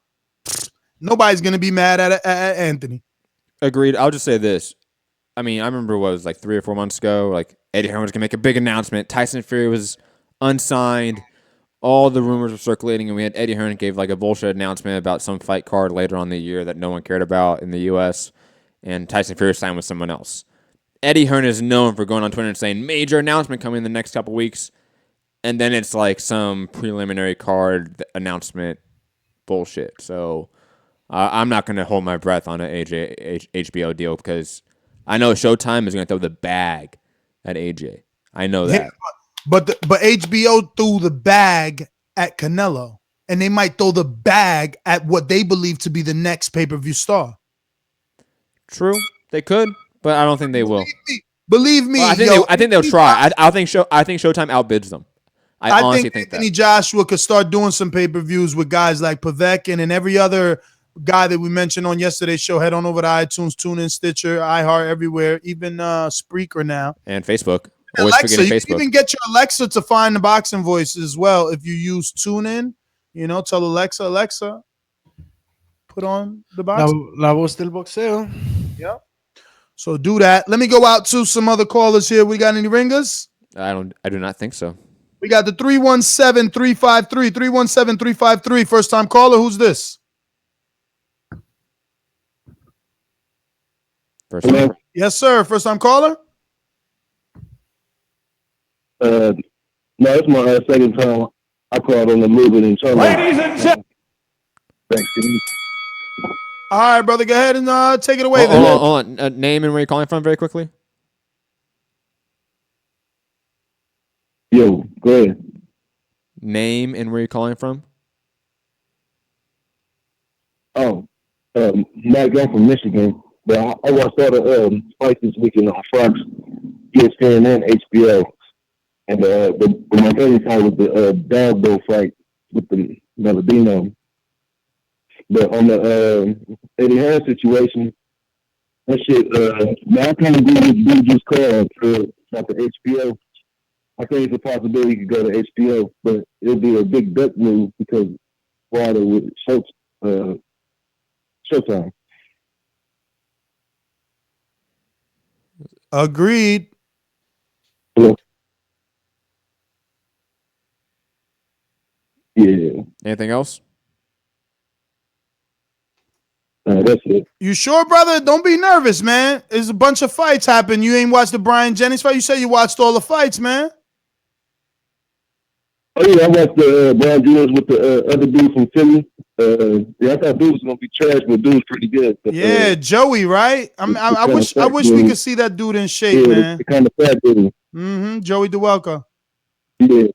nobody's going to be mad at Anthony. Agreed. I'll just say this. I mean, I remember what it was like 3 or 4 months ago, like Eddie Hearn was going to make a big announcement. Tyson Fury was unsigned. All the rumors were circulating, and we had Eddie Hearn gave like a bullshit announcement about some fight card later on in the year that no one cared about in the U.S., and Tyson Fury signed with someone else. Eddie Hearn is known for going on Twitter and saying, major announcement coming in the next couple weeks, and then it's like some preliminary card announcement bullshit. So I'm not going to hold my breath on an AJ HBO deal because I know Showtime is going to throw the bag at AJ. I know that. But HBO threw the bag at Canelo. and they might throw the bag at what they believe to be the next pay-per-view star. True, they could, but I don't think they will. Believe me, Well, I think they'll try. I think Showtime outbids them. I honestly think Anthony that. Joshua could start doing some pay-per-views with guys like Povetkin and every other guy that we mentioned on yesterday's show. Head on over to iTunes, TuneIn, Stitcher, iHeart, everywhere, even Spreaker now. And Facebook. Always Alexa, forgetting you Facebook. can even get your Alexa to find the Boxing Voice as well. If you use TuneIn, tell Alexa, put on the Boxing. La voz del boxeo. Yep. So do that. Let me go out to some other callers here. We got any ringers? I do not think so. We got the 317-353, 317-353. First time caller. Who's this? Hello? Yes, sir. First time caller. No, it's my second time. I called on the moving and channel. Ladies and gentlemen. Thanks. All right, brother. Go ahead and take it away. Hold on. Name and where you're calling from very quickly. Yo, go ahead. Name and where you're calling from. Oh, Mike, I'm from Michigan, but I watched all the fights this weekend on Fox, ESPN, and HBO. And my favorite fight was the Dogboe fight with the Melodino. But on the Eddie Hearn situation, that shit, I kind of agree with Dude's call about the HBO. I think it's a possibility he could go to HBO, but it'll be a big duck move because Wilder with Showtime. Agreed. Hello? Yeah. Anything else? That's it. You sure, brother? Don't be nervous, man. There's a bunch of fights happen. You ain't watched the Brian Jennings fight? You said you watched all the fights, man. Oh, yeah, I watched the Brian Jennings with the other dude from Philly. I thought dude was going to be trash, but dude was pretty good. But, Yeah, Joey, right? I wish we could see that dude in shape, man. The kind of fat dude. Joey DeWelka. Yeah.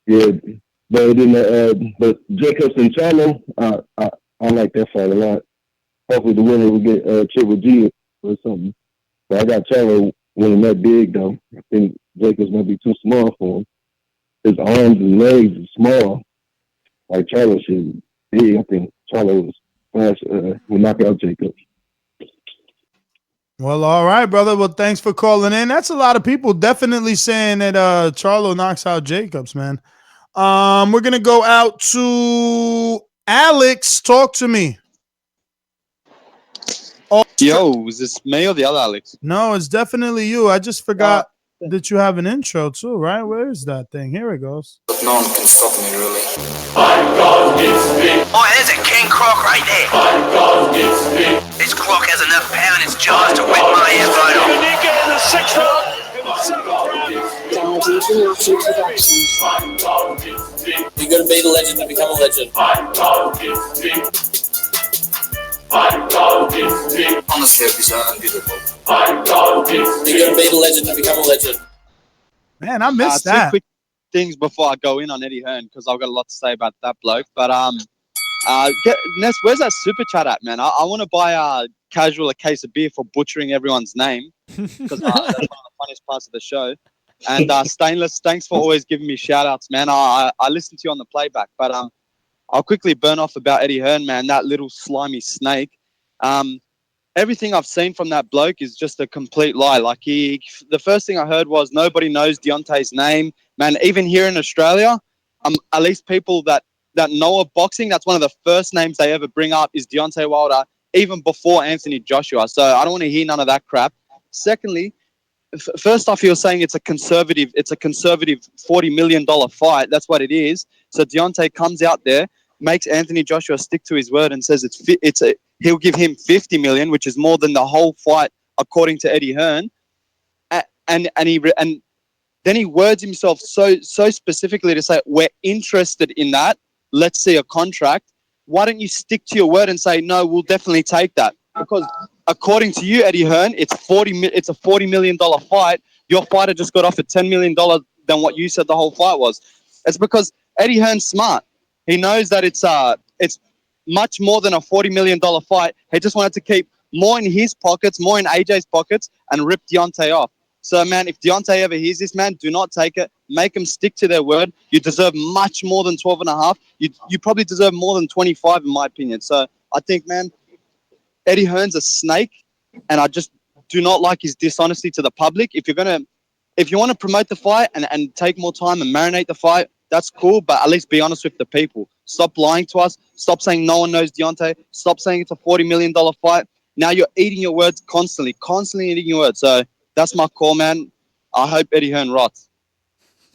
Yeah. But then, but Jacobs and Charlo, I like that fight a lot. Hopefully the winner will get Triple G or something. But I got Charlo winning that big, though. I think Jacobs might be too small for him. His arms and legs are small. Like Charlo should be big. I think Charlo will knock out Jacobs. Well, all right, brother. Well, thanks for calling in. That's a lot of people definitely saying that Charlo knocks out Jacobs, man. We're going to go out to Alex. Talk to me. Yo, is this me or the other Alex? No, it's definitely you. I just forgot that you have an intro too, right? Where is that thing? Here it goes. No one can stop me, really. Oh, there's a king croc right there. This croc has enough power in its jaws to whip my head right off. Unique in the sixth round. You gotta be the legend to become a legend. Honestly, it's unbeatable. You gotta be the legend to become a legend. Man, I missed that. Two quick things before I go in on Eddie Hearn because I've got a lot to say about that bloke. But Ness, where's that super chat at, man? I want to buy Casual a case of beer for butchering everyone's name because that's one of the funniest parts of the show. And Stainless, thanks for always giving me shout outs, man. I listened to you on the playback, but I'll quickly burn off about Eddie Hearn, man. That little slimy snake. Everything I've seen from that bloke is just a complete lie. Like the first thing I heard was nobody knows Deontay's name, man. Even here in Australia, at least people that know of boxing, that's one of the first names they ever bring up is Deontay Wilder, even before Anthony Joshua. So I don't want to hear none of that crap. Secondly, first off, you're saying it's a conservative $40 million fight. That's what it is. So Deontay comes out there, makes Anthony Joshua stick to his word and says he'll give him $50 million, which is more than the whole fight, according to Eddie Hearn. And then he words himself so specifically to say, we're interested in that. Let's see a contract. Why don't you stick to your word and say, no, we'll definitely take that? Because according to you, Eddie Hearn, it's a $40 million fight. Your fighter just got offered $10 million than what you said the whole fight was. It's because Eddie Hearn's smart. He knows that it's much more than a $40 million fight. He just wanted to keep more in his pockets, more in AJ's pockets, and rip Deontay off. So, man, if Deontay ever hears this, man, do not take it. Make them stick to their word. You deserve much more than 12.5. You probably deserve more than 25, in my opinion. So, I think, man, Eddie Hearn's a snake, and I just do not like his dishonesty to the public. If you want to promote the fight and take more time and marinate the fight, that's cool, but at least be honest with the people. Stop lying to us. Stop saying no one knows Deontay. Stop saying it's a $40 million fight. Now you're eating your words constantly eating your words. So that's my call, man. I hope Eddie Hearn rots.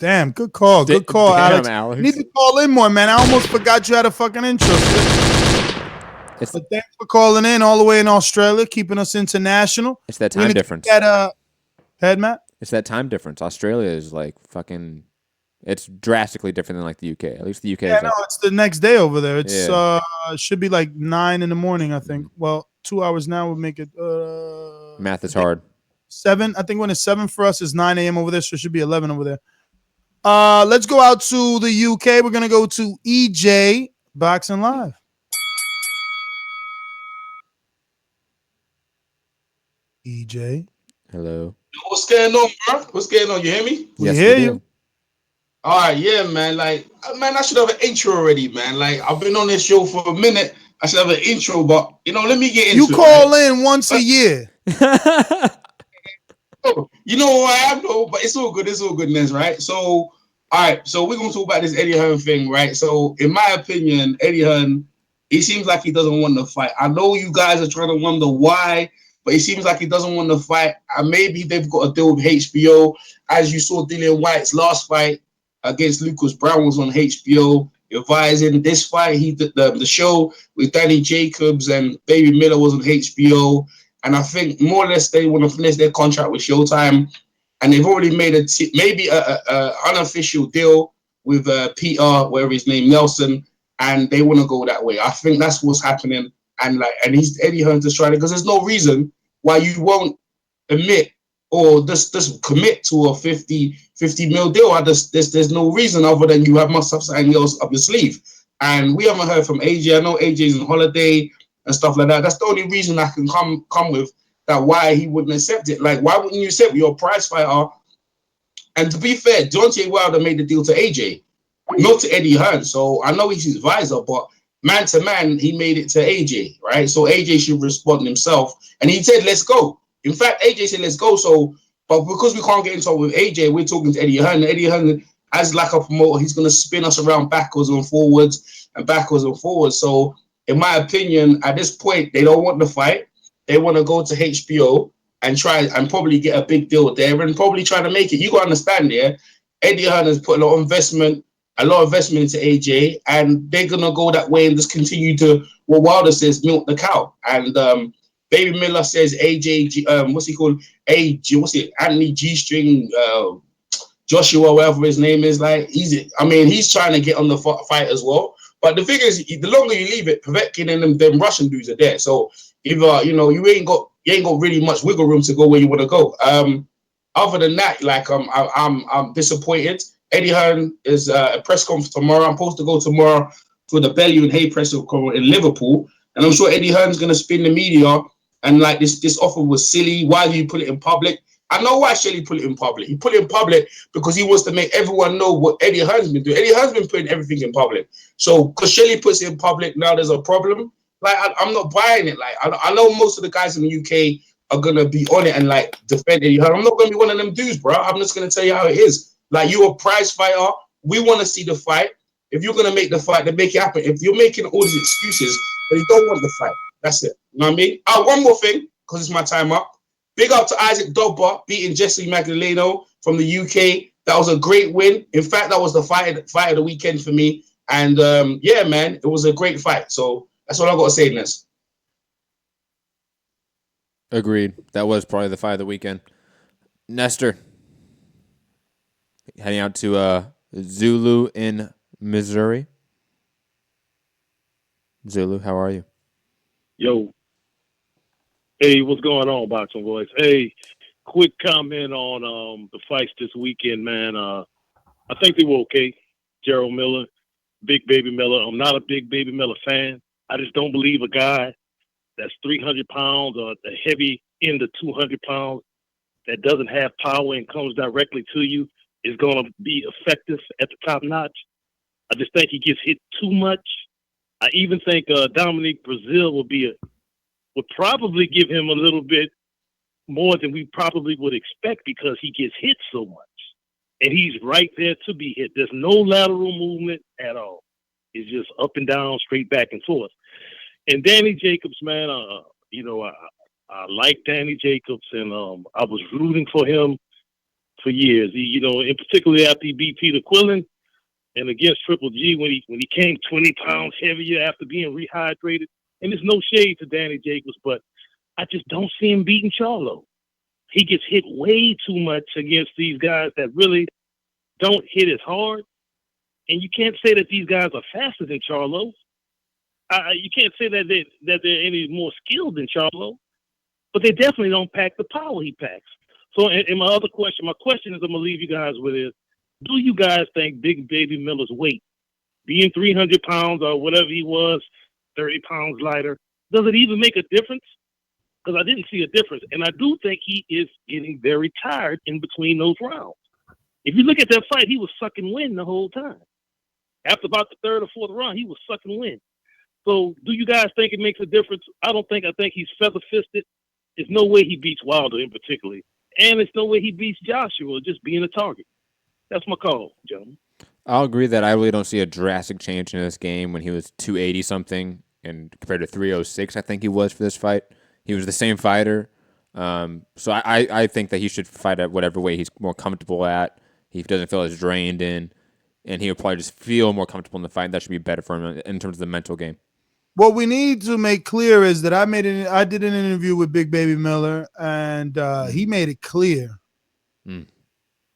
Damn, good call. Good call, Damn, Alex. You need to call in more, man. I almost forgot you had a fucking intro. But thanks for calling in all the way in Australia, keeping us international. It's that time difference. Head, Matt? It's that time difference. Australia is like fucking... It's drastically different than like the UK. At least the UK is like... it's the next day over there. It's it should be like 9 in the morning, I think. Well, 2 hours now would make it... Math is hard. 7. I think when it's 7 for us, it's 9 a.m. over there, so it should be 11 over there. Let's go out to the UK. We're going to go to EJ Boxing Live. EJ. Hello. What's going on, bro? What's going on? You hear me? We hear you. All right, yeah, man. Like, man, I should have an intro already, man. Like, I've been on this show for a minute. I should have an intro, but let me get into it. You call in once a year. You know who I am, though, but it's all good. It's all goodness, right? So, all right. So we're gonna talk about this Eddie Hearn thing, right? So, in my opinion, Eddie Hearn, he seems like he doesn't want to fight. I know you guys are trying to wonder why, but it seems like he doesn't want to fight. And maybe they've got to deal with HBO. As you saw, Dillian White's last fight against Lucas Brown was on HBO. Advising this fight, he did the show with Danny Jacobs and Baby Miller was on HBO. And I think more or less they want to finish their contract with Showtime. And they've already made maybe a unofficial deal with Peter, whatever his name, Nelson, and they want to go that way. I think that's what's happening. And he's Eddie Hearn just trying to, because there's no reason why you won't admit or just commit to a 50 mil deal. There's no reason other than you must have something else up your sleeve. And we haven't heard from AJ. I know AJ's on holiday and stuff like that. That's the only reason I can come with that why he wouldn't accept it. Like, why wouldn't you accept your prize fighter? And to be fair, Deontay Wilder made the deal to AJ, not to Eddie Hearn. So I know he's his advisor, but man to man, he made it to AJ, right? So AJ should respond himself. And he said, let's go. In fact, AJ said, let's go. So, but because we can't get into it with AJ, we're talking to Eddie Hearn. Eddie Hearn, as like a promoter, he's going to spin us around backwards and forwards and backwards and forwards. So, in my opinion, at this point, they don't want the fight. They want to go to HBO and try and probably get a big deal there and probably try to make it. You got to understand, Eddie Hearn has put a lot of investment into AJ, and they're going to go that way and just continue to, what Wilder says, milk the cow. And Baby Miller says AJ, what's he called? Anthony G-String, Joshua, whatever his name is. Like, he's trying to get on the fight as well. But the thing is, the longer you leave it, Povetkin and them Russian dudes are there. So either you ain't got really much wiggle room to go where you want to go. Other than that, like I'm disappointed. Eddie Hearn is a press conference tomorrow. I'm supposed to go tomorrow to the Bellew and Hay press conference in Liverpool, and I'm sure Eddie Hearn's gonna spin the media and like this offer was silly. Why do you put it in public? I know why Shelley put it in public. He put it in public because he wants to make everyone know what Eddie Hearn's been doing. Eddie Hearn's been putting everything in public. So because Shelley puts it in public, now there's a problem. Like, I'm not buying it. Like, I know most of the guys in the UK are going to be on it and, like, defend Eddie Hearn. I'm not going to be one of them dudes, bro. I'm just going to tell you how it is. Like, you're a prize fighter. We want to see the fight. If you're going to make the fight, then make it happen. If you're making all these excuses, then you don't want the fight. That's it. You know what I mean? One more thing, because it's my time up. Big up to Isaac Dogboe beating Jessie Magdaleno from the UK. That was a great win. In fact, that was the fight of the weekend for me. And, yeah, man, it was a great fight. So that's all I got to say, Ness. Agreed. That was probably the fight of the weekend. Nestor, heading out to Zulu in Missouri. Zulu, how are you? Yo. Hey, what's going on, Boxing Voice? Hey, quick comment on the fights this weekend, man. I think they were okay. Jarrell Miller, Big Baby Miller. I'm not a Big Baby Miller fan. I just don't believe a guy that's 300 pounds or the heavy end of 200 pounds that doesn't have power and comes directly to you is going to be effective at the top notch. I just think he gets hit too much. I even think Dominique Brazil would probably give him a little bit more than we probably would expect because he gets hit so much. And he's right there to be hit. There's no lateral movement at all. It's just up and down, straight back and forth. And Danny Jacobs, man, I like Danny Jacobs, and I was rooting for him for years. He, and particularly after he beat Peter Quillen and against Triple G when he came 20 pounds heavier after being rehydrated. And there's no shade to Danny Jacobs, but I just don't see him beating Charlo. He gets hit way too much against these guys that really don't hit as hard. And you can't say that these guys are faster than Charlo. You can't say that they're any more skilled than Charlo, but they definitely don't pack the power he packs. So, and my question is I'm going to leave you guys with is, do you guys think Big Baby Miller's weight, being 300 pounds or whatever he was, 30 pounds lighter, does it even make a difference? Because I didn't see a difference. And I do think he is getting very tired in between those rounds. If you look at that fight, he was sucking wind the whole time. After about the third or fourth round, he was sucking wind. So do you guys think it makes a difference? I don't think. I think he's feather-fisted. There's no way he beats Wilder in particular. And there's no way he beats Joshua just being a target. That's my call, gentlemen. I'll agree that I really don't see a drastic change in this game when he was 280-something and compared to 306, I think he was for this fight. He was the same fighter. So I think that he should fight at whatever weight he's more comfortable at. He doesn't feel as drained in, and he would probably just feel more comfortable in the fight. That should be better for him in terms of the mental game. What we need to make clear is that I did an interview with Big Baby Miller, and he made it clear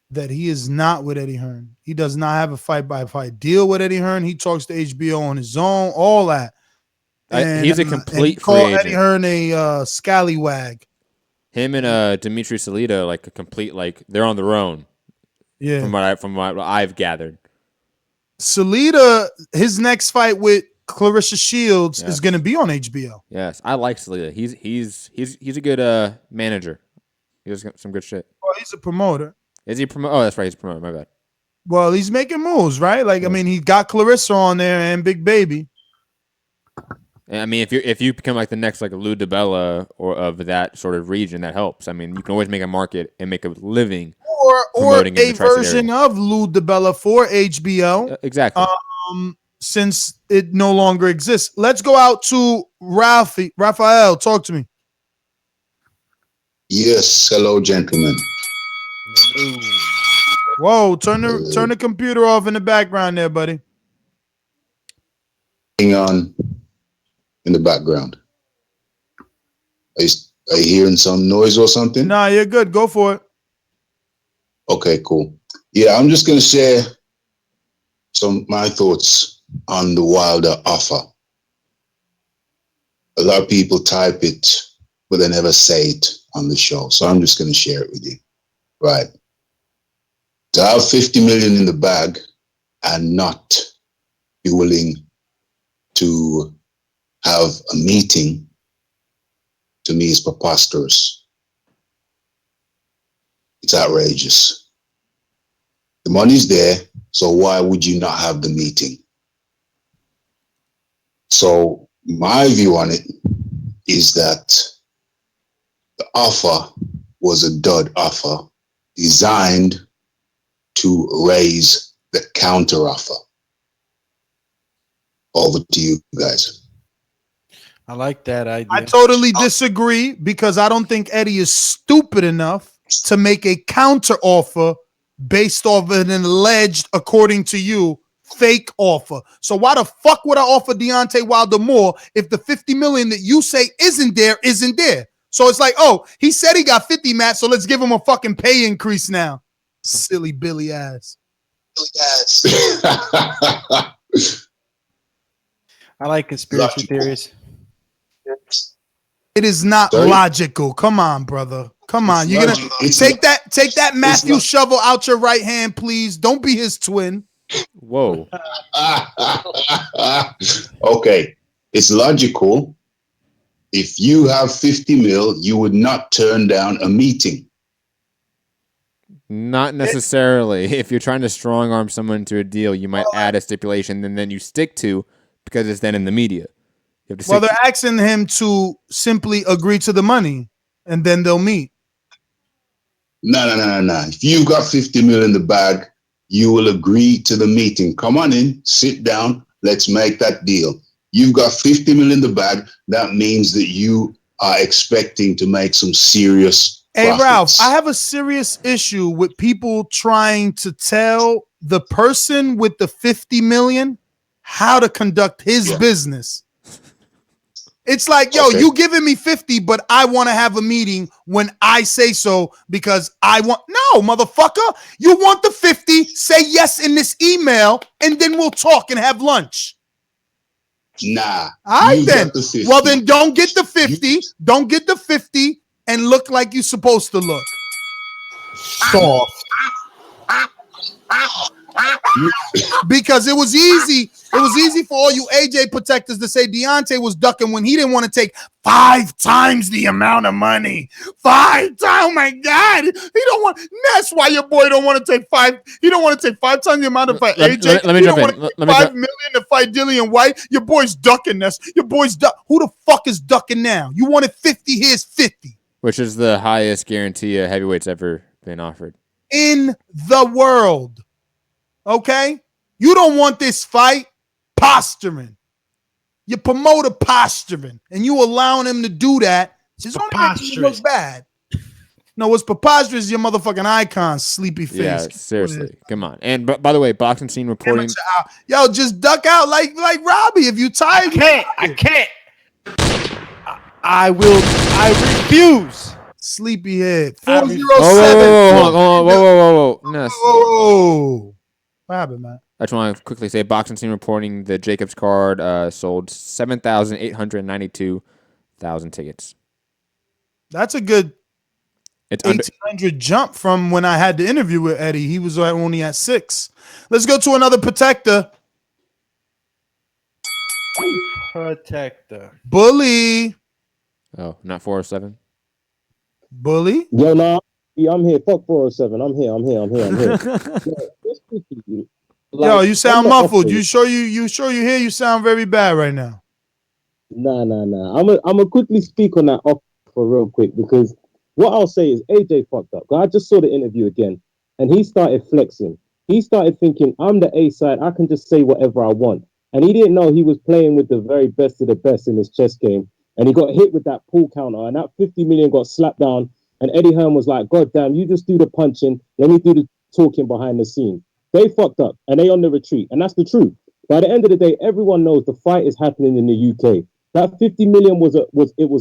that he is not with Eddie Hearn. He does not have a fight-by-fight deal with Eddie Hearn. He talks to HBO on his own, all that. And, he's a complete free called agent. Eddie Hearn a scallywag. Him and Dimitri Salita, like a complete, like they're on their own. Yeah, from what I've gathered. Salita, his next fight with Clarissa Shields is going to be on HBO. Yes, I like Salita. He's a good manager. He does some good shit. Well, he's a promoter. Is he promoter? Oh, that's right. He's a promoter. My bad. Well, he's making moves, right? Like, I mean, he got Clarissa on there and Big Baby. And I mean, if you become like the next like Lou DiBella or of that sort of region, that helps. I mean, you can always make a market and make a living, or a version of Lou DiBella for HBO. Exactly. Since it no longer exists, let's go out to Ralphie. Raphael, talk to me. Yes, hello, gentlemen. Whoa, turn the computer off in the background there, buddy. Hang on in the background. Are you hearing some noise or something? Nah, you're good. Go for it. Okay, cool. Yeah, I'm just going to share my thoughts on the Wilder offer. A lot of people type it, but they never say it on the show. So I'm just going to share it with you. Right. To have 50 million in the bag and not be willing to have a meeting, to me, is preposterous. It's outrageous. The money's there, so why would you not have the meeting? So my view on it is that the offer was a dud offer designed to raise the counter offer. Over to you guys. I like that idea. I totally disagree because I don't think Eddie is stupid enough to make a counter offer based off an alleged, according to you, fake offer. So why the fuck would I offer Deontay Wilder more if the 50 million that you say isn't there? So it's like, oh, he said he got 50, Matt, so let's give him a fucking pay increase now. Silly Billy ass. I like conspiracy theories. It is not logical. Come on, brother. Come on. You're gonna take that Matthew shovel out your right hand, please. Don't be his twin. Whoa. Okay, it's logical. If you have 50 mil, you would not turn down a meeting. Not necessarily. If you're trying to strong arm someone to a deal, you might add a stipulation and then you stick to because it's then in the media. You have to Well, they're asking him to simply agree to the money and then they'll meet. No. If you've got 50 mil in the bag, you will agree to the meeting. Come on in, sit down, let's make that deal. You've got 50 mil in the bag. That means that you are expecting to make some serious Hey, profits. Ralph, I have a serious issue with people trying to tell the person with the 50 million how to conduct his business. It's like, yo, you giving me 50, but I want to have a meeting when I say so because I want. No, motherfucker. You want the 50, say yes in this email, and then we'll talk and have lunch. Nah. All right, you then. got the 50. Well, then don't get the 50. Don't get the 50 and look like you're supposed to look. Soft. Because it was easy. It was easy for all you AJ protectors to say Deontay was ducking when he didn't want to take 5 times the amount of money. 5 times. Oh my God. He don't want. That's why your boy don't want to take 5. He don't want to take 5 times the amount of fight AJ. Let me jump in. Let me 5 million to fight Dillian White. Your boy's ducking this. Your boy's duck. Who the fuck is ducking now? You wanted 50. Here's 50 Which is the highest guarantee a heavyweight's ever been offered in the world. Okay, you don't want this fight. Posturing. Your promoter posturing, and you allowing him to do that. It's only making you look bad. No, what's preposterous is your motherfucking icon, sleepy face. Yeah, seriously. Come on. And by the way, Boxing Scene reporting. Yo, just duck out like Robbie. If you tired, I can't. I refuse. Sleepy head. 407. Whoa. Ness. Whoa. What happened, man? I just want to quickly say, Boxing Scene reporting the Jacobs card sold 7,892,000 tickets. That's a good 1,800 jump from when I had the interview with Eddie. He was only at 6. Let's go to another protector. Bully. Oh, not 407? Bully? Yo, no. Yeah, I'm here. Fuck 407. I'm here. Yo, you sound muffled. You sure you hear? You sound very bad right now. Nah. I'm gonna quickly speak on that offer real quick because what I'll say is AJ fucked up. I just saw the interview again, and he started flexing. He started thinking, I'm the A side. I can just say whatever I want, and he didn't know he was playing with the very best of the best in his chess game, and he got hit with that pull counter, and that 50 million got slapped down. And Eddie Hearn was like, God damn, you just do the punching, let me do the talking behind the scene. They fucked up and they on the retreat. And that's the truth. By the end of the day, everyone knows the fight is happening in the UK. That 50 million was a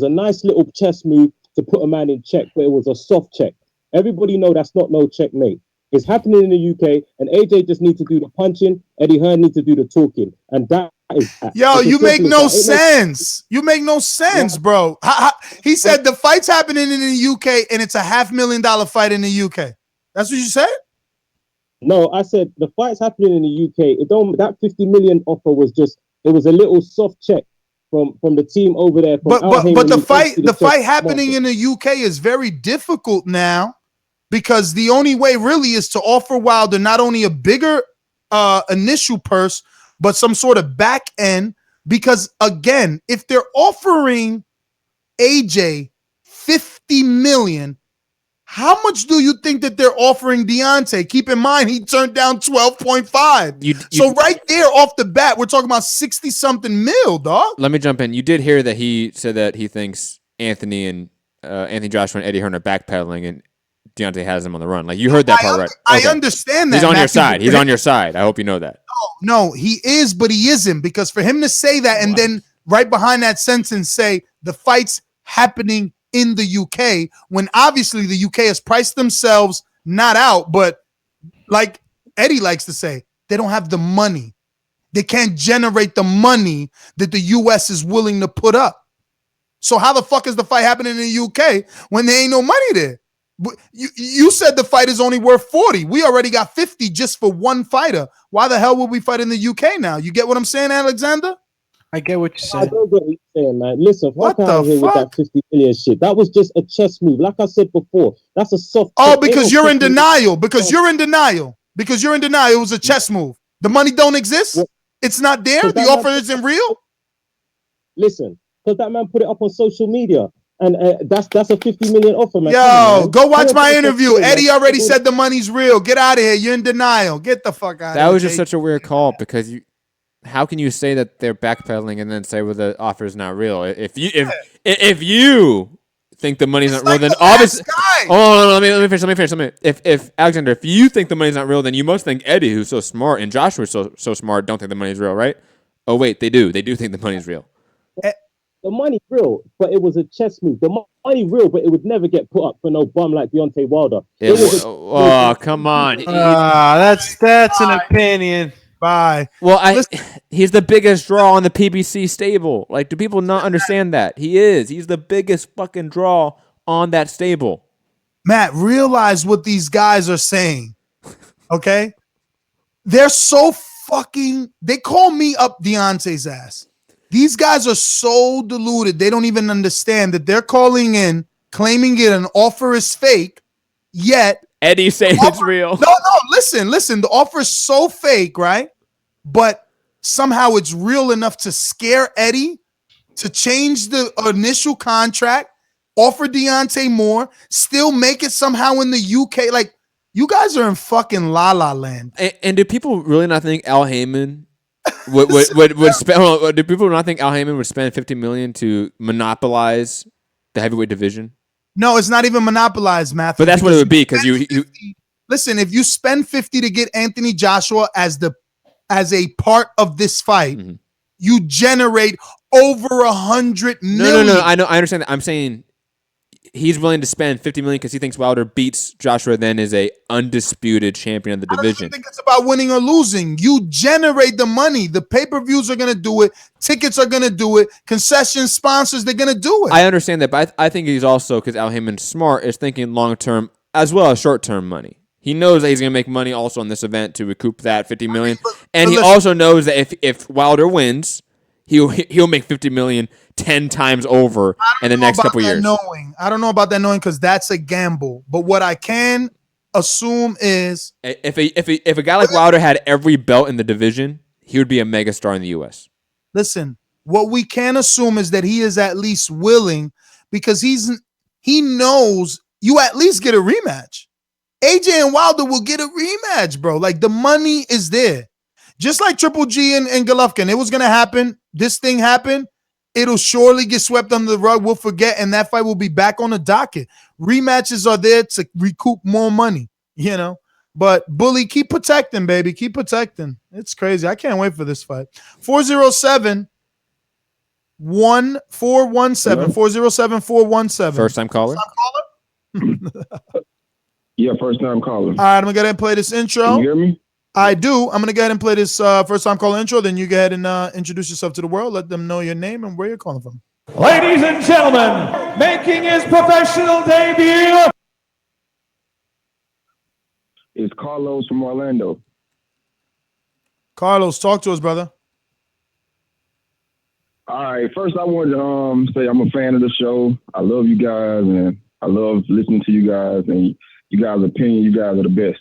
nice little chess move to put a man in check, but it was a soft check. Everybody know that's not no checkmate. It's happening in the UK, and AJ just needs to do the punching, Eddie Hearn needs to do the talking. And that is... Yo, you make no sense. You make no sense, bro. He said the fight's happening in the UK, and it's a $500,000 fight in the UK. That's what you said? No, I said the fight's happening in the UK. That 50 million offer was just, it was a little soft check from the team over there. But the fight happening in the UK is very difficult now because the only way really is to offer Wilder not only a bigger initial purse, but some sort of back end. Because again, if they're offering AJ 50 million, how much do you think that they're offering Deontay? Keep in mind, he turned down 12.5. So right there off the bat, we're talking about 60-something mil, dog. Let me jump in. You did hear that he said that he thinks Anthony Joshua and Eddie Hearn are backpedaling and Deontay has him on the run. Like, you heard that part, right? Okay. I understand that. He's on your side. He's on your side. I hope you know that. No, he is, but he isn't. Because for him to say that and then right behind that sentence say the fight's happening in the UK, when obviously the UK has priced themselves not out, but like Eddie likes to say, they don't have the money. They can't generate the money that the US is willing to put up. So how the fuck is the fight happening in the UK when there ain't no money there? You said the fight is only worth 40. We already got 50 just for one fighter. Why the hell would we fight in the UK now? You get what I'm saying, Alexander? I get what you're saying. I don't get what you're saying, man. Listen, what out here with that 50 million shit. That was just a chess move. Like I said before, that's a soft. Oh, because you're in denial. Because you're in denial. Because you're in denial. It was a chess move. The money don't exist. What? It's not there. The offer isn't real. Listen, because that man put it up on social media. And that's a 50 million offer, man. Yo, go watch my interview. Eddie already said the money's real. Get out of here. You're in denial. Get the fuck out of here. That was just such a weird call because how can you say that they're backpedaling and then say, well, the offer is not real? If you think the money's not real, then obviously. Oh, no, let me finish. If Alexander, if you think the money's not real, then you must think Eddie, who's so smart, and Joshua, so smart, don't think the money's real, right? Oh wait, they do. They do think the money's real. The money's real, but it was a chess move. The money real, but it would never get put up for no bum like Deontay Wilder. Come on. That's an opinion. Bye. Well, he's the biggest draw on the PBC stable. Like, do people not understand that? He is. He's the biggest fucking draw on that stable. Matt, realize what these guys are saying. Okay? They're so fucking... They call me up Deontay's ass. These guys are so deluded. They don't even understand that they're calling in, claiming it an offer is fake, yet... Eddie saying it's real. No, listen. The offer is so fake, right? But somehow it's real enough to scare Eddie, to change the initial contract, offer Deontay more, still make it somehow in the UK. Like, you guys are in fucking la-la land. And do people really not think Al Heyman... would spend? Do people not think Al Heyman would spend $50 million to monopolize the heavyweight division? No, it's not even monopolized, Matthew. But that's what it would be because you listen. If you spend 50 to get Anthony Joshua as a part of this fight, you generate over 100 million. No. I know. I understand that. I'm saying he's willing to spend $50 million because he thinks Wilder beats Joshua, then is a undisputed champion of the division. I don't think it's about winning or losing. You generate the money. The pay-per-views are going to do it. Tickets are going to do it. Concession sponsors, they're going to do it. I understand that, but I think he's also, because Al Heyman's smart, is thinking long-term as well as short-term money. He knows that he's going to make money also on this event to recoup that $50 million. And he also knows that if Wilder wins, he'll make $50 million 10 times over in the next couple years. I don't know about that knowing because that's a gamble. But what I can assume is if a guy like Wilder had every belt in the division, he would be a megastar in the U.S. Listen, what we can assume is that he is at least willing because he knows you at least get a rematch. AJ and Wilder will get a rematch, bro. Like, the money is there. Just like Triple G and Golovkin, it was going to happen. This thing happened. It'll surely get swept under the rug. We'll forget, and that fight will be back on the docket. Rematches are there to recoup more money, you know. But, Bully, keep protecting, baby. Keep protecting. It's crazy. I can't wait for this fight. 407-1417. 407-417. First-time caller? Yeah, first-time caller. All right, I'm going to go ahead and play this intro. Can you hear me? I do. I'm going to go ahead and play this first-time caller intro. Then you go ahead and introduce yourself to the world. Let them know your name and where you're calling from. Ladies and gentlemen, making his professional debut. It's Carlos from Orlando. Carlos, talk to us, brother. All right. First, I wanted to say I'm a fan of the show. I love you guys, and I love listening to you guys. And you guys' opinion, you guys are the best.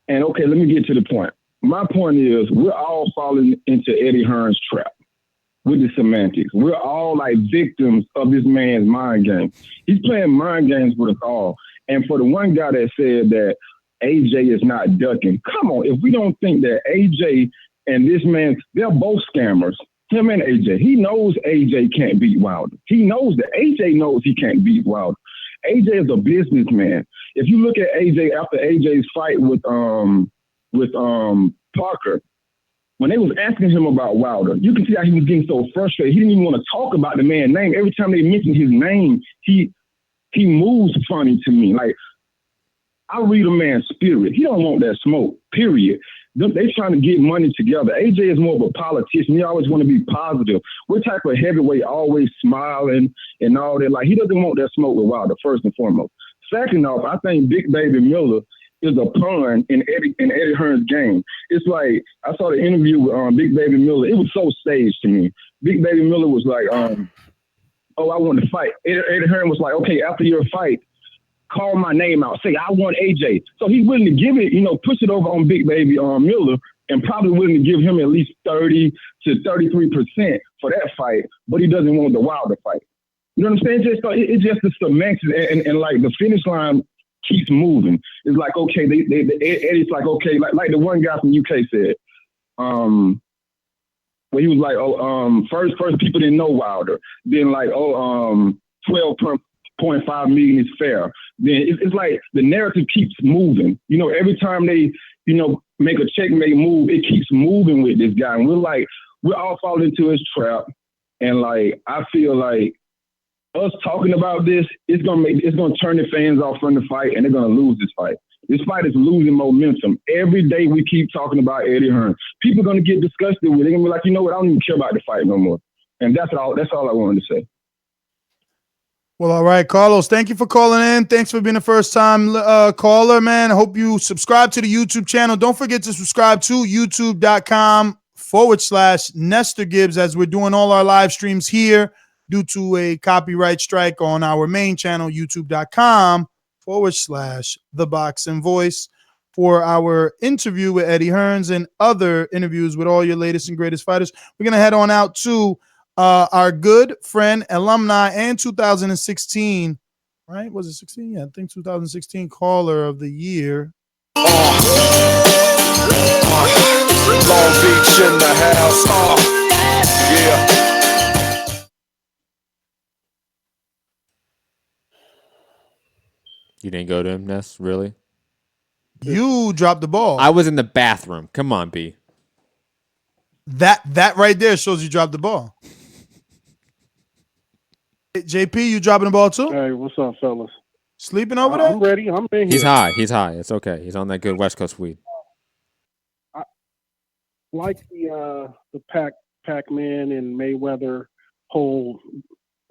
And okay, let me get to the point. My point is we're all falling into Eddie Hearn's trap with the semantics. We're all like victims of this man's mind game. He's playing mind games with us all. And for the one guy that said that AJ is not ducking, come on, if we don't think that AJ and this man, they're both scammers, him and AJ. He knows AJ can't beat Wilder. He knows that. AJ knows he can't beat Wilder. AJ is a businessman. If you look at AJ after AJ's fight with Parker, when they was asking him about Wilder, you can see how he was getting so frustrated. He didn't even want to talk about the man's name. Every time they mentioned his name, he moves funny to me. Like, I read a man's spirit. He don't want that smoke, period. They trying to get money together. AJ is more of a politician. He always want to be positive. We're type of heavyweight, always smiling and all that. Like, he doesn't want that smoke with Wilder, first and foremost. Second off, I think Big Baby Miller is a pawn in Eddie Hearn's game. It's like I saw the interview with Big Baby Miller. It was so staged to me. Big Baby Miller was like, "Oh, I want to fight." Eddie Hearn was like, "Okay, after your fight, call my name out. Say I want AJ." So he's willing to give it, push it over on Big Baby Miller, and probably willing to give him at least 30 to 33% for that fight. But he doesn't want the Wilder fight. You know what I'm saying? It's just the semantics, and like the finish line keeps moving. It's like, okay, Eddie's like, okay, like the one guy from UK said, where he was like, first people didn't know Wilder. Then like, 12.5 million is fair. Then it's like the narrative keeps moving. Every time they, make a checkmate move, it keeps moving with this guy. And we're all falling into his trap. And like, I feel like us talking about this, it's gonna turn the fans off from the fight, and they're gonna lose this fight. This fight is losing momentum. Every day we keep talking about Eddie Hearn. People are gonna get disgusted with it. They're gonna be like, you know what? I don't even care about the fight no more. And that's all I wanted to say. Well, all right, Carlos, thank you for calling in. Thanks for being a first-time caller, man. I hope you subscribe to the YouTube channel. Don't forget to subscribe to youtube.com/Nestor Gibbs, as we're doing all our live streams here due to a copyright strike on our main channel, youtube.com/ThaBoxingVoice, for our interview with Eddie Hearns and other interviews with all your latest and greatest fighters. We're going to head on out to our good friend, alumni, and 2016, right? Was it 16? Yeah, I think 2016 caller of the year. Long Beach in the house. Yeah. You didn't go to him, Ness? Really? You dropped the ball. I was in the bathroom. Come on, B. That right there shows you dropped the ball. JP, you dropping the ball too? Hey, what's up, fellas? Sleeping over there? I'm ready. I'm in here. He's high. He's high. It's okay. He's on that good West Coast weed. I like the Pac-Man and Mayweather whole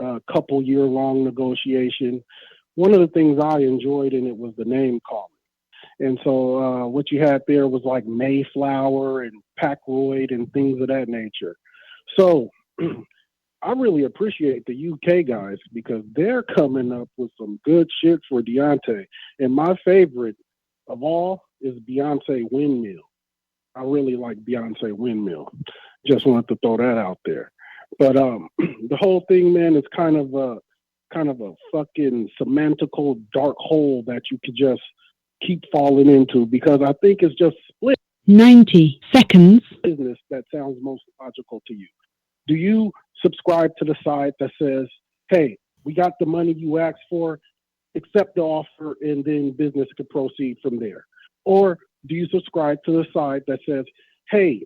couple-year-long negotiation. One of the things I enjoyed in it was the name calling. And so what you had there was like Mayflower and Pacroid and things of that nature. So I really appreciate the UK guys because they're coming up with some good shit for Deontay. And my favorite of all is Beyonce Windmill. I really like Beyonce Windmill. Just wanted to throw that out there. But the whole thing, man, is kind of a fucking semantical dark hole that you could just keep falling into because I think it's just split. 90 seconds. Business that sounds most logical to you. Do you subscribe to the side that says, hey, we got the money you asked for, accept the offer, and then business could proceed from there? Or do you subscribe to the side that says, hey,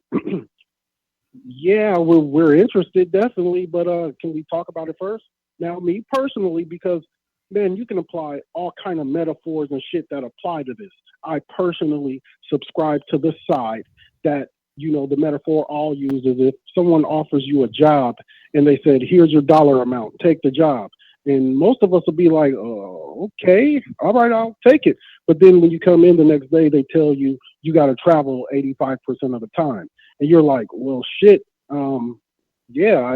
yeah, we're interested, definitely, but can we talk about it first? Now, me personally, because, man, you can apply all kind of metaphors and shit that apply to this. I personally subscribe to the side that, the metaphor I'll use is if someone offers you a job and they said, here's your dollar amount, take the job. And most of us will be like, okay, all right, I'll take it. But then when you come in the next day, they tell you you got to travel 85% of the time. And you're like, well, shit, yeah,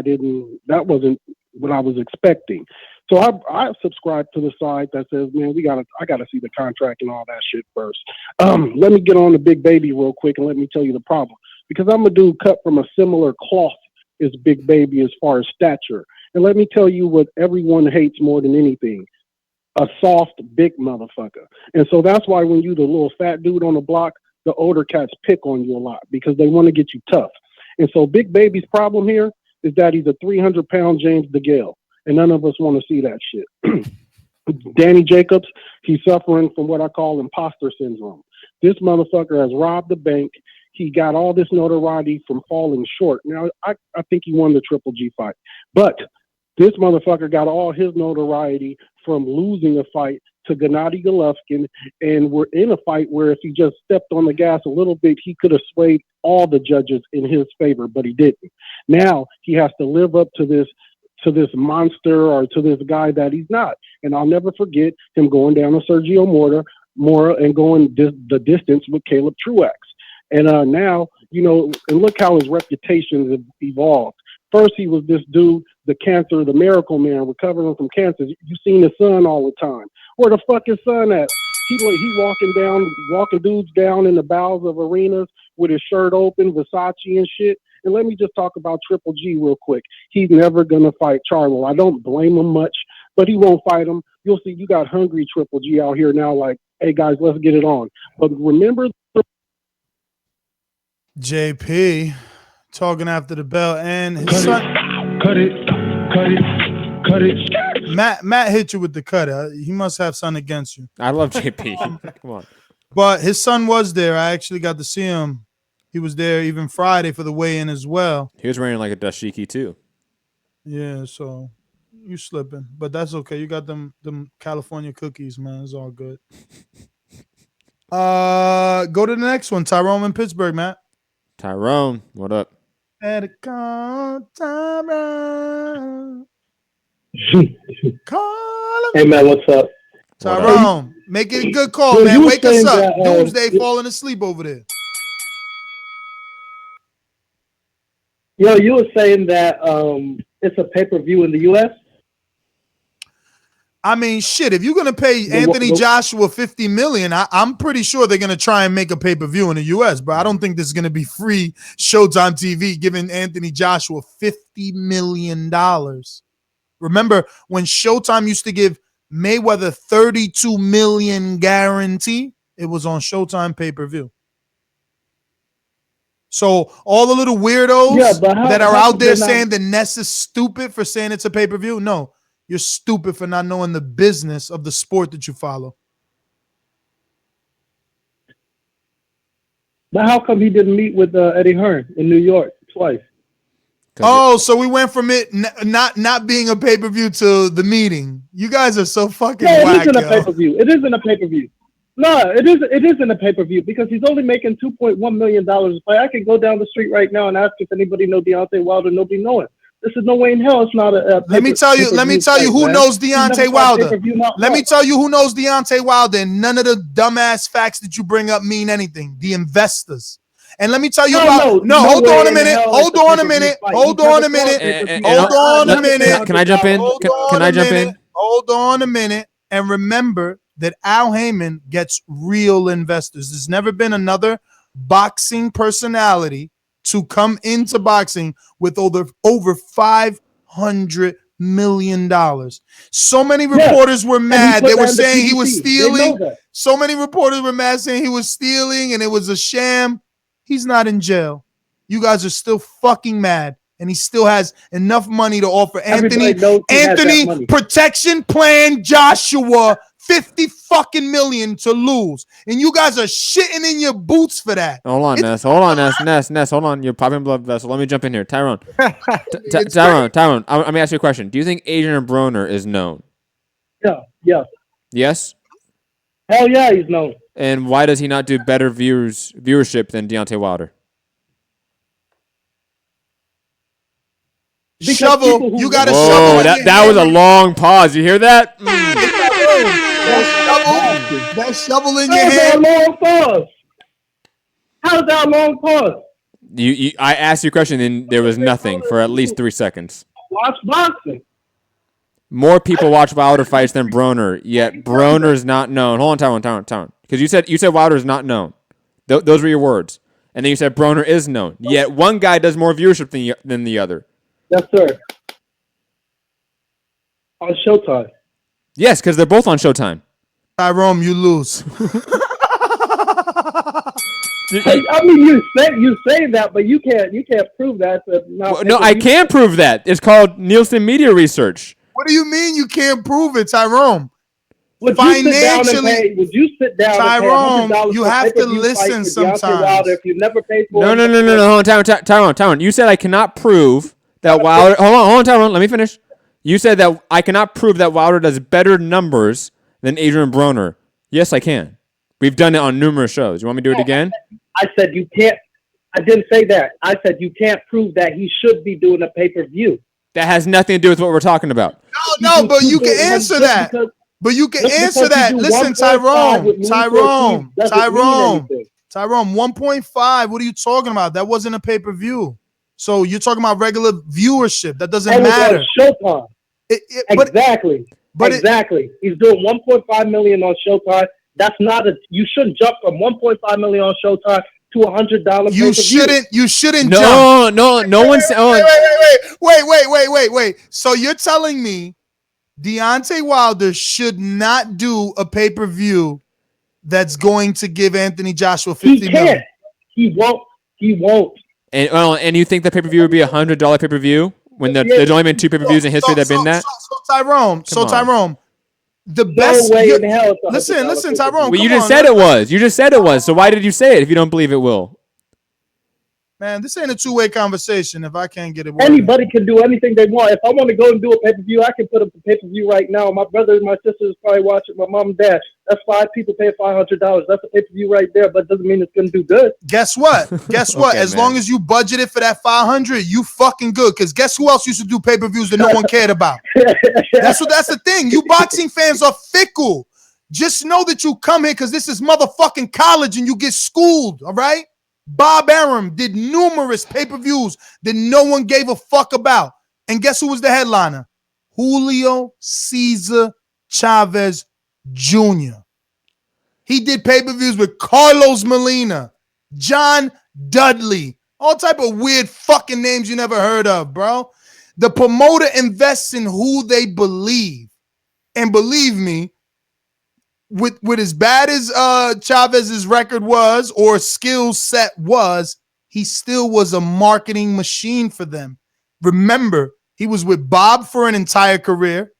that wasn't what I was expecting. So I subscribe to the side that says, man, I got to see the contract and all that shit first. Let me get on the Big Baby real quick and let me tell you the problem. Because I'm a dude cut from a similar cloth as Big Baby as far as stature. And let me tell you what everyone hates more than anything. A soft, big motherfucker. And so that's why when you the little fat dude on the block, the older cats pick on you a lot because they want to get you tough. And so Big Baby's problem here is that he's a 300-pound James DeGale. And none of us want to see that shit. Danny Jacobs, he's suffering from what I call imposter syndrome. This motherfucker has robbed the bank. He got all this notoriety from falling short. Now, I think he won the Triple G fight. But this motherfucker got all his notoriety from losing a fight to Gennady Golovkin. And we're in a fight where if he just stepped on the gas a little bit, he could have swayed all the judges in his favor, but he didn't. Now he has to live up to this to this monster or to this guy that he's not. And I'll never forget him going down to Sergio Mora and going the distance with Caleb Truax. And now, you know, and look how his reputation has evolved. First, he was this dude, the miracle man, recovering from cancer. You seen his son all the time. Where the fuck his son at? He walking dudes down in the bowels of arenas with his shirt open, Versace and shit. And let me just talk about Triple G real quick. He's never gonna fight Charlo. I don't blame him much, but he won't fight him. You'll see. You got hungry Triple G out here now. Like, hey guys, let's get it on. But remember, JP talking after the bell, and his son. Cut it. Matt hit you with the cut. He must have something against you. I love JP. Come on. But his son was there. I actually got to see him. He was there even Friday for the weigh-in as well. He was wearing like a dashiki too. Yeah, so you slipping, but that's okay. You got them California cookies, man. It's all good. Go to the next one. Tyrone in Pittsburgh, Matt. Tyrone, what up? Tyrone. Hey man, what's up? Tyrone, make it a good call, man. Wake us up. Doomsday falling asleep over there. Yo, you were saying that it's a pay-per-view in the U.S.? I mean, shit, if you're going to pay Anthony Joshua $50 million, I'm pretty sure they're going to try and make a pay-per-view in the U.S., but I don't think this is going to be free Showtime TV giving Anthony Joshua $50 million. Remember when Showtime used to give Mayweather $32 million guarantee? It was on Showtime pay-per-view. So all the little weirdos that are out there saying that Ness is stupid for saying it's a pay-per-view, no. You're stupid for not knowing the business of the sport that you follow. But how come he didn't meet with Eddie Hearn in New York twice? Oh, so we went from it not being a pay-per-view to the meeting. You guys are so fucking whack, it isn't a pay-per-view. It isn't a pay-per-view. No, it isn't a pay-per-view because he's only making $2.1 million. But I can go down the street right now and ask if anybody know Deontay Wilder. Nobody know it. This is no way in hell it's not a Let me tell you who knows Deontay Wilder. Let me tell you who knows Deontay Wilder, and none of the dumbass facts that you bring up mean anything. The investors. And let me tell you hold on a minute. Can I jump in? Hold on a minute. And remember that Al Heyman gets real investors. There's never been another boxing personality to come into boxing with over $500 million. So many reporters were mad. They were saying he was stealing. So many reporters were mad saying he was stealing and it was a sham. He's not in jail. You guys are still fucking mad. And he still has enough money to offer Anthony Protection Plan Joshua $50 million to lose. And you guys are shitting in your boots for that. Hold on, Ness. Ness, hold on. You're popping blood vessel. Let me jump in here. Tyrone. Tyrone, let me ask you a question. Do you think Adrian Broner is known? Yeah. Yes? Hell yeah, he's known. And why does he not do better viewership than Deontay Wilder? Shovel, you got to shovel. That was a long pause. You hear that? That shovel in your hand. Long pause. How's that long pause? I asked you a question and there was nothing for at least 3 seconds. Watch boxing. More people watch Wilder fights than Broner, yet Broner's not known. Hold on, Tyrone. Because you said Wilder's not known. Those were your words. And then you said Broner is known. Yet one guy does more viewership than the other. Yes, sir. On Showtime. Yes, because they're both on Showtime. Tyrone, you lose. I mean, you say that, but you can't prove that. No, I can prove that. It's called Nielsen Media Research. What do you mean you can't prove it, Tyrone? Would you sit down Tyrone, and pay you have to listen sometimes. If you never paid for No. Hold on, Tyrone. You said I cannot prove that Wilder. Hold on, Tyrone. Let me finish. You said that I cannot prove that Wilder does better numbers than Adrian Broner. Yes, I can. We've done it on numerous shows. You want me to do it again? I said you can't. I didn't say that. I said you can't prove that he should be doing a pay-per-view. That has nothing to do with what we're talking about. No, but you can answer that. But you can answer that. Listen, Tyrone. 1.5. What are you talking about? That wasn't a pay-per-view. So you're talking about regular viewership. That doesn't matter. Showtime. Exactly. He's doing 1.5 million on Showtime. That's not you shouldn't jump from 1.5 million on Showtime to $100. You shouldn't jump. No one's Wait. So you're telling me Deontay Wilder should not do a pay-per-view that's going to give Anthony Joshua $50 million? He won't. And you think the pay-per-view would be $100 pay-per-view when there's only been 2 pay-per-views in history that have been that? Tyrone, the best way in hell. Listen, Tyrone. Well, you just said it was. You just said it was. So why did you say it if you don't believe it will? Man, this ain't a two-way conversation if I can't get it. Anybody can do anything they want. If I want to go and do a pay-per-view, I can put up a pay-per-view right now. My brother and my sister is probably watching. My mom and dad. That's 5 people paying $500. That's a pay-per-view right there, but it doesn't mean it's going to do good. Guess what? Okay, as long as you budgeted for that $500, you fucking good. Because guess who else used to do pay-per-views that no one cared about? That's the thing. You boxing fans are fickle. Just know that you come here because this is motherfucking college and you get schooled, all right? Bob Arum did numerous pay-per-views that no one gave a fuck about. And guess who was the headliner? Julio Cesar Chavez Jr. He did pay-per-views with Carlos Molina, John Dudley, all type of weird fucking names you never heard of, bro. The promoter invests in who they believe. And believe me, with as bad as Chavez's record was or skill set was, he still was a marketing machine for them. Remember, he was with Bob for an entire career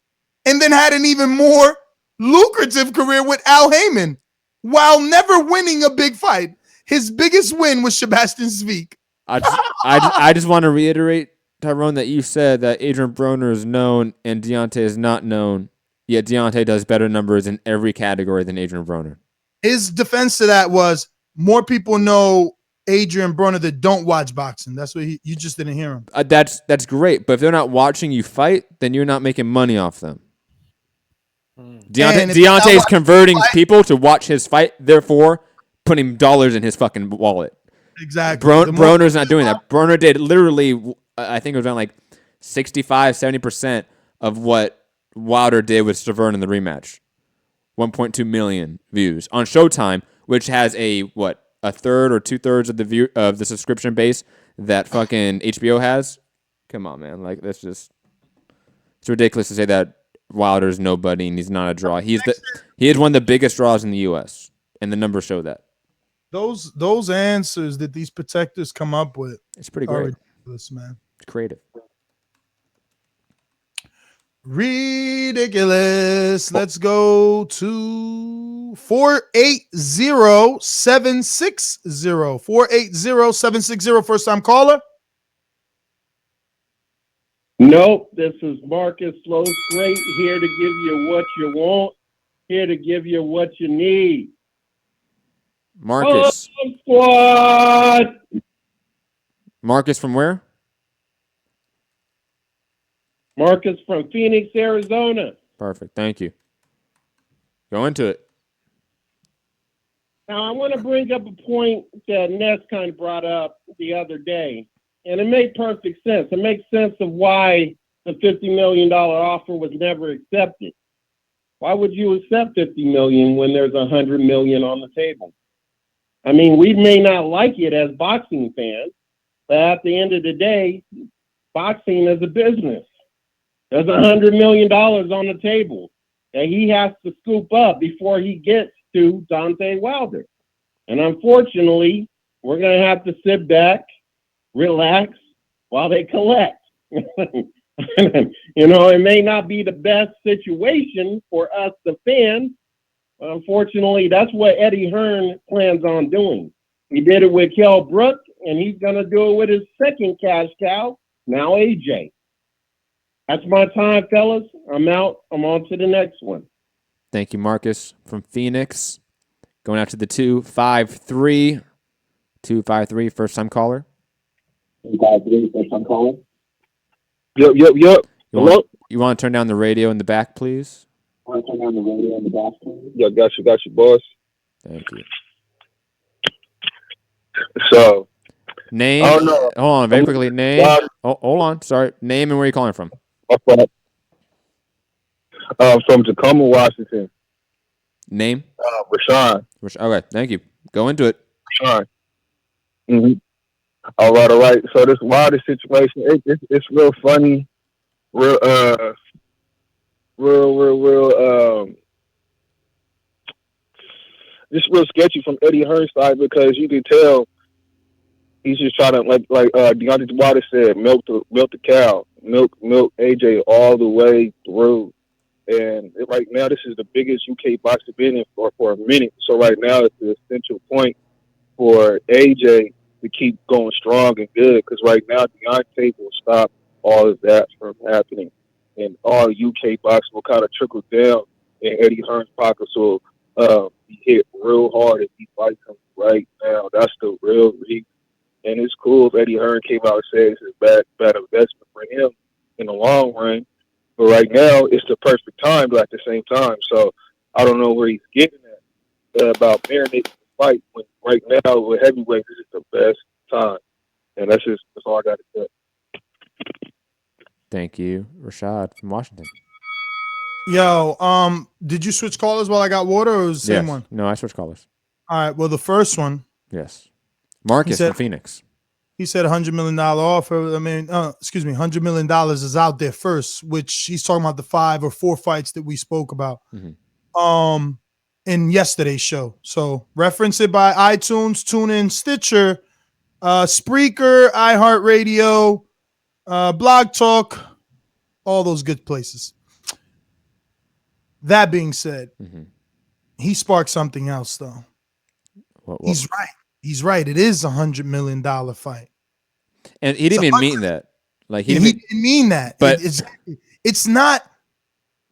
and then had an even more lucrative career with Al Heyman while never winning a big fight. His biggest win was Sebastian Zwick. I just want to reiterate, Tyrone, that you said that Adrian Broner is known and Deontay is not known. Yet Deontay does better numbers in every category than Adrian Broner. His defense to that was more people know Adrian Broner that don't watch boxing. That's what you just didn't hear him. That's great, but if they're not watching you fight, then you're not making money off them. Deontay is converting people to watch his fight, therefore putting dollars in his fucking wallet. Exactly. Broner's not doing that. Broner did literally, I think it was around like 65, 70% of what Wilder did with Stavern in the rematch. 1.2 million views on Showtime, which has a third or 2/3 of the subscription base that fucking HBO has. Come on, man. Like it's ridiculous to say that Wilder's nobody and he's not a draw. He is one of the biggest draws in the US, and the numbers show that. Those answers that these protectors come up with, it's pretty great. Ridiculous, man. It's creative. Ridiculous. Let's go to 480-760. 480-760. First time caller. Nope. This is Marcus Slow Straight here to give you what you want. Here to give you what you need. Marcus. Squad. Marcus from where? Marcus from Phoenix, Arizona. Perfect. Thank you. Go into it. Now, I want to bring up a point that Ness kind of brought up the other day, and it made perfect sense. It makes sense of why the $50 million offer was never accepted. Why would you accept $50 million when there's $100 million on the table? I mean, we may not like it as boxing fans, but at the end of the day, boxing is a business. There's $100 million on the table that he has to scoop up before he gets to Deontay Wilder. And unfortunately, we're going to have to sit back, relax, while they collect. It may not be the best situation for us, the fans. But unfortunately, that's what Eddie Hearn plans on doing. He did it with Kell Brook, and he's going to do it with his second cash cow, now AJ. That's my time, fellas. I'm out. I'm on to the next one. Thank you, Marcus from Phoenix. Going out to the 253. 253, first time caller. 253, first time caller. Yep. You want to turn down the radio in the back, please? Yeah, got you, boss. Thank you. So, name. I don't know. Hold on, very quickly. Name. Oh, hold on. Sorry. Name and where you calling from? From Tacoma, Washington. Name. Rashawn. Okay, thank you. Go into it. Rashawn. Mm-hmm. All right. So this Wilder situation, it's real funny, real just real sketchy from Eddie Hearn's side, because you can tell he's just trying to like Deontay Wilder said, milk the cow, milk AJ all the way through. And right now, this is the biggest UK boxer been in for a minute. So right now, it's the essential point for AJ to keep going strong and good, because right now, Deontay will stop all of that from happening. And all UK boxing will kind of trickle down in Eddie Hearn's pocket. So he hit real hard if he fights him right now. That's the real reason. And it's cool if Eddie Hearn came out and said it's a bad investment for him in the long run. But right now, it's the perfect time, but at the same time. So I don't know where he's getting at about marinating the fight. When right now, with heavyweight, this is the best time. And that's all I got to say. Thank you, Rashad from Washington. Yo, did you switch callers while I got water, or was the same one? No, I switched callers. All right. Well, the first one. Yes. Marcus from Phoenix. He said $100 million offer. I mean, $100 million is out there first, which he's talking about the 5 or 4 fights that we spoke about in yesterday's show. So reference it by iTunes, TuneIn, Stitcher, Spreaker, iHeartRadio, Blog Talk, all those good places. That being said, he sparked something else, though. What? He's right. He's right. It is $100 million fight. And he didn't even mean that. Like he didn't mean that. But it's not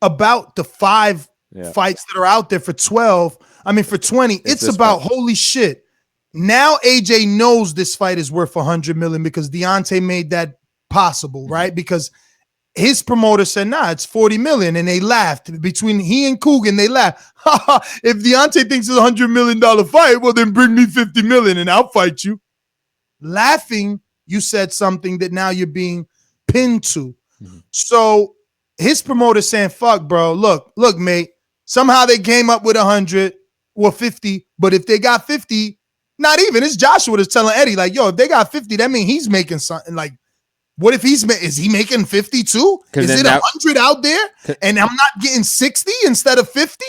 about the 5 fights that are out there for 12. I mean, for 20. It's about holy shit. Now AJ knows this fight is worth $100 million because Deontay made that possible, right? Because his promoter said, nah, it's $40 million. And they laughed. Between he and Coogan, they laughed. If Deontay thinks it's $100 million fight, well, then bring me $50 million and I'll fight you. Laughing, you said something that now you're being pinned to. So his promoter saying, fuck, bro. Look, mate. Somehow they came up with 100 or 50. But if they got 50, not even. It's Joshua that's telling Eddie, like, yo, if they got 50, that means he's making something. Like, what if is he making 50 too? Is it 100 out there and I'm not getting 60 instead of 50?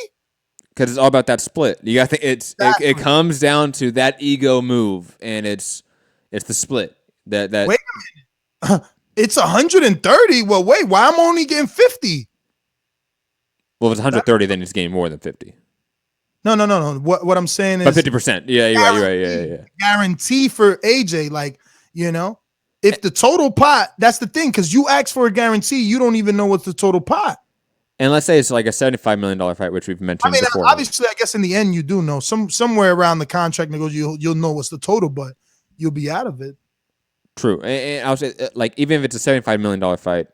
Because it's all about that split. You got to think it comes down to that ego move, and it's the split. That wait a minute, it's 130. Well, wait, why I'm only getting 50? Well, if it's 130, then it's getting more than 50. No. What I'm saying is, but 50%. Yeah, you're right. Yeah. Guarantee for AJ, like, you know. If the total pot, that's the thing, because you ask for a guarantee, you don't even know what's the total pot. And let's say it's like a $75 million fight, which we've mentioned before. Obviously, I guess in the end you do know. Somewhere around the contract negotiation, you'll know what's the total, but you'll be out of it. True. And I'll say, like, even if it's a $75 million fight,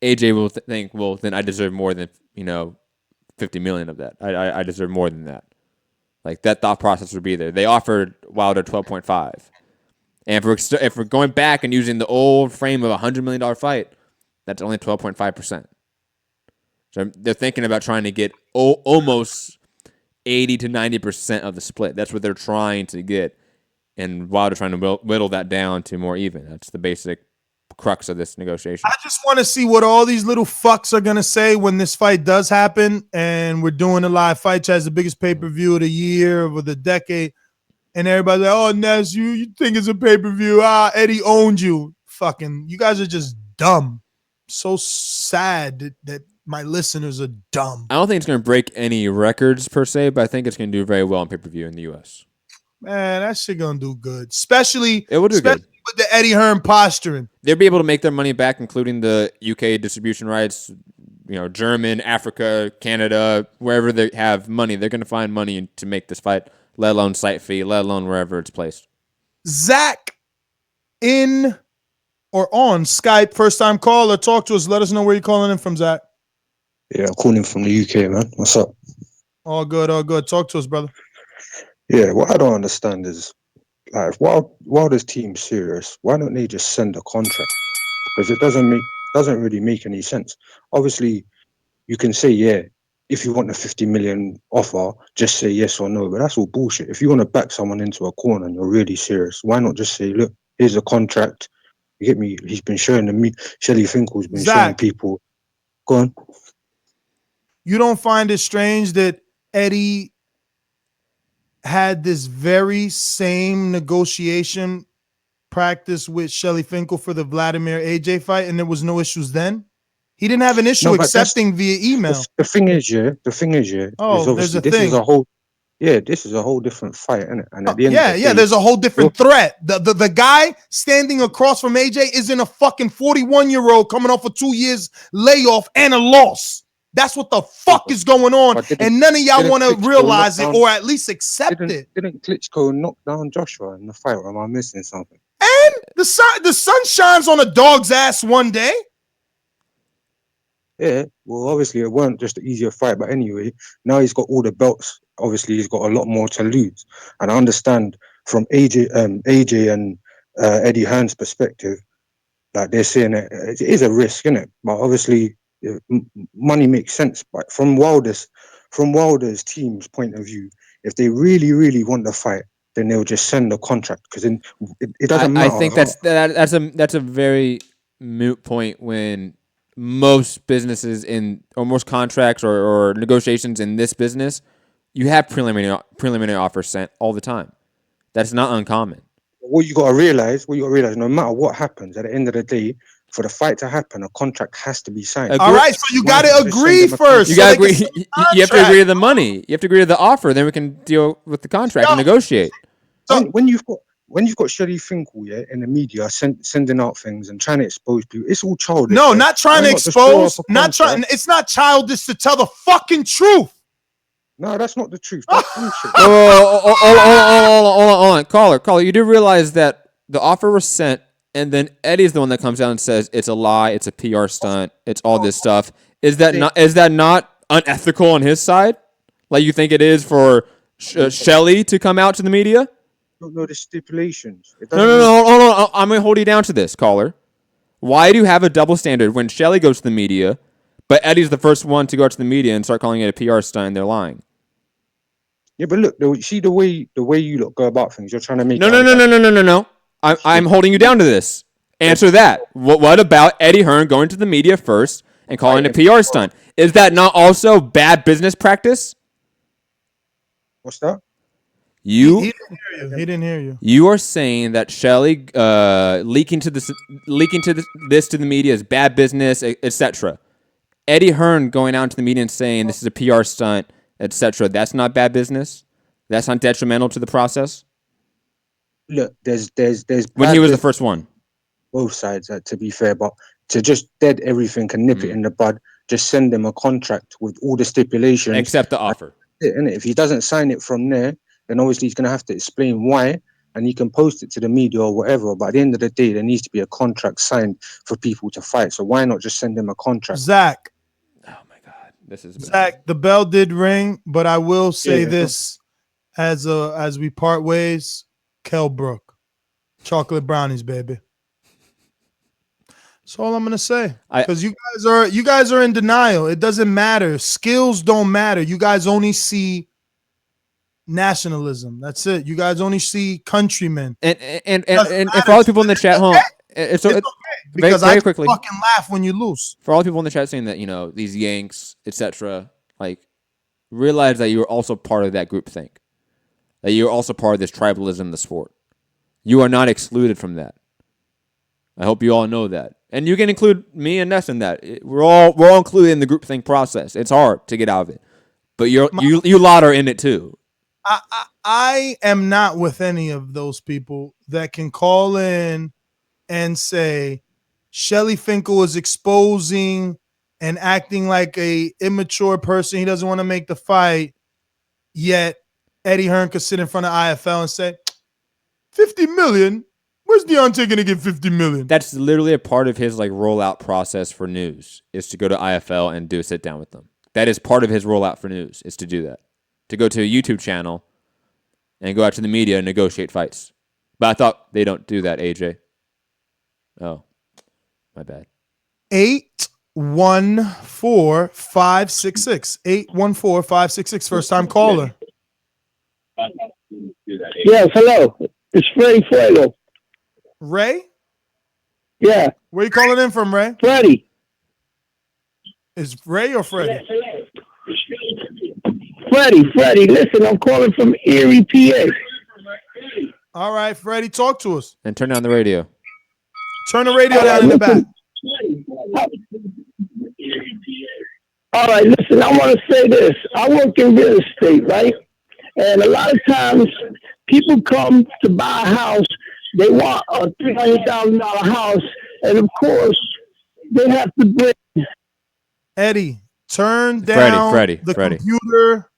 AJ will think, well, then I deserve more than, $50 million of that. I deserve more than that. Like, that thought process would be there. They offered Wilder 12.5. And if we're going back and using the old frame of a $100 million fight, that's only 12.5%. So they're thinking about trying to get almost 80 to 90% of the split. That's what they're trying to get. And Wilder trying to whittle that down to more even. That's the basic crux of this negotiation. I just want to see what all these little fucks are going to say when this fight does happen. And we're doing a live fight chat, the biggest pay-per-view of the year, of the decade. And everybody's like, oh, Ness, you think it's a pay-per-view. Eddie owned you. Fucking, you guys are just dumb. So sad that my listeners are dumb. I don't think it's going to break any records per se, but I think it's going to do very well on pay-per-view in the U.S. Man, that shit going to do good. Especially good with the Eddie Hearn posturing. They'll be able to make their money back, including the UK distribution rights, German, Africa, Canada, wherever they have money. They're going to find money to make this fight, let alone site fee, let alone wherever it's placed. Zach in or on Skype. First time caller, talk to us. Let us know where you're calling in from, Zach. Yeah, I'm calling from the UK, man. What's up? All good, all good. Talk to us, brother. Yeah, what I don't understand is, like, while this team's serious, why don't they just send a contract? Because it doesn't really make any sense. Obviously, you can say, yeah, if you want a 50 million offer, just say yes or no. But that's all bullshit. If you want to back someone into a corner and you're really serious, why not just say, look, here's a contract. You get me? He's been showing me. Shelly Finkel's been showing Zach, people. Go on. you don't find it strange that Eddie had this very same negotiation practice with Shelly Finkel for the Vladimir AJ fight, and there was no issues then? He didn't have an issue No, but accepting via email. The thing is, is Oh, obviously there's a this thing. is a whole, this is a whole different fight, isn't it? And at the end, of the day, There's a whole different threat. The guy standing across from AJ isn't a fucking 41-year-old coming off a 2 years layoff and a loss. That's what the fuck is going on, and none of y'all want to realize it or at least accept it. Didn't Klitschko knock down Joshua in the fight, or am I missing something? And the sun shines on a dog's ass one day. Yeah, well, obviously it weren't just an easier fight, but anyway, now he's got all the belts. Obviously, he's got a lot more to lose, and I understand from AJ and Eddie Hearn's perspective, like they're saying it is a risk, isn't it? But obviously, money makes sense. But from Wilder's team's point of view, if they really, really want the fight, then they'll just send the contract, because it doesn't matter. I think that's a very moot point when most businesses or most contracts or negotiations in this business, you have preliminary offers sent all the time. That's not uncommon. What you got to realize, no matter what happens, at the end of the day, for the fight to happen, a contract has to be signed. All right, so you got to agree first. You got to agree. You have to agree to the money. You have to agree to the offer. Then we can deal with the contract and negotiate. So when you've got Shelly Finkel, in the media sending out things and trying to expose people, it's all childish. No, not trying to expose. It's not childish to tell the fucking truth. No, that's not the truth. That's bullshit. Hold on. Caller, you do realize that the offer was sent, and then Eddie's the one that comes out and says it's a lie, it's a PR stunt, it's all this stuff. Is that not unethical on his side? Like you think it is for Shelly to come out to the media? Don't know the stipulations. No. Hold on. I'm going to hold you down to this, caller. Why do you have a double standard when Shelly goes to the media, but Eddie's the first one to go to the media and start calling it a PR stunt and they're lying? Yeah, but look, see the way you go about things. You're trying to make No. I'm holding you down to this. Answer that. What about Eddie Hearn going to the media first and calling it a PR stunt? Is that not also bad business practice? What's that? He didn't hear you. You are saying that Shelly leaking this to the media is bad business, etc. Eddie Hearn going out to the media and saying this is a PR stunt, etc. That's not bad business. That's not detrimental to the process. Look, there's when he was the first one. Both sides, to be fair, but to just dead everything and nip it in the bud, just send them a contract with all the stipulations. Accept the offer. And if he doesn't sign it from there, then obviously he's going to have to explain why, and he can post it to the media or whatever. But at the end of the day, there needs to be a contract signed for people to fight. So why not just send them a contract? Zach. Oh my God, this is Zach. The bell did ring, but I will say this as we part ways. Kell Brook, chocolate brownies, baby. That's all I'm gonna say. Because you guys are in denial. It doesn't matter. Skills don't matter. You guys only see nationalism. That's it. You guys only see countrymen. And for all the people in the chat, it's okay. Because very I quickly fucking laugh when you lose. For all the people in the chat saying that these Yanks, etc., realize that you're also part of that group think. That you're also part of this tribalism in the sport. You are not excluded from that. I hope you all know that. And you can include me and Ness in that. We're all included in the groupthink process. It's hard to get out of it. But you lot are in it too. I am not with any of those people that can call in and say Shelly Finkel is exposing and acting like a immature person. He doesn't want to make the fight, yet Eddie Hearn could sit in front of IFL and say, 50 million? Where's Deontay gonna get 50 million? That's literally a part of his like rollout process for news is to go to IFL and do a sit down with them. That is part of his rollout for news is to do that. To go to a YouTube channel and go out to the media and negotiate fights. But I thought they don't do that, AJ. Oh, my bad. 814-566. 814-566. First time caller. Yes, hello. It's Freddie Fuego. Ray? Yeah. Where you calling in from, Ray? Freddie. Is Ray or Freddie? Freddie. Listen, I'm calling from Erie, PA. All right, Freddie, talk to us. And turn down the radio. Turn the radio down in the back. All right, listen, I want to say this. I work in real estate, right? And a lot of times people come to buy a house. They want a $300,000 house. And, of course, they have to bring. Eddie, turn down Freddie. computer.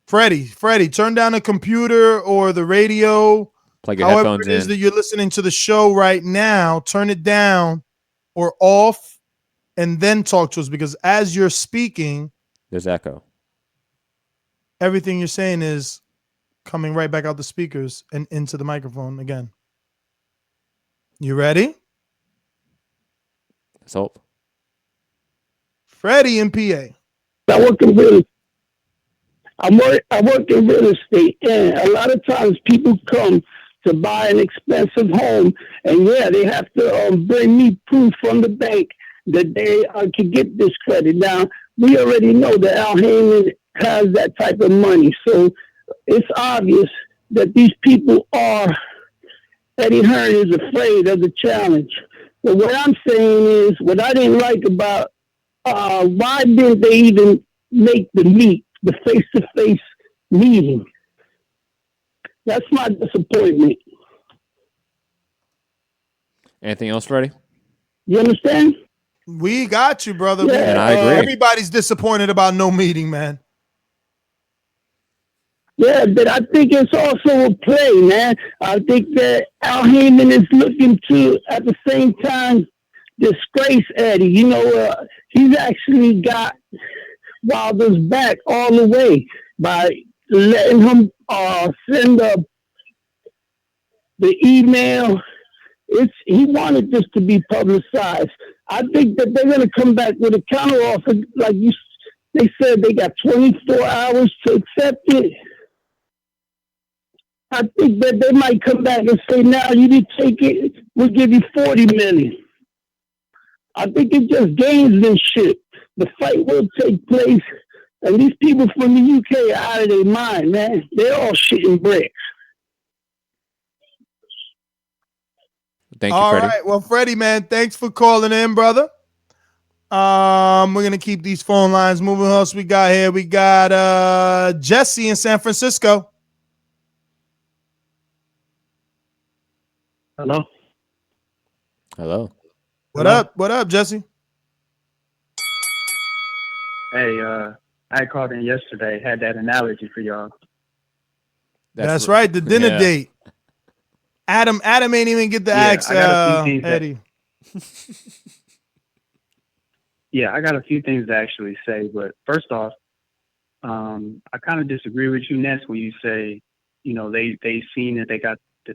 Freddie, turn down the computer or the radio. Plug your However headphones it is in. that you're listening to the show right now, turn it down or off and then talk to us, because as you're speaking, there's echo. Everything you're saying is coming right back out the speakers and into the microphone again. You ready? Let's hope. Freddie in PA. I work in real estate, and a lot of times people come to buy an expensive home, and they have to bring me proof from the bank that they can get this credit. Now, we already know that Al Heyman has that type of money, so it's obvious that these people are. Eddie Hearn is afraid of the challenge. But what I'm saying is, what I didn't like about why didn't they even make the face-to-face meeting? That's my disappointment. Anything else, Freddie? You understand? We got you, brother. Yeah, and I agree. Everybody's disappointed about no meeting, man. Yeah, but I think it's also a play, man. I think that Al Heyman is looking to, at the same time, disgrace Eddie. You know, he's actually got Wilder's back all the way by letting him send the email. He wanted this to be publicized. I think that they're going to come back with a counteroffer. Like they said, they got 24 hours to accept it. I think that they might come back and say, "Now you didn't take it. We'll give you $40 million." I think it just gains this shit. The fight will take place, and these people from the UK are out of their mind, man. They're all shitting bricks. Thank you, All Freddie. right. Well, Freddie, man, thanks for calling in, brother. We're gonna keep these phone lines moving. Who else we got here? We got Jessie in San Francisco. Hello. Hello. What up? What up, Jesse? Hey, I called in yesterday. Had that analogy for y'all. That's right. The dinner date. Adam ain't even get the axe, Eddie. I got a few things to actually say, but first off, I kind of disagree with you, Ness, when you say, they seen that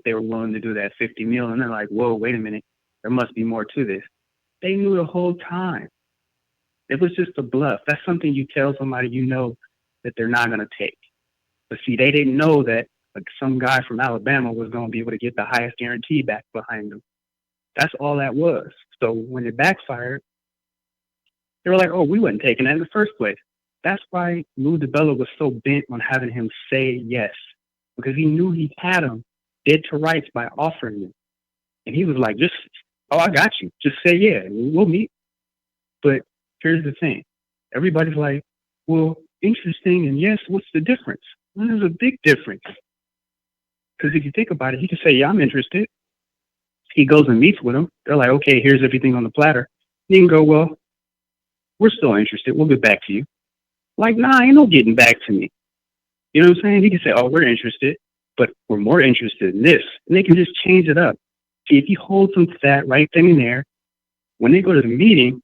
they were willing to do that 50 mil, and they're like, whoa, wait a minute, there must be more to this. They knew the whole time. It was just a bluff. That's something you tell somebody that they're not going to take. But see, they didn't know that some guy from Alabama was going to be able to get the highest guarantee back behind them. That's all that was. So when it backfired, they were like, oh, we wasn't taking that in the first place. That's why Lou DiBella was so bent on having him say yes, because he knew he had him dead to rights by offering him. And he was like, I got you. Just say yeah, and we'll meet. But here's the thing. Everybody's like, well, interesting, and yes, what's the difference? Well, there's a big difference. Because if you think about it, he could say, yeah, I'm interested. He goes and meets with them. They're like, okay, here's everything on the platter. He can go, well, we're still interested. We'll get back to you. Like, nah, ain't no getting back to me. You know what I'm saying? He can say, oh, we're interested, but we're more interested in this. And they can just change it up. See, if he holds them to that right then and there, when they go to the meeting,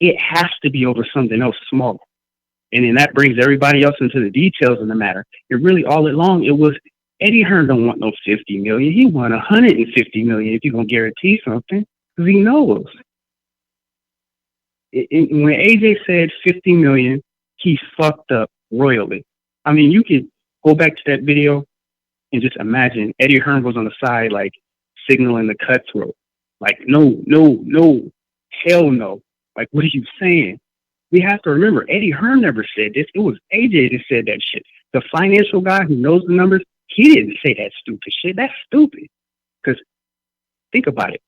it has to be over something else small. And then that brings everybody else into the details of the matter. And really, all along, it was Eddie Hearn don't want no $50 million. He want $150 million if you're gonna guarantee something, because he knows. When AJ said $50 million, he fucked up royally. I mean, you could go back to that video and just imagine Eddie Hearn was on the side, like signaling the cutthroat, like no, hell no. Like, what are you saying? We have to remember, Eddie Hearn never said this. It was AJ that said that shit. The financial guy who knows the numbers, he didn't say that stupid shit. That's stupid. Because think about it.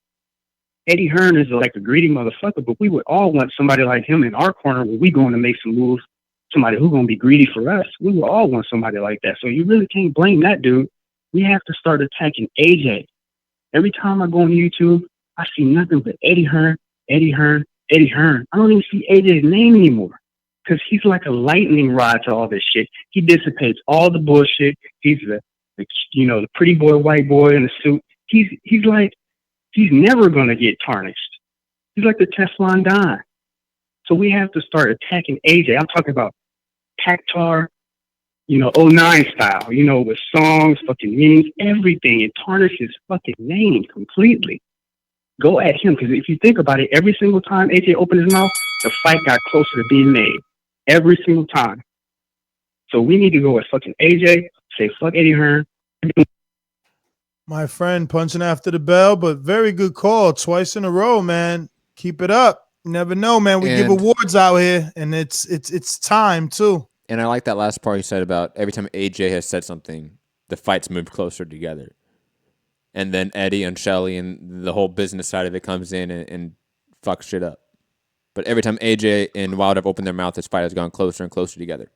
Eddie Hearn is like a greedy motherfucker, but we would all want somebody like him in our corner where we going to make some moves, somebody who's going to be greedy for us. We would all want somebody like that. So you really can't blame that dude. We have to start attacking AJ. Every time I go on YouTube, I see nothing but Eddie Hearn, Eddie Hearn, Eddie Hearn. I don't even see AJ's name anymore because he's like a lightning rod to all this shit. He dissipates all the bullshit. He's the pretty boy, white boy in the suit. He's like, he's never going to get tarnished. He's like the Teflon Don. So we have to start attacking AJ. I'm talking about Pactar, 09 style, with songs, fucking memes, everything. It tarnished his fucking name completely. Go at him, because if you think about it, every single time AJ opened his mouth, the fight got closer to being made. Every single time. So we need to go at fucking AJ, say fuck Eddie Hearn. My friend punching after the bell, but very good call. Twice in a row, man. Keep it up. You never know, man. We give awards out here, and it's time, too. And I like that last part you said about every time AJ has said something, the fights move closer together. And then Eddie and Shelly and the whole business side of it comes in and fucks shit up. But every time AJ and Wilder have opened their mouth, this fight has gone closer and closer together.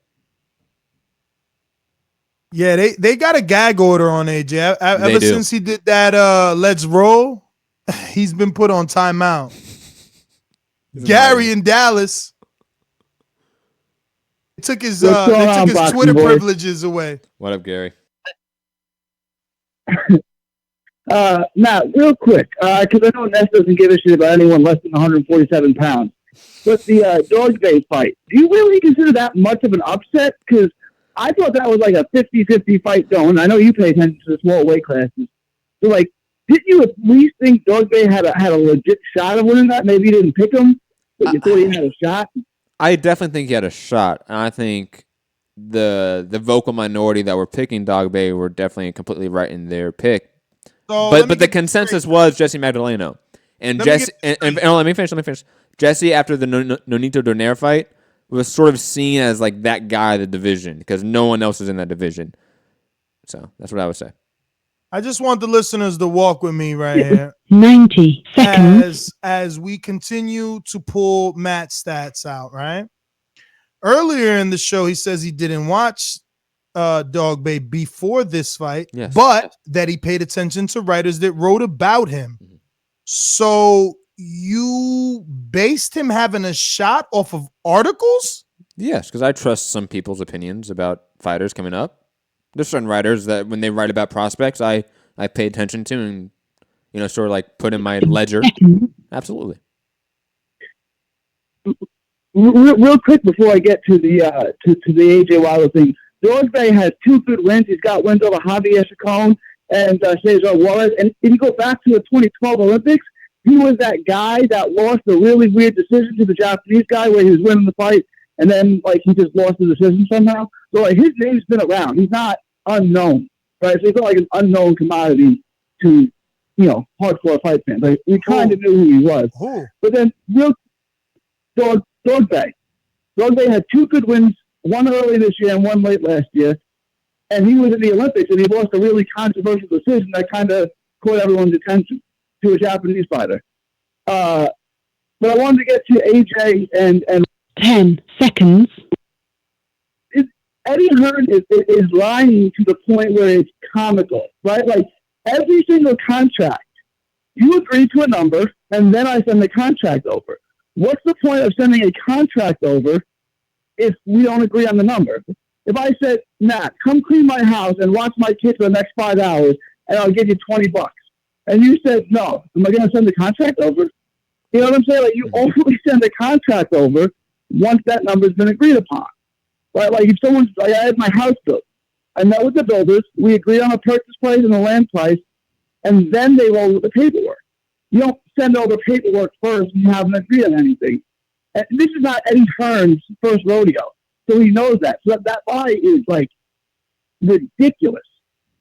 Yeah, they got a gag order on AJ. Ever since he did that Let's Roll, he's been put on timeout. Gary in Dallas took his Twitter privileges away. What up, Gary? Now, real quick, because I know Nestor doesn't give a shit about anyone less than 147 pounds. But the Doomsday fight, do you really consider that much of an upset? Because I thought that was like a 50-50 fight going. I know you pay attention to the small weight classes. So, like, didn't you at least think Doomsday had a legit shot of winning that? Maybe you didn't pick him, but you thought he had a shot? I definitely think he had a shot. And I think the vocal minority that were picking Dogboe were definitely completely right in their pick. So but the consensus was Jessie Magdaleno. And Jessie, let me finish. Jessie, after the Nonito Donaire fight, was sort of seen as like that guy of the division because no one else is in that division. So that's what I would say. I just want the listeners to walk with me right here. 90 seconds. As we continue to pull Matt's stats out, right? Earlier in the show, he says he didn't watch Dogboe before this fight, yes, but that he paid attention to writers that wrote about him. Mm-hmm. So you based him having a shot off of articles? Yes, because I trust some people's opinions about fighters coming up. There's certain writers that when they write about prospects, I pay attention to and sort of like put in my ledger. Absolutely. Real quick before I get to the AJ Wilder thing, Doomsday has 2 good wins. He's got wins over Javier Chacon and Cesar Juarez. And if you go back to the 2012 Olympics, he was that guy that lost a really weird decision to the Japanese guy where he was winning the fight, and then he just lost the decision somehow. So his name's been around. He's not unknown, right? So he's not like an unknown commodity to hardcore fight fans. Like we kind of knew who he was. But then Dogboe had 2 good wins, one early this year and one late last year, and he was in the Olympics and he lost a really controversial decision that kind of caught everyone's attention to a Japanese fighter. But I wanted to get to AJ and 10 seconds. Eddie Hearn is lying to the point where it's comical, right? Like every single contract, you agree to a number and then I send the contract over. What's the point of sending a contract over if we don't agree on the number? If I said, Matt, come clean my house and watch my kids for the next 5 hours and I'll give you $20. And you said, no, am I going to send the contract over? You know what I'm saying? Like, you only send the contract over once that number's been agreed upon. Right? Like, if someone's, like, I had my house built. I met with the builders. We agreed on a purchase price and a land price, and then they roll with the paperwork. You don't send over paperwork first when you haven't agreed on anything. And this is not Eddie Hearn's first rodeo, so he knows that. So that lie is, like, ridiculous.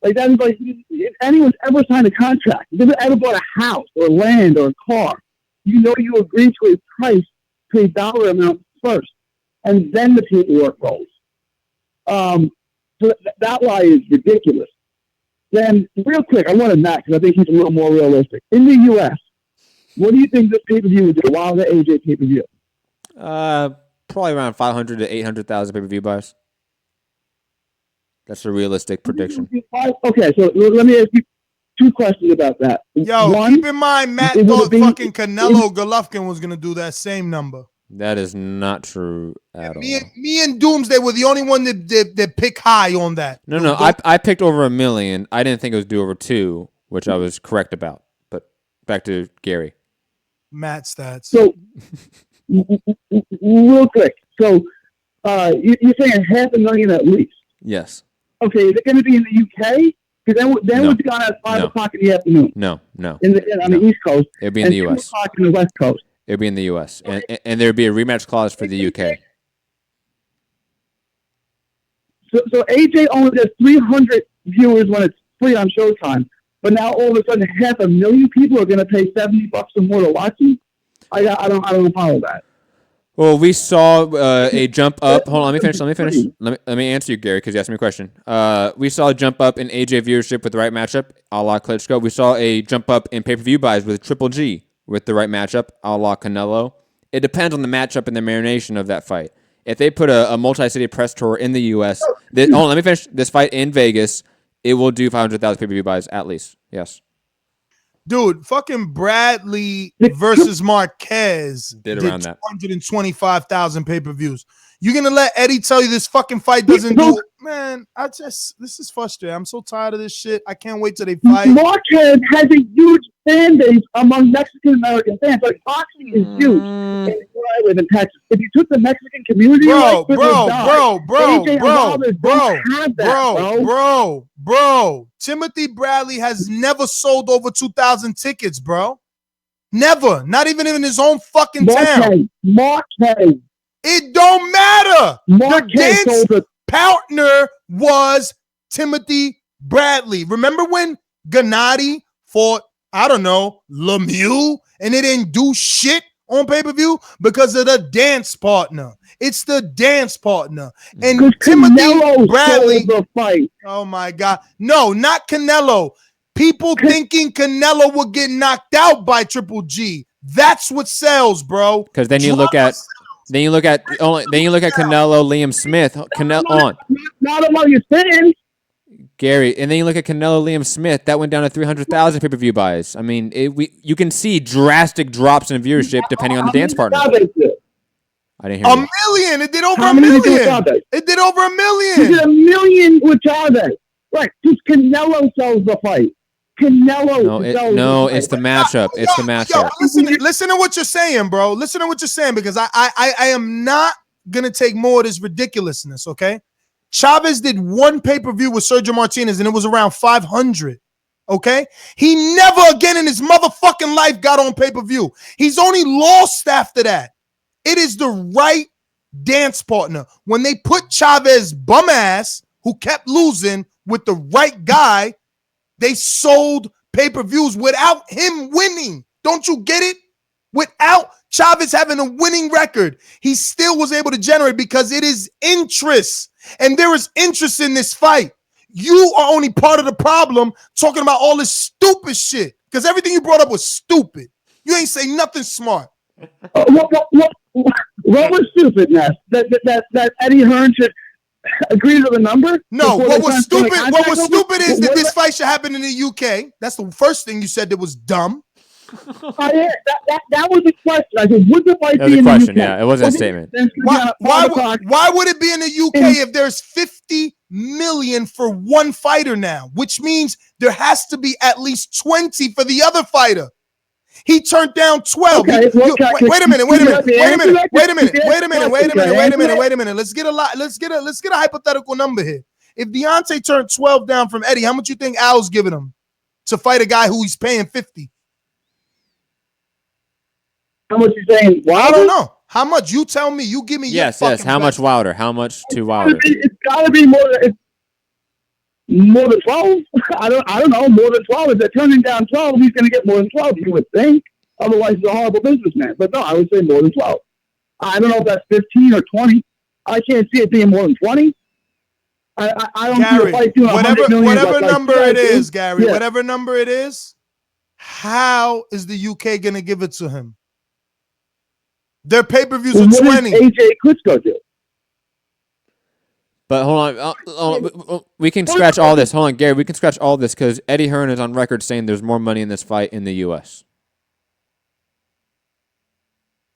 Like, that is like, if anyone's ever signed a contract, if they've ever bought a house or land or a car, you know you agree to a price, to a dollar amount first, and then the paperwork rolls. So that lie is ridiculous. Then, real quick, I wanted Matt, because I think he's a little more realistic. In the U.S., what do you think this pay-per-view would do? Wilder AJ pay-per-view? Probably around 500 to 800,000 pay-per-view buys. That's a realistic prediction. Okay, so let me ask you two questions about that. Yo, One, keep in mind, Matt thought fucking Canelo Golovkin was going to do that same number. That is not true at all. Me and Doomsday were the only one that pick high on that. No, I picked over 1 million. I didn't think it was due over 2, which I was correct about. But back to Gary. Matt stats. So, real quick. So, you're saying 500,000 at least? Yes. Okay, is it going to be in the UK? Because then we'll be on at 5 o'clock in the afternoon. No. On the East Coast. It'll be in the US. 2 o'clock in the West Coast. It'll be in the US. And there'd be a rematch clause for the UK. So AJ only gets 300 viewers when it's free on Showtime. But now all of a sudden 500,000 people are going to pay $70 or more to watch him? I don't follow that. Well, we saw a jump up. Hold on, let me finish. Let me answer you, Gary, because you asked me a question. We saw a jump up in AJ viewership with the right matchup, a la Klitschko. We saw a jump up in pay-per-view buys with Triple G with the right matchup, a la Canelo. It depends on the matchup and the marination of that fight. If they put a multi-city press tour in the U.S., hold on, let me finish. This fight in Vegas, it will do 500,000 pay-per-view buys at least. Yes. Dude, fucking Bradley versus Marquez did around that 225,000 pay-per-views. You're gonna let Eddie tell you this fucking fight doesn't do? Man, this is frustrating. I'm so tired of this shit. I can't wait till they fight. Marquez has a huge fan base among Mexican American fans. Like, boxing is huge. And where I live in Texas. If you took the Mexican community, bro, Timothy Bradley has never sold over 2,000 tickets, bro. Never. Not even in his own fucking town. Marquez. It don't matter. The dance partner was Timothy Bradley. Remember when Gennady fought, I don't know, Lemieux, and it didn't do shit on pay-per-view because of the dance partner. It's the dance partner. And Timothy Bradley. Oh my God. No, not Canelo. People thinking Canelo would get knocked out by Triple G. That's what sells, bro. Because then you look at Canelo, Liam Smith. Not among your fans. Gary, and then you look at Canelo, Liam Smith. That went down to 300,000 pay-per-view buys. I mean, you can see drastic drops in viewership depending on the dance partner. I didn't hear $1 million. It did over $1 million. It did over $1 million. It did $1 million with Chavez. Right, because Canelo sells the fight. No, it's the matchup. It's the matchup. Listen to what you're saying, bro. Listen to what you're saying, because I am not gonna take more of this ridiculousness. Okay, Chavez did one pay-per-view with Sergio Martinez, and it was around 500. Okay, he never again in his motherfucking life got on pay-per-view. He's only lost after that. It is the right dance partner. When they put Chavez bum ass, who kept losing, with the right guy, they sold pay-per-views without him winning. Don't you get it? Without Chavez having a winning record, he still was able to generate because it is interest. And there is interest in this fight. You are only part of the problem talking about all this stupid shit, because everything you brought up was stupid. You ain't say nothing smart. What was stupid, Ness? That Eddie Hearn should agree to the number? No, what was stupid is that this fight should happen in the UK. That's the first thing you said that was dumb. That was the question. I said, would the fight be in the UK? Yeah, it wasn't a statement. Why would it be in the UK if there's 50 million for one fighter now, which means there has to be at least 20 for the other fighter. He turned down 12. Okay, Wait a minute. Let's get a hypothetical number here. If Deontay turned 12 down from Eddie, how much you think Al's giving him to fight a guy who he's paying 50? How much you saying? Wilder? I don't know. How much? You tell me. You give me. Yes. How much Wilder? How much to It's Wilder? gotta be more than 12. I don't know. More than 12. If they're turning down 12, he's gonna get more than 12. You would think. Otherwise, he's a horrible businessman. But no, I would say more than 12. I don't know if that's 15 or 20. I can't see it being more than 20. I don't see a fight doing whatever number it is, Gary. Yeah. Whatever number it is, how is the UK gonna give it to him? Their pay-per-views are 20. AJ Klitschko do? But hold on, we can scratch all this. Hold on, Gary, we can scratch all this because Eddie Hearn is on record saying there's more money in this fight in the U.S.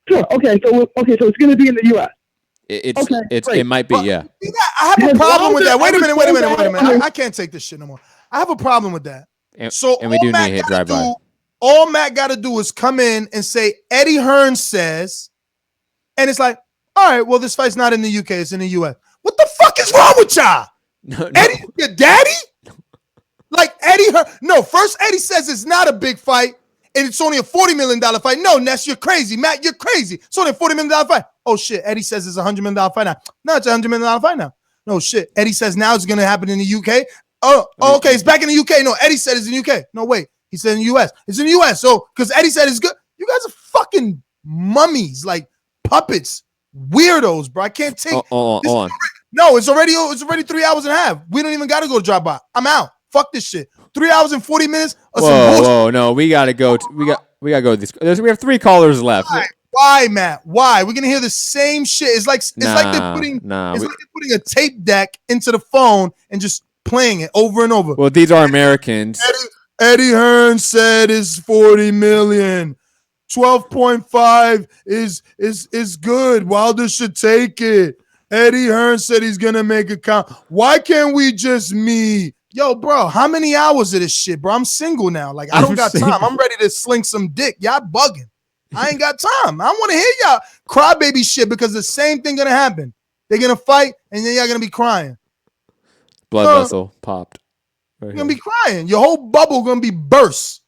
Sure. Okay. So it's going to be in the U.S. It might be, yeah. I have a problem with that. Wait a minute. I can't take this shit no more. I have a problem with that. And we do need to hit drive-by. All Matt got to do is come in and say Eddie Hearn says, and it's like, all right, well, this fight's not in the UK, it's in the US. What the fuck is wrong with y'all? No. Eddie, your daddy? Like Eddie Hearn? No, first Eddie says it's not a big fight, and it's only a $40 million fight. No, Ness, you're crazy. Matt, you're crazy. It's only a $40 million fight. Oh, shit. Eddie says it's a $100 million fight now. No, it's a $100 million fight now. No, shit. Eddie says now it's going to happen in the UK. Oh, okay. It's back in the UK. No, Eddie said it's in the UK. No, wait. He said in the US. It's in the US. So, because Eddie said it's good. You guys are fucking mummies, like puppets, weirdos, bro. I can't take. Hold on. No, it's already 3 hours and a half. We don't even got to go to drop by. I'm out. Fuck this shit. 3 hours and 40 minutes. Whoa, no, we gotta go. We gotta go. We have 3 callers left. Why, Matt? Why? We're gonna hear the same shit. It's like they're putting a tape deck into the phone and just playing it over and over. Well, these are Americans. Eddie Hearn said it's 40 million. 12.5 is good. Wilder should take it. Eddie Hearn said he's gonna make a count. Why can't we just meet? Yo, bro, how many hours of this shit, bro? I'm single now. Like, I don't got time. I'm ready to sling some dick. Y'all bugging. I ain't got time. I want to hear y'all crybaby shit because the same thing gonna happen. They're gonna fight and then y'all gonna be crying. Blood vessel popped. You're gonna be crying. Your whole bubble gonna be burst.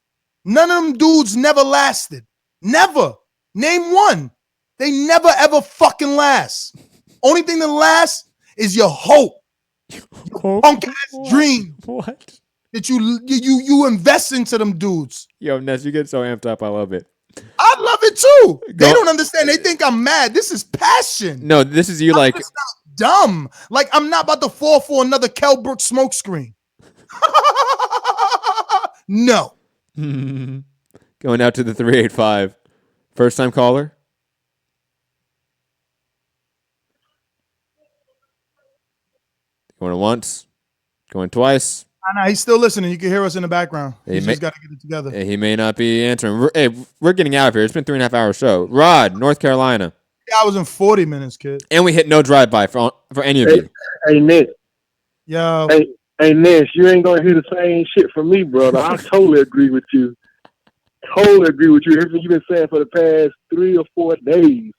None of them dudes never lasted. Never. Name one. They never ever fucking last. Only thing that lasts is your hope. Your punk ass dream. What? That you invest into them dudes. Yo, Ness, you get so amped up. I love it. I love it too. They don't understand. They think I'm mad. This is passion. No, this is you like. It's not dumb. Like, I'm not about to fall for another Kell Brook smokescreen. No. Going out to the 385. First time caller. Going once. Going twice. Nah, he's still listening. You can hear us in the background. He's just got to get it together. He may not be answering. We're getting out of here. It's been 3.5 hour show. Rod, North Carolina. 3 hours and 40 minutes, kid. And we hit no drive-by for any of you. Hey, Nick. Yo. Hey, Nick, you ain't going to hear the same shit from me, brother. I totally agree with you. Totally agree with you. Everything you've been saying for the past 3 or 4 days.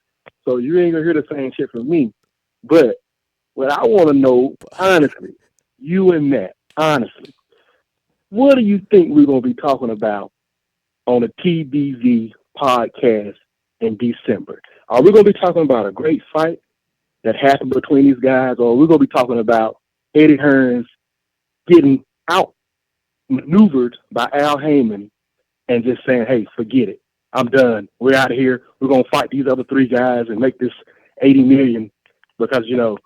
So you ain't going to hear the same shit from me. But what I want to know, honestly, you and Matt, honestly, what do you think we're going to be talking about on the TBV podcast in December? Are we going to be talking about a great fight that happened between these guys, or are we going to be talking about Eddie Hearns getting outmaneuvered by Al Heyman and just saying, hey, forget it. I'm done. We're out of here. We're going to fight these other 3 guys and make this $80 million because, you know,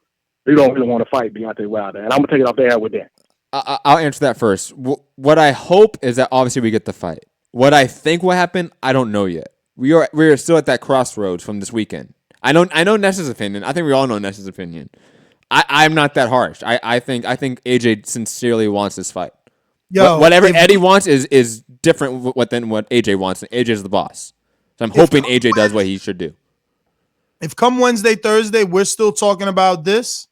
they don't really want to fight Deontay Wilder. And I'm going to take it off the air with that. I'll answer that first. What I hope is that obviously we get the fight. What I think will happen, I don't know yet. We are still at that crossroads from this weekend. I know Ness's opinion. I think we all know Ness's opinion. I'm not that harsh. I think AJ sincerely wants this fight. Yo, whatever Eddie wants is different than what AJ wants. And AJ's the boss. So I'm hoping AJ does what he should do. If come Wednesday, Thursday, we're still talking about this,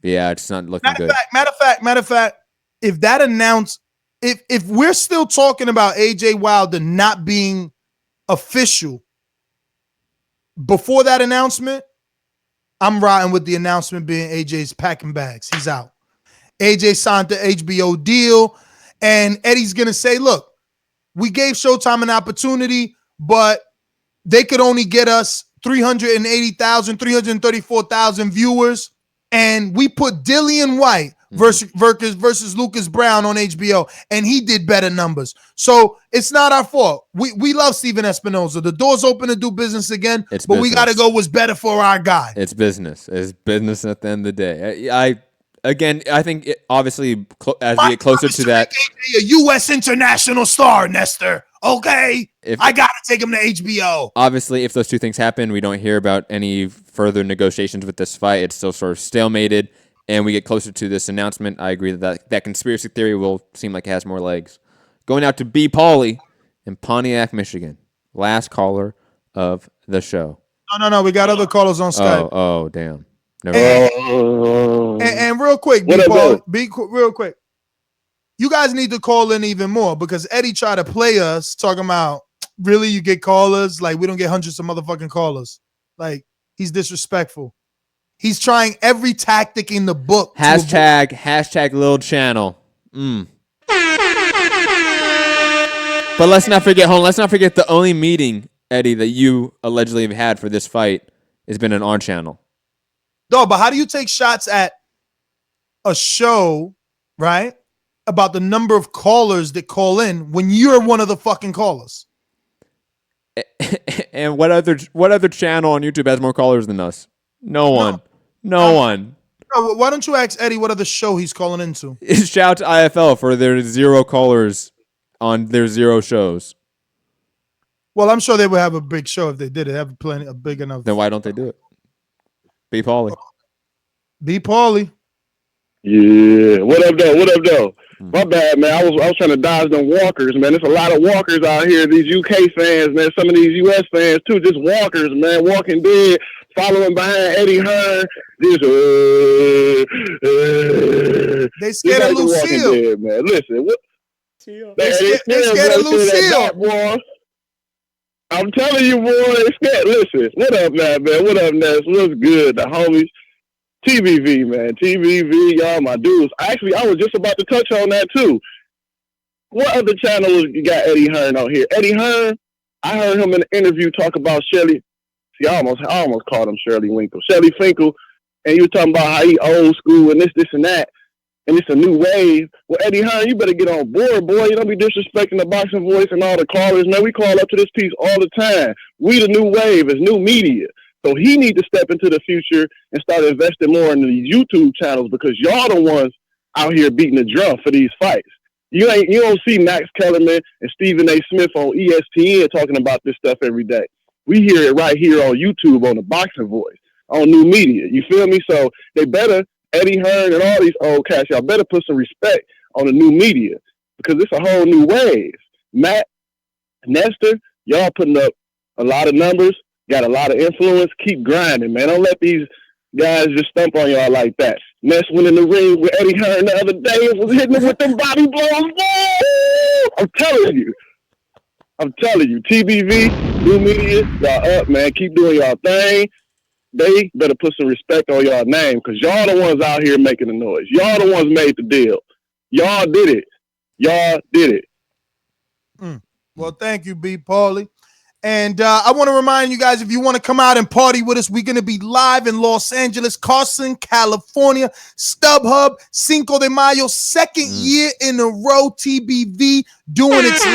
Yeah, it's not looking good. Matter of fact, if that announced, if we're still talking about AJ Wilder not being official before that announcement, I'm riding with the announcement being AJ's packing bags. He's out. AJ signed the HBO deal, and Eddie's going to say, look, we gave Showtime an opportunity, but they could only get us 380,000, 334,000 viewers, and we put Dillian White versus Lucas Brown on HBO, and he did better numbers. So it's not our fault. We love Steven Espinoza. The door's open to do business again, but we got to go what's better for our guy. It's business. It's business at the end of the day. I think obviously as we get closer to that, a U.S. international star, Nestor. Okay, I gotta take him to HBO. Obviously, if those two things happen, we don't hear about any further negotiations with this fight. It's still sort of stalemated, and we get closer to this announcement. I agree that conspiracy theory will seem like it has more legs. Going out to B. Pauly in Pontiac, Michigan. Last caller of the show. No. We got other callers on Skype. Oh, damn. And real quick, real quick. You guys need to call in even more because Eddie tried to play us talking about, really, you get callers? Like, we don't get hundreds of motherfucking callers. Like, he's disrespectful. He's trying every tactic in the book. Hashtag Lil Channel. But let's not forget the only meeting, Eddie, that you allegedly have had for this fight has been on our channel. No, but how do you take shots at a show, right, about the number of callers that call in when you're one of the fucking callers? And what other channel on YouTube has more callers than us? No one. No, why don't you ask Eddie what other show he's calling into? Shout out to IFL for their 0 callers on their 0 shows. Well, I'm sure they would have a big show if they did it. They have plenty of big enough. Then why don't they do it? B. Pauly. Yeah. What up, though? My bad, man. I was trying to dodge them walkers, man. There's a lot of walkers out here. These UK fans, man. Some of these US fans too. Just walkers, man. Walking dead, following behind Eddie Hearn. They scared of Lucille, dead, man. Listen, they scared of Lucille, boy. I'm telling you, boy. Listen, what up, man? What up, Ness? What's good, the homies? TBV, man. TBV, y'all my dudes. Actually, I was just about to touch on that, too. What other channels you got Eddie Hearn out here? Eddie Hearn, I heard him in an interview talk about Shelly. See, I almost called him Shirley Winkle. Shelly Finkel, and you were talking about how he old school and this and that, and it's a new wave. Well, Eddie Hearn, you better get on board, boy. You don't be disrespecting the Boxing Voice and all the callers, man. We call up to this piece all the time. We the new wave. It's new media. So he need to step into the future and start investing more in these YouTube channels because y'all the ones out here beating the drum for these fights. You don't see Max Kellerman and Stephen A. Smith on ESPN talking about this stuff every day. We hear it right here on YouTube on the Boxing Voice, on new media. You feel me? So they better, Eddie Hearn and all these old cats, y'all better put some respect on the new media because it's a whole new wave. Matt, Nestor, y'all putting up a lot of numbers. Got a lot of influence. Keep grinding, man. Don't let these guys just stump on y'all like that. Ness went in the ring with Eddie Hearn the other day and was hitting him with them body blows. Woo! I'm telling you. TBV, new media, y'all up, man. Keep doing y'all thing. They better put some respect on y'all name because y'all the ones out here making the noise. Y'all the ones made the deal. Y'all did it. Well, thank you, B. Pauly. And I want to remind you guys, if you want to come out and party with us, we're going to be live in Los Angeles, Carson, California, StubHub, Cinco de Mayo, second year in a row, TBV doing its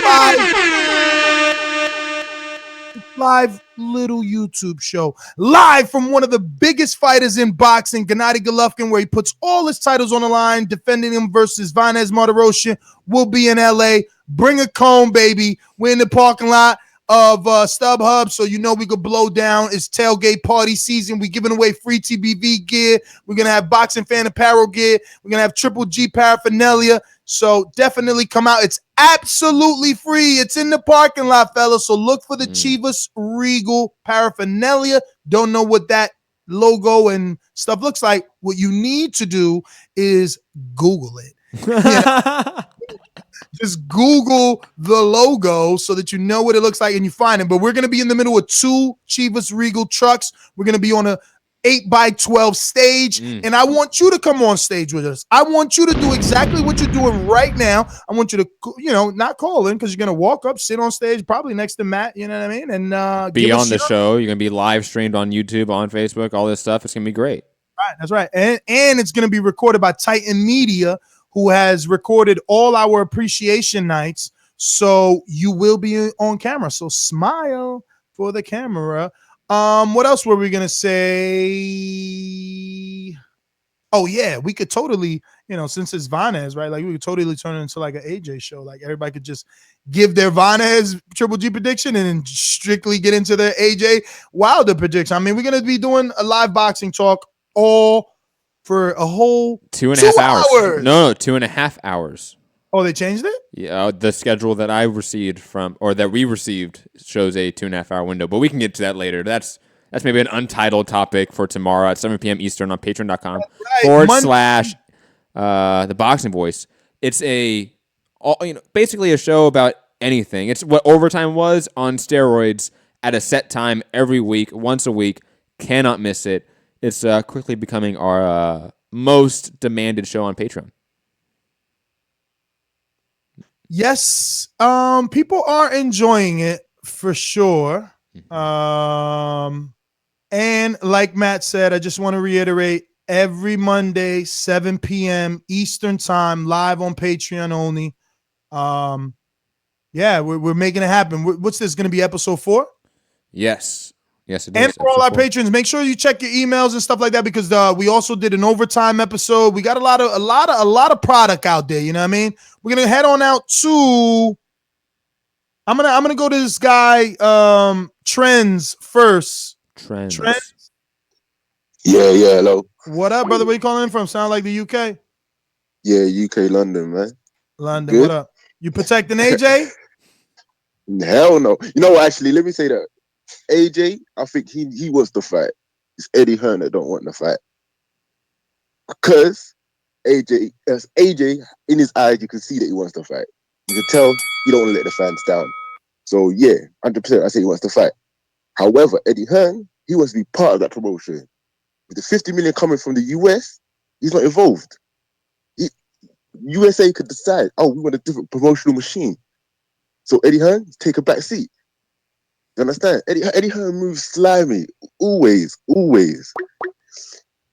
live little YouTube show, live from one of the biggest fighters in boxing, Gennady Golovkin, where he puts all his titles on the line, defending him versus Vanes Martirosyan. We'll be in LA. Bring a cone, baby. We're in the parking lot of StubHub, so you know we could blow down. It's tailgate party season. We're giving away free TBV gear. We're going to have boxing fan apparel gear. We're going to have Triple G paraphernalia. So definitely come out. It's absolutely free. It's in the parking lot, fellas. So look for the Chivas Regal paraphernalia. Don't know what that logo and stuff looks like, what you need to do is Google it. Just Google the logo so that you know what it looks like and you find it. But we're going to be in the middle of 2 Chivas Regal trucks. We're going to be on a 8x12 stage, and I want you to come on stage with us. I want you to do exactly what you're doing right now. I want you to, not call in, because you're going to walk up, sit on stage, probably next to Matt, you know what I mean? And be on the show. You're going to be live streamed on YouTube, on Facebook, all this stuff. It's going to be great. Right, that's right. And it's going to be recorded by Titan Media, who has recorded all our appreciation nights. So you will be on camera. So smile for the camera. What else were we gonna say? Oh yeah, we could totally, since it's Lainez, right? Like we could totally turn it into like an AJ show. Like everybody could just give their Lainez Triple G prediction and then strictly get into their AJ Wilder prediction. I mean, we're gonna be doing a live boxing talk all for a whole 2.5 hours. No, 2.5 hours. Oh, they changed it? Yeah, the schedule that I received that we received shows a 2.5 hour window, but we can get to that later. That's maybe an untitled topic for tomorrow at 7 p.m. Eastern on patreon.com / the Boxing Voice. It's basically a show about anything. It's what Overtime was on steroids at a set time every week, once a week. Cannot miss it. It's quickly becoming our most demanded show on Patreon. Yes, people are enjoying it for sure. And like Matt said, I just want to reiterate, every Monday, 7 p.m. Eastern time, live on Patreon only. Yeah, we're making it happen. What's this going to be, episode 4? Yes. Yes, it is. And for all our patrons, make sure you check your emails and stuff like that, because we also did an overtime episode. We got a lot of product out there. You know what I mean? We're gonna head on out to. I'm gonna go to this guy Trends first. Trends. Yeah. Hello. What up, brother? Where you calling in from? Sound like the UK. Yeah, UK, London, man. London. Good? What up? You protecting AJ? Hell no. You know what? Actually, let me say that. AJ, I think he wants to fight. It's Eddie Hearn that don't want to fight. Because AJ in his eyes, you can see that he wants to fight. You can tell he don't want to let the fans down. So yeah, 100% I say he wants to fight. However, Eddie Hearn, he wants to be part of that promotion. With the 50 million coming from the US, he's not involved. USA could decide, we want a different promotional machine. So Eddie Hearn, take a back seat. You understand? Eddie Hearn moves slimy. Always.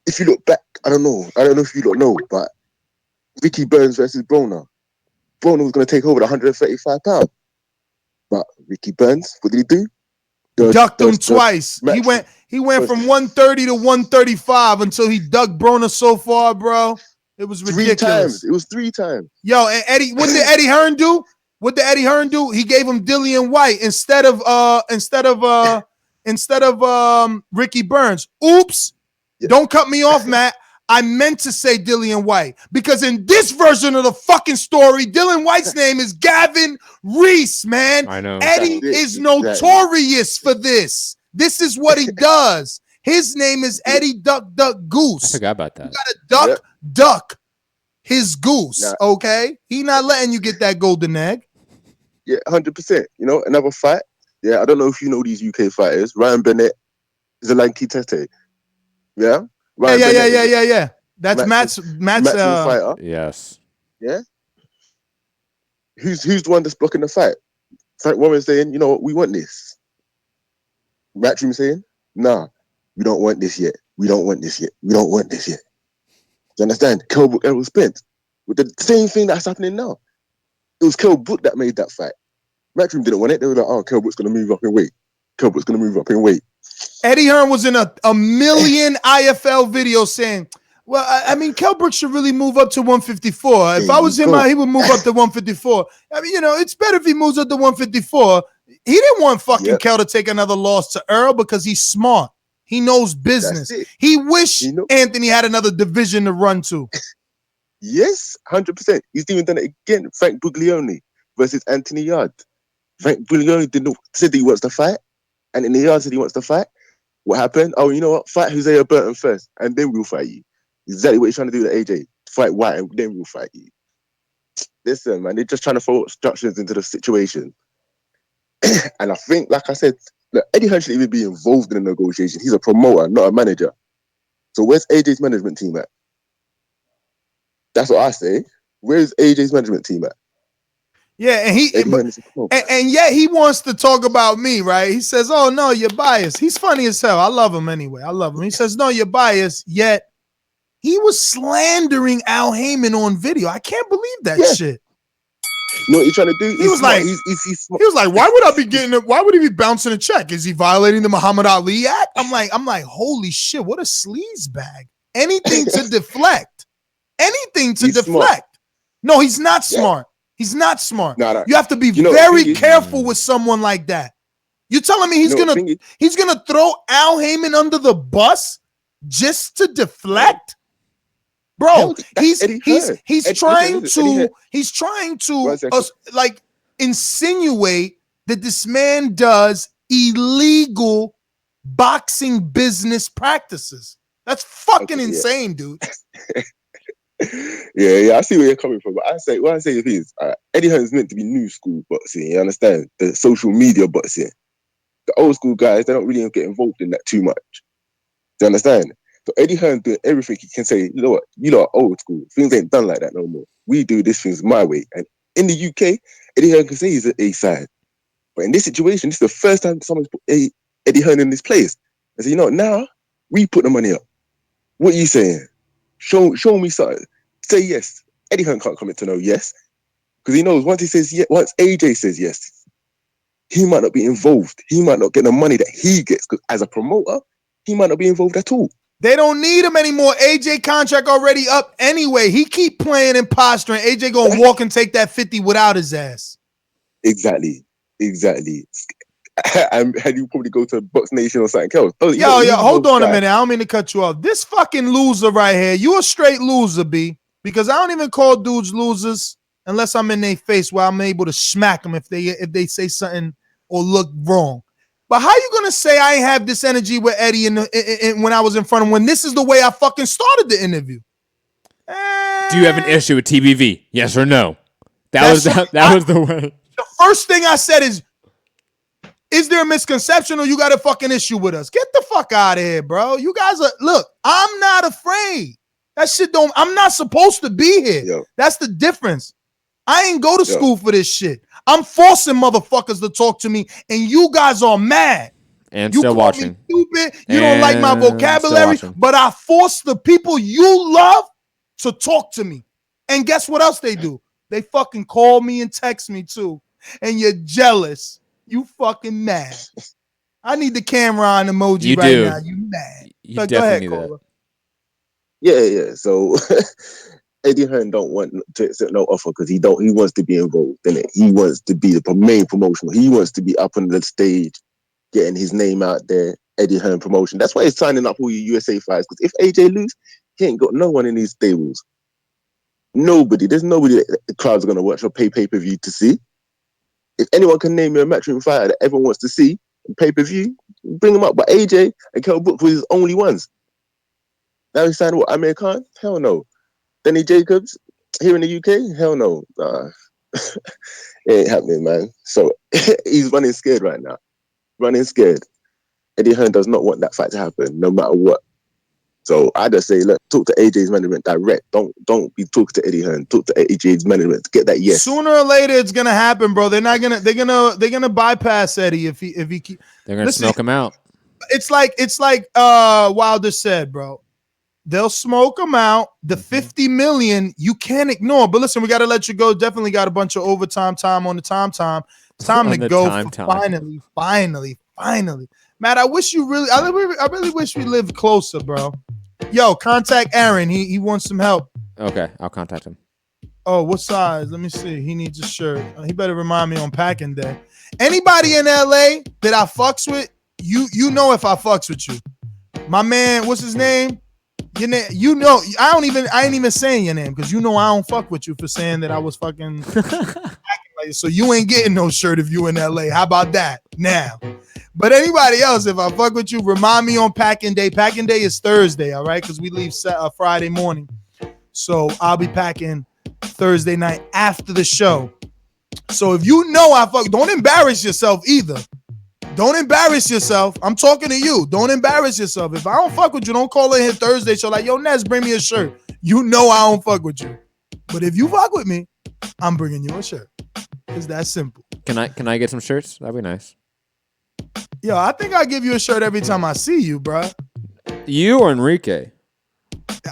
If you look back, I don't know if you don't know, but Ricky Burns versus Broner. Broner was going to take over the 135 pounds. But Ricky Burns, what did he do? Ducked him twice. He went from 130 to 135 until he ducked Broner so far, bro. It was ridiculous. 3 times. It was 3 times. Yo, and Eddie, what did Eddie Hearn do? What did Eddie Hearn do? He gave him Dillian White instead of Ricky Burns. Oops. Yeah. Don't cut me off, Matt. I meant to say Dillian White, because in this version of the fucking story, Dillian White's name is Gavin Reese, man. I know. Eddie is notorious for this. This is what he does. His name is Eddie Duck Goose. I forgot about that. You gotta duck his goose, okay? He not letting you get that golden egg. Yeah, 100%. Another fight. Yeah, I don't know if you know these UK fighters. Ryan Bennett, Zelanki Tete. Yeah? Yeah. That's Matt's fighter. Yes. Yeah? Who's the one that's blocking the fight? Frank Warren's saying, you know what, we want this. Matchroom saying, nah, we don't want this yet. We don't want this yet. Do you understand? Kell Brook, Errol Spence. With the same thing that's happening now. It was Kell Brook that made that fight. Matchroom didn't want it. They were like, Kell Brook's going to move up in weight. Eddie Hearn was in a million IFL videos saying, well, I mean, Kell Brook should really move up to 154. If I was him, he would move up to 154. I mean, it's better if he moves up to 154. He didn't want fucking Kell to take another loss to Earl because he's smart. He knows business. He wished Anthony had another division to run to. Yes, 100%. He's even done it again. Frank Buglioni versus Anthony Yard. Frank Buglioni said that he wants to fight. Anthony Yard said he wants to fight. What happened? Oh, you know what? Fight Hosea Burton first, and then we'll fight you. Exactly what you're trying to do to AJ. Fight White, and then we'll fight you. Listen, man, they're just trying to throw obstructions into the situation. And I think, like I said, look, Eddie Hearn shouldn't even be involved in the negotiation. He's a promoter, not a manager. So where's AJ's management team at? That's what I say. Where's AJ's management team at? Yeah, and yet he wants to talk about me, right? He says, "Oh no, you're biased." He's funny as hell. I love him anyway. I love him. He says, "No, you're biased." Yet he was slandering Al Heyman on video. I can't believe that shit. You know what he's trying to do? He was like, "Why would I be getting it? Why would he be bouncing a check? Is he violating the Muhammad Ali Act?" I'm like, holy shit, what a sleaze bag. Anything to deflect. Anything to deflect. Smart. No, he's not smart. He's not smart. No. You have to be very careful with someone like that. You telling me he's gonna throw Al Heyman under the bus just to deflect? Bro, he's trying to like insinuate that this man does illegal boxing business practices. That's fucking insane, dude. Yeah, I see where you're coming from. But what I say is, Eddie Hearn's meant to be new school boxing. You understand? The social media boxing. The old school guys, they don't really get involved in that too much. Do you understand? So Eddie Hearn doing everything he can say, you know what? You lot are old school. Things ain't done like that no more. We do this things my way. And in the UK, Eddie Hearn can say he's an A-side. But in this situation, this is the first time someone's put Eddie Hearn in this place. I say, you know what? Now, we put the money up. What are you saying? Show me something. Say yes. Eddie Hearn can't commit to no yes. Because he knows once he says yes, once AJ says yes, he might not be involved. He might not get the money that he gets. Because as a promoter, he might not be involved at all. They don't need him anymore. AJ contract already up anyway. He keep playing and posturing. AJ gonna walk and take that 50 without his ass. Exactly. And you probably go to Box Nation or something else. Yo, hold on a minute. I don't mean to cut you off. This fucking loser right here, you a straight loser, B. Because I don't even call dudes losers unless I'm in their face where I'm able to smack them if they say something or look wrong. But how you gonna say I ain't have this energy with Eddie when I was in front of him when this is the way I fucking started the interview? Do you have an issue with TBV? Yes or no? That was the way. The first thing I said is there a misconception or you got a fucking issue with us? Get the fuck out of here, bro. You guys look, I'm not afraid. That shit I'm not supposed to be here. Yo. That's the difference. I ain't go to school for this shit. I'm forcing motherfuckers to talk to me, and you guys are mad. And you still call watching. Me stupid. You don't like my vocabulary, but I force the people you love to talk to me. And guess what else they do? They fucking call me and text me too. And you're jealous. You fucking mad. I need the camera on emoji now. You mad. You definitely need that. Yeah. So Eddie Hearn don't want to accept no offer because he wants to be involved in it. He wants to be the main promotional. He wants to be up on the stage, getting his name out there. Eddie Hearn promotion. That's why he's signing up all your USA fights. Because if AJ lose, he ain't got no one in these stables. Nobody. There's nobody that the crowds are gonna watch or pay pay-per-view to see. If anyone can name me a matchroom fighter that everyone wants to see and pay-per-view, bring them up. But AJ and Kell Brook were his only ones. Now he's signed what, Amir Khan? Hell no. Denny Jacobs here in the UK? Hell no. Nah. It ain't happening, man. So he's running scared right now. Running scared. Eddie Hearn does not want that fight to happen, no matter what. So I just say, look, talk to AJ's management direct. Don't be talking to Eddie Hearn. Talk to AJ's management to get that yes. Sooner or later, it's gonna happen, bro. They're gonna bypass Eddie if he keep. They're gonna smoke him out. It's like Wilder said, bro. They'll smoke him out. The 50 million you can't ignore. But listen, we got to let you go. Definitely got a bunch of overtime time on the time. It's time to go. Finally. Matt, I really wish we lived closer, bro. Yo, contact Aaron. He wants some help. Okay, I'll contact him. Oh, what size? Let me see. He needs a shirt. He better remind me on packing day. Anybody in LA that I fucks with, you know if I fucks with you. My man, what's his name? Your name, you know, I ain't even saying your name because you know I don't fuck with you for saying that I was fucking acting like it. So you ain't getting no shirt if you in LA. How about that? Now, But anybody else, if I fuck with you, remind me on packing day. Packing day is Thursday, all right? Because we leave Friday morning. So I'll be packing Thursday night after the show. So if you know I fuck, don't embarrass yourself either. Don't embarrass yourself. I'm talking to you. Don't embarrass yourself. If I don't fuck with you, don't call in here Thursday show like, yo, Ness, bring me a shirt. You know I don't fuck with you. But if you fuck with me, I'm bringing you a shirt. It's that simple. Can I get some shirts? That'd be nice. Yo, I think I give you a shirt every time I see you, bro. You or Enrique?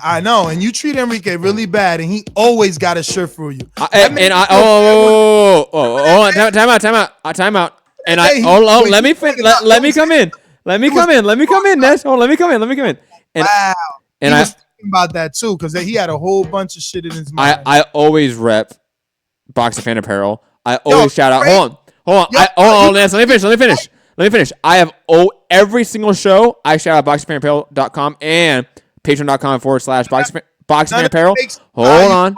I know, and you treat Enrique really bad, and he always got a shirt for you. Time out. And let me come in, Ness. Let me come in. And, wow. And he was thinking about that too, because he had a whole bunch of shit in his mind. I always rep Boxing Fan Apparel. I always shout out. Hold on, Ness. Let me finish. I have every single show. I shout out boxingfanapparel.com and patreon.com/boxingfanapparel.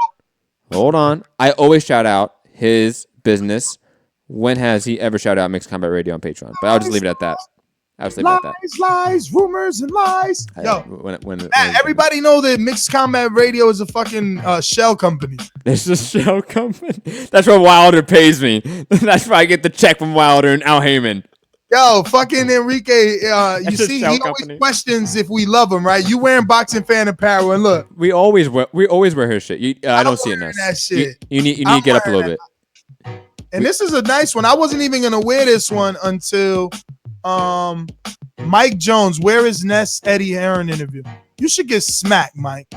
Hold on. I always shout out his business. When has he ever shouted out Mixed Combat Radio on Patreon? But I'll just leave it at that. Lies, rumors, and lies. Yo, when everybody know that Mixed Combat Radio is a fucking shell company. It's a shell company. That's what Wilder pays me. That's why I get the check from Wilder and Al Heyman. Yo, fucking Enrique, you see, he always questions if we love him, right? You wearing Boxing Fan Apparel, and look, we always wear his shit. I don't see it nice. That shit. You need to get up a little bit. And this is a nice one. I wasn't even gonna wear this one until Mike Jones. Where is Ness Eddie Hearn interview? You should get smacked, Mike.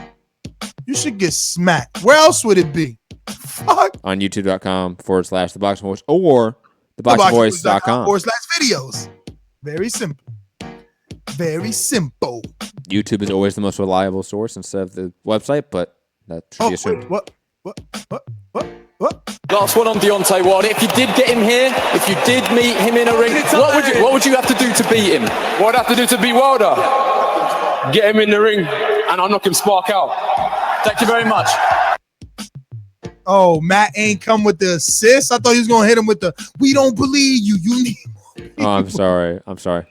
You should get smacked. Where else would it be? Fuck. On youtube.com/ThaBoxingVoice or ThaBoxingVoice.com /videos. Very simple. Very simple. YouTube is always the most reliable source instead of the website, but that should be assumed. What? Last one on Deontay Wilder. If you did get him here, if you did meet him in a ring, what would you have to do to beat him? What I'd have to do to beat Wilder? Get him in the ring, and I'll knock him spark out. Thank you very much. Oh, Matt ain't come with the assist. I thought he was gonna hit him with the "We don't believe you. You need more." Oh, I'm sorry.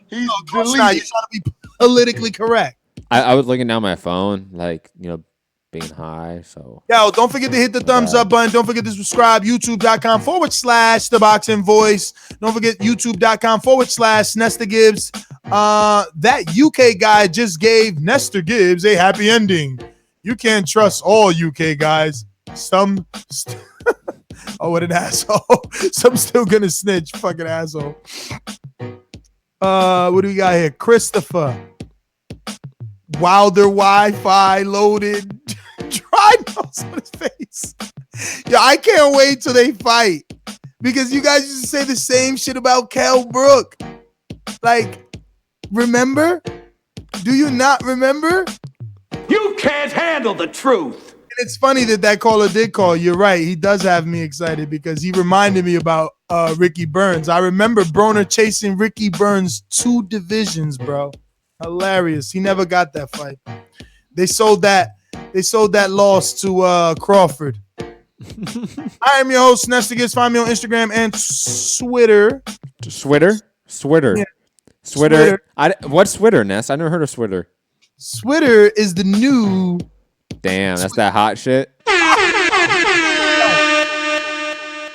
He's you're trying to be politically correct. I was looking down my phone, like, being high. So yo, don't forget to hit the thumbs up button. Don't forget to subscribe. YouTube.com/ThaBoxingVoice. Don't forget YouTube.com/Nestor Gibbs. That UK guy just gave Nestor Gibbs a happy ending. You can't trust all UK guys. Some oh, what an asshole. Some still gonna snitch. Fucking asshole. What do we got here? Christopher. Wilder Wi-Fi loaded. Dry nose on his face. Yo, I can't wait till they fight. Because you guys used to say the same shit about Kell Brook. Like, remember? Do you not remember? You can't handle the truth. And it's funny that caller did call. You're right. He does have me excited because he reminded me about Ricky Burns. I remember Broner chasing Ricky Burns 2 divisions, bro. Hilarious. He never got that fight. They sold that loss to Crawford. I am your host, Nestor Gibbs. Find me on Instagram and Twitter. Switter. Yeah. Switter. What's Twitter, Ness? I never heard of Twitter. Twitter is the new. Damn, that's that hot shit.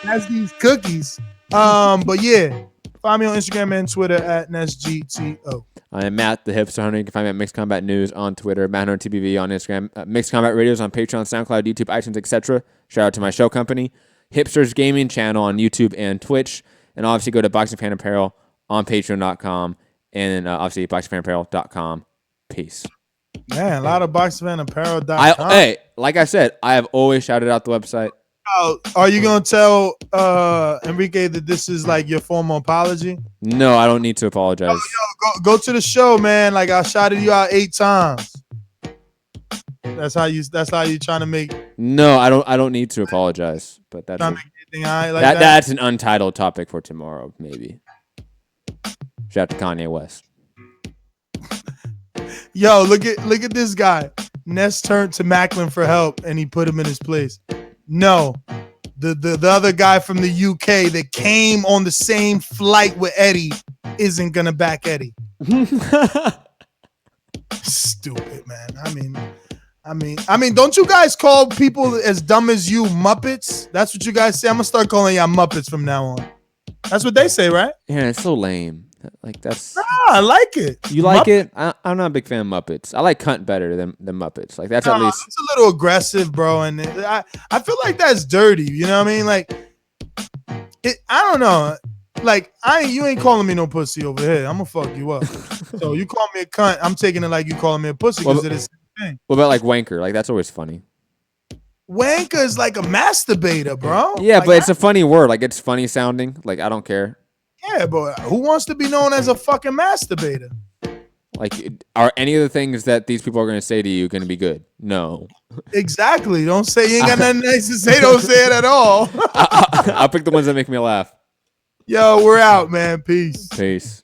That's these cookies. But yeah, find me on Instagram and Twitter at NessGTO. I am Matt, the Hipster Hunter. You can find me at Mixed Combat News on Twitter, Matt Hunter TBV on Instagram, Mixed Combat Radios on Patreon, SoundCloud, YouTube, iTunes, etc. Shout out to my show company, Hipster's Gaming Channel on YouTube and Twitch, and obviously go to Boxing Fan Apparel on Patreon.com and obviously BoxingFanApparel.com. Peace. Man, a lot of BoxingFanApparel.com. Hey, like I said, I have always shouted out the website. Are you gonna tell Enrique that this is like your formal apology? No, I don't need to apologize. Go to the show, man. Like I shouted you out 8 times. That's how you trying to make. No, I don't need to apologize. But that's that's an untitled topic for tomorrow, maybe. Shout out to Kanye West. Yo, look at this guy. Ness turned to Macklin for help, and he put him in his place. No, the other guy from the UK that came on the same flight with Eddie isn't gonna back Eddie. Stupid, man. I mean, don't you guys call people as dumb as you Muppets? That's what you guys say. I'm gonna start calling y'all Muppets from now on. That's what they say, right? Yeah, it's so lame. Like that's. Nah, I like it. You like it? I'm not a big fan of Muppets. I like Cunt better than Muppets. Like that's at least. It's a little aggressive, bro, and I feel like that's dirty. You know what I mean? Like, I don't know. Like you ain't calling me no pussy over here. I'm gonna fuck you up. So you call me a cunt, I'm taking it like you calling me a pussy because it is the same thing. What about like wanker? Like that's always funny. Wanker is like a masturbator, bro. Yeah, like, but it's a funny word. Like it's funny sounding. Like I don't care. Yeah, but who wants to be known as a fucking masturbator? Like, are any of the things that these people are going to say to you going to be good? No. Exactly. Don't say you ain't got nothing nice to say. Don't say it at all. I'll pick the ones that make me laugh. Yo, we're out, man. Peace. Peace.